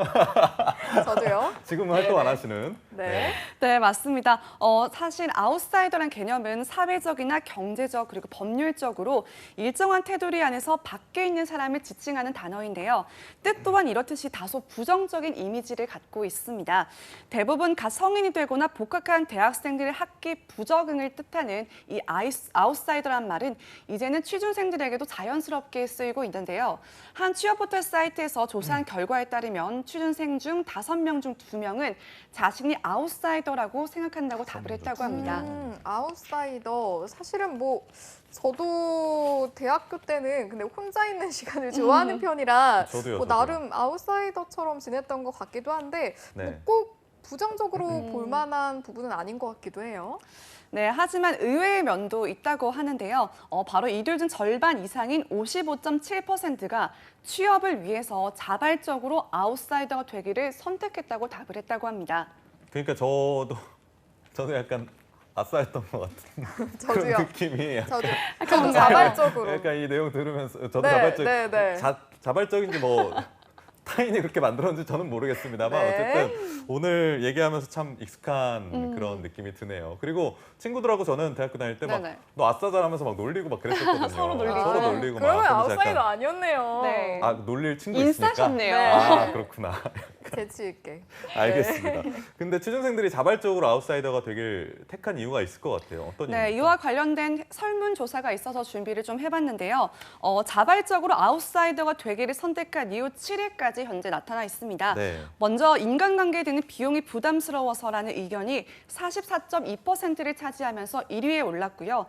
Speaker 1: 저도요.
Speaker 2: 지금은 활동 안 하시는.
Speaker 1: 네.
Speaker 9: 네, 맞습니다. 사실 아웃사이더란 개념은 사회적이나 경제적 그리고 법률적으로 일정한 테두리 안에서 밖에 있는 사람을 지칭하는 단어인데요. 뜻 또한 이렇듯이 다소 부정적인 이미지를 갖고 있습니다. 대부분 갓 성인이 되거나 복학한 대학생들의 학기 부적응을 뜻하는 이 아웃사이더란 말은 이제는 취준생들에게도 자연스럽게 쓰이고 있는데요. 한 취업 포털 사이트에서 조사한 결과에 따르면 취준생 중 5명 중 2명은 자신이 아웃사이더라고 생각한다고 답을 했다고 합니다.
Speaker 1: 아웃사이더. 사실은 뭐 저도 대학교 때는 근데 혼자 있는 시간을 좋아하는 편이라
Speaker 2: 저도요,
Speaker 1: 뭐
Speaker 2: 저도요.
Speaker 1: 나름 아웃사이더처럼 지냈던 것 같기도 한데
Speaker 2: 네.
Speaker 1: 뭐 꼭 부정적으로 볼 만한 부분은 아닌 것 같기도 해요.
Speaker 9: 네, 하지만 의외의 면도 있다고 하는데요. 바로 이들 중 절반 이상인 55.7%가 취업을 위해서 자발적으로 아웃사이더가 되기를 선택했다고 답을 했다고 합니다.
Speaker 2: 그러니까 저도 약간 아싸였던 것 같은
Speaker 1: 저도요.
Speaker 2: 그런 느낌이.
Speaker 1: 저도 자발적으로.
Speaker 2: 그러니까 이 내용 들으면서 저도
Speaker 1: 네.
Speaker 2: 자발적인지 뭐 타인이 그렇게 만들었는지 저는 모르겠습니다만
Speaker 1: 네.
Speaker 2: 어쨌든 오늘 얘기하면서 참 익숙한 그런 느낌이 드네요. 그리고 친구들하고 저는 대학교 다닐 때 막 너 아싸잘 하면서 막 놀리고 막 그랬었거든요.
Speaker 9: 서로 놀리고.
Speaker 2: 서로 놀리고 막.
Speaker 1: 그러면
Speaker 2: 그러면서
Speaker 1: 아웃사이더
Speaker 2: 약간
Speaker 1: 아니었네요.
Speaker 9: 네.
Speaker 2: 아, 놀릴 친구
Speaker 9: 인싸셨네요.
Speaker 2: 있으니까. 아, 그렇구나.
Speaker 1: 재치 있게.
Speaker 2: 알겠습니다. 근데 취준생들이 자발적으로 아웃사이더가 되길 택한 이유가 있을 것 같아요. 어떤 이유입니까?
Speaker 9: 네, 이와 관련된 설문조사가 있어서 준비를 좀 해봤는데요. 자발적으로 아웃사이더가 되기를 선택한 이유 7위까지 현재 나타나 있습니다.
Speaker 2: 네.
Speaker 9: 먼저 인간관계에 드는 비용이 부담스러워서라는 의견이 44.2%를 차지하면서 1위에 올랐고요.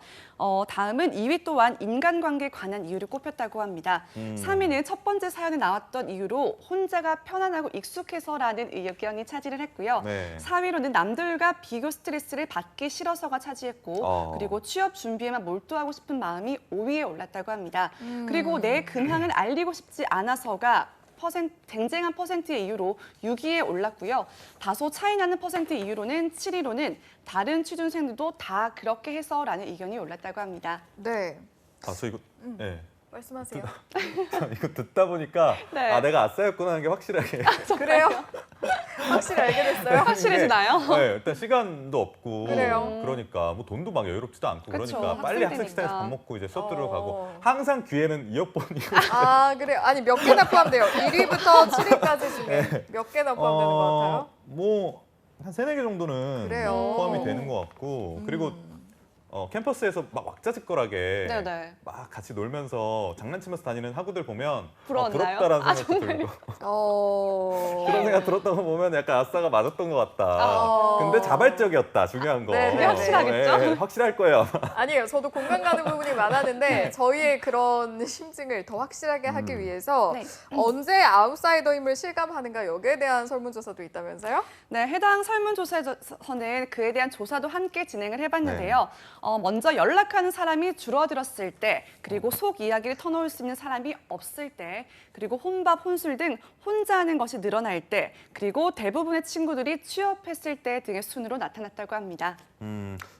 Speaker 9: 다음은 2위 또한 인간관계에 관한 이유를 꼽혔다고 합니다. 3위는 첫 번째 사연에 나왔던 이유로 혼자가 편안하고 익숙해서라는 의견이 차지를 했고요.
Speaker 2: 네.
Speaker 9: 4위로는 남들과 비교 스트레스를 받기 싫어서가 차지했고 그리고 취업 준비에만 몰두하고 싶은 마음이 5위에 올랐다고 합니다. 그리고 내 근황을 알리고 싶지 않아서가 쟁쟁한 퍼센트의 이유로 6위에 올랐고요. 다소 차이 나는 퍼센트 이유로는 7위로는 다른 취준생들도 다 그렇게 해서라는 의견이 올랐다고 합니다.
Speaker 1: 네.
Speaker 2: 저 이거 네.
Speaker 1: 말씀하세요.
Speaker 2: 이거 듣다 보니까
Speaker 9: 네.
Speaker 2: 아 내가 아싸였구나 하는 게 확실하게
Speaker 1: 그래요? 확실히 알게 됐어요?
Speaker 9: 확실해지나요?
Speaker 2: 네, 일단 시간도 없고
Speaker 1: 그래요?
Speaker 2: 그러니까 뭐 돈도 막 여유롭지도 않고
Speaker 9: 그쵸,
Speaker 2: 그러니까 빨리
Speaker 9: 학생
Speaker 2: 학생식당에서 밥
Speaker 9: 때니까.
Speaker 2: 먹고 이제 수업 들어가고 항상 귀에는 이어폰이
Speaker 1: 아, 그래요? 아니, 몇 개나 포함돼요? 1위부터 7위까지 중에 몇 개나 포함되는 것 같아요?
Speaker 2: 뭐 한 3-4개 정도는
Speaker 1: 그래요?
Speaker 2: 포함이 되는 것 같고 그리고 캠퍼스에서 막 왁자지껄하게
Speaker 9: 네네.
Speaker 2: 막 같이 놀면서 장난치면서 다니는 학우들 보면
Speaker 9: 부러웠나요?
Speaker 2: 부럽다라는 생각도 들고 그런 생각 들었다고 보면 약간 아싸가 맞았던 것 같다. 근데 자발적이었다. 중요한 거.
Speaker 1: 네,
Speaker 9: 그게 확실하겠죠?
Speaker 2: 네, 확실할 거예요.
Speaker 1: 아니에요. 저도 공감 가는 부분이 많았는데 저희의 그런 심증을 더 확실하게 하기 위해서
Speaker 9: 네.
Speaker 1: 언제 아웃사이더임을 실감하는가 여기에 대한 설문조사도 있다면서요?
Speaker 9: 네, 해당 설문조사에서는 그에 대한 조사도 함께 진행을 해봤는데요. 먼저 연락하는 사람이 줄어들었을 때, 그리고 속 이야기를 터놓을 수 있는 사람이 없을 때, 그리고 혼밥, 혼술 등 혼자 하는 것이 늘어날 때, 그리고 대부분의 친구들이 취업했을 때 등의 순으로 나타났다고 합니다.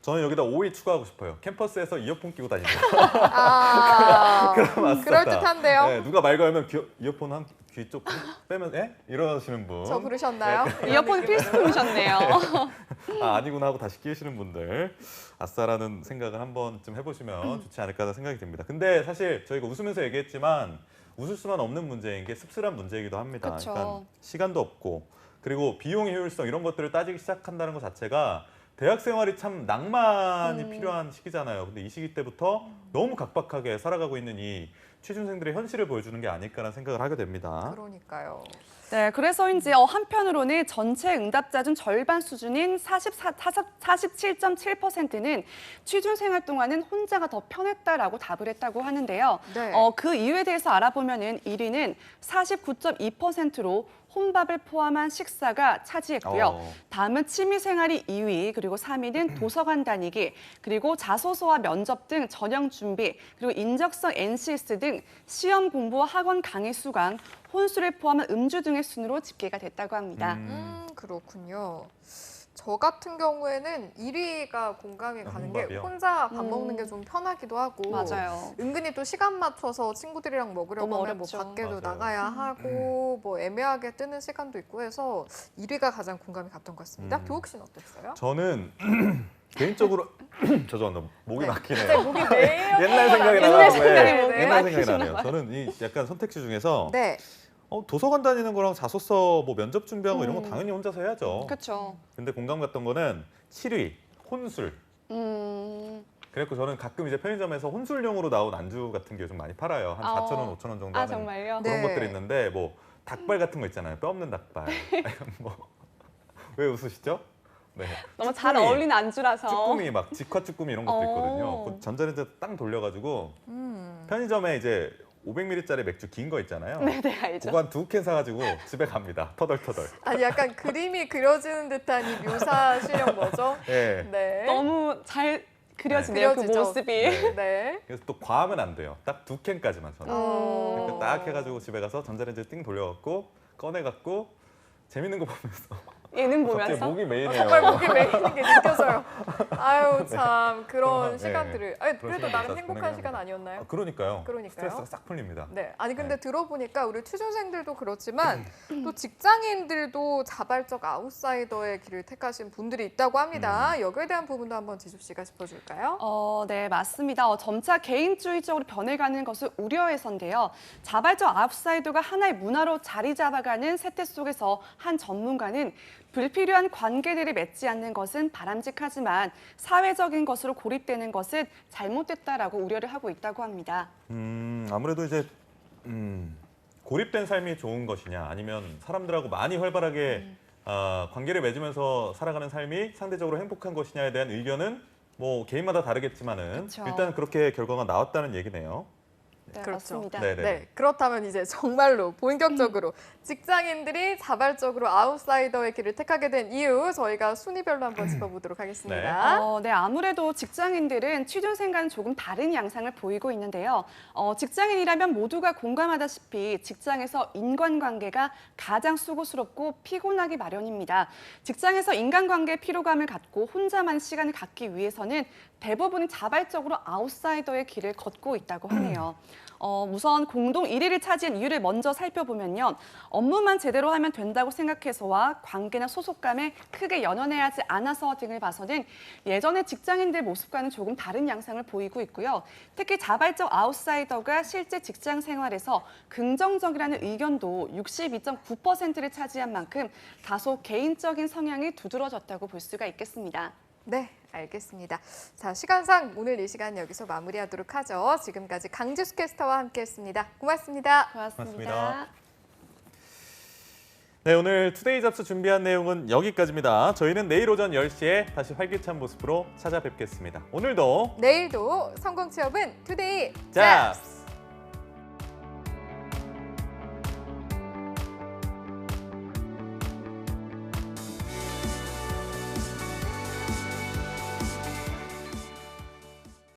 Speaker 2: 저는 여기다 5위 추가하고 싶어요. 캠퍼스에서 이어폰 끼고 다니는
Speaker 1: 아,
Speaker 2: 그럼 아싸다.
Speaker 1: 그럴듯한데요?
Speaker 2: 네, 누가 말 걸면 이어폰 한 귀 쪽 빼면 에? 이러시는 분.
Speaker 1: 저 부르셨나요?
Speaker 9: 이어폰 필수품이셨네요.
Speaker 2: 아니구나 하고 다시 끼우시는 분들 아싸라는 생각을 한 번쯤 해보시면 좋지 않을까 하는 생각이 듭니다. 근데 사실 저희가 웃으면서 얘기했지만 웃을 수만 없는 문제인 게 씁쓸한 문제이기도 합니다.
Speaker 9: 그쵸.
Speaker 2: 그러니까 시간도 없고 그리고 비용의 효율성 이런 것들을 따지기 시작한다는 것 자체가 대학 생활이 참 낭만이 필요한 시기잖아요. 근데 이 시기 때부터 너무 각박하게 살아가고 있는 이 취준생들의 현실을 보여주는 게 아닐까라는 생각을 하게 됩니다.
Speaker 1: 그러니까요.
Speaker 9: 네, 그래서인지 한편으로는 전체 응답자 중 절반 수준인 47.7%는 취준 생활 동안은 혼자가 더 편했다라고 답을 했다고 하는데요.
Speaker 1: 네.
Speaker 9: 그 이유에 대해서 알아보면은 1위는 49.2%로 혼밥을 포함한 식사가 차지했고요. 다음은 취미생활이 2위, 그리고 3위는 도서관 다니기, 그리고 자소서와 면접 등 전형 준비, 그리고 인적성 NCS 등 시험 공부와 학원 강의 수강, 혼술을 포함한 음주 등의 순으로 집계가 됐다고 합니다.
Speaker 1: 그렇군요. 저 같은 경우에는 1위가 공감이 가는 게
Speaker 2: 혼밥이요?
Speaker 1: 혼자 밥 먹는 게 좀 편하기도 하고
Speaker 9: 맞아요.
Speaker 1: 은근히 또 시간 맞춰서 친구들이랑 먹으려고
Speaker 9: 너무
Speaker 1: 하면 뭐
Speaker 9: 어렵죠.
Speaker 1: 밖에도
Speaker 2: 맞아요.
Speaker 1: 나가야 하고 뭐 애매하게 뜨는 시간도 있고 해서 1위가 가장 공감이 갔던 것 같습니다. 교욱 씨는 어땠어요?
Speaker 2: 저는 개인적으로 죄송합니다. 목이
Speaker 1: 네.
Speaker 2: 막히네요.
Speaker 1: 진짜 목이 매일
Speaker 2: 옛날 생각이
Speaker 9: 옛날
Speaker 2: 나요.
Speaker 9: 생각이 목이
Speaker 2: 옛날 생각이
Speaker 9: 막히시나
Speaker 2: 나네요.
Speaker 9: 봐요.
Speaker 2: 저는 이 약간 선택지 중에서
Speaker 1: 네.
Speaker 2: 도서관 다니는 거랑 자소서 뭐 면접 준비하고 이런 거 당연히 혼자서 해야죠.
Speaker 9: 그렇죠.
Speaker 2: 근데 공감 갔던 거는 7위 혼술. 그래서 저는 가끔 이제 편의점에서 혼술용으로 나온 안주 같은 게 좀 많이 팔아요. 한 4,000원, 5,000원 정도 하는
Speaker 9: 정말요?
Speaker 2: 그런
Speaker 1: 네.
Speaker 2: 것들이 있는데 뭐 닭발 같은 거 있잖아요. 뼈 없는 닭발. 뭐 왜 웃으시죠? 네.
Speaker 9: 너무 잘
Speaker 2: 쭈꾸미.
Speaker 9: 어울리는 안주라서.
Speaker 2: 쭈꾸미 막 직화 쭈꾸미 이런 것도 있거든요. 그 전자레인지 딱 돌려가지고 편의점에 이제 500ml짜리 맥주 긴 거 있잖아요.
Speaker 9: 네, 알죠.
Speaker 2: 그거 한 2캔 사가지고 집에 갑니다. 터덜터덜.
Speaker 1: 아니 약간 그림이 그려지는 듯한 이 묘사 실력 뭐죠?
Speaker 2: 네.
Speaker 1: 네.
Speaker 9: 너무 잘 그려지네요, 그
Speaker 1: 그려지죠.
Speaker 9: 모습이.
Speaker 2: 네.
Speaker 1: 네.
Speaker 2: 그래서 또 과하면 안 돼요. 딱 2캔까지만 저는.
Speaker 1: 어.
Speaker 2: 이렇게 딱 해가지고 집에 가서 전자레인지 띵 돌려갖고 꺼내갖고 재밌는 거 보면서
Speaker 9: 예능
Speaker 2: 갑자기
Speaker 9: 보면서
Speaker 2: 목이 메이네요.
Speaker 1: 정말 목이 메이는 게 느껴져요. 아유 참 그런
Speaker 2: 네.
Speaker 1: 시간들을. 아니,
Speaker 2: 그런
Speaker 1: 그래도
Speaker 2: 시간을
Speaker 1: 나름
Speaker 2: 자주
Speaker 1: 행복한
Speaker 2: 보내긴
Speaker 1: 시간
Speaker 2: 합니다.
Speaker 1: 아니었나요?
Speaker 2: 그러니까요.
Speaker 1: 그러니까요.
Speaker 2: 스트레스가 싹 풀립니다.
Speaker 1: 네. 아니 근데
Speaker 2: 네.
Speaker 1: 들어보니까 우리 취준생들도 그렇지만 또 직장인들도 자발적 아웃사이더의 길을 택하신 분들이 있다고 합니다. 여기에 대한 부분도 한번 지수 씨가 짚어줄까요?
Speaker 9: 네, 맞습니다. 점차 개인주의적으로 변해가는 것을 우려해서인데요. 자발적 아웃사이더가 하나의 문화로 자리 잡아가는 세태 속에서 한 전문가는 불필요한 관계들을 맺지 않는 것은 바람직하지만 사회적인 것으로 고립되는 것은 잘못됐다라고 우려를 하고 있다고 합니다.
Speaker 2: 아무래도 이제 고립된 삶이 좋은 것이냐 아니면 사람들하고 많이 활발하게 관계를 맺으면서 살아가는 삶이 상대적으로 행복한 것이냐에 대한 의견은 뭐 개인마다 다르겠지만은
Speaker 9: 그쵸.
Speaker 2: 일단 그렇게 결과가 나왔다는 얘기네요.
Speaker 9: 네,
Speaker 1: 그렇죠.
Speaker 9: 맞습니다.
Speaker 2: 네네.
Speaker 1: 네, 그렇다면 이제 정말로 본격적으로 직장인들이 자발적으로 아웃사이더의 길을 택하게 된 이유 저희가 순위별로 한번 짚어보도록 하겠습니다.
Speaker 9: 네, 아무래도 직장인들은 취준생과는 조금 다른 양상을 보이고 있는데요. 직장인이라면 모두가 공감하다시피 직장에서 인간관계가 가장 수고스럽고 피곤하기 마련입니다. 직장에서 인간관계의 피로감을 갖고 혼자만 시간을 갖기 위해서는 대부분이 자발적으로 아웃사이더의 길을 걷고 있다고 하네요. 우선 공동 1위를 차지한 이유를 먼저 살펴보면요. 업무만 제대로 하면 된다고 생각해서와 관계나 소속감에 크게 연연해하지 않아서 등을 봐서는 예전의 직장인들 모습과는 조금 다른 양상을 보이고 있고요. 특히 자발적 아웃사이더가 실제 직장 생활에서 긍정적이라는 의견도 62.9%를 차지한 만큼 다소 개인적인 성향이 두드러졌다고 볼 수가 있겠습니다.
Speaker 1: 네, 알겠습니다. 자, 시간상 오늘 이 시간 여기서 마무리하도록 하죠. 지금까지 강지수 캐스터와 함께했습니다. 고맙습니다.
Speaker 2: 고맙습니다. 네, 오늘 투데이 잡스 준비한 내용은 여기까지입니다. 저희는 내일 오전 10시에 다시 활기찬 모습으로 찾아뵙겠습니다. 오늘도
Speaker 1: 내일도 성공 취업은 투데이
Speaker 2: 잡스!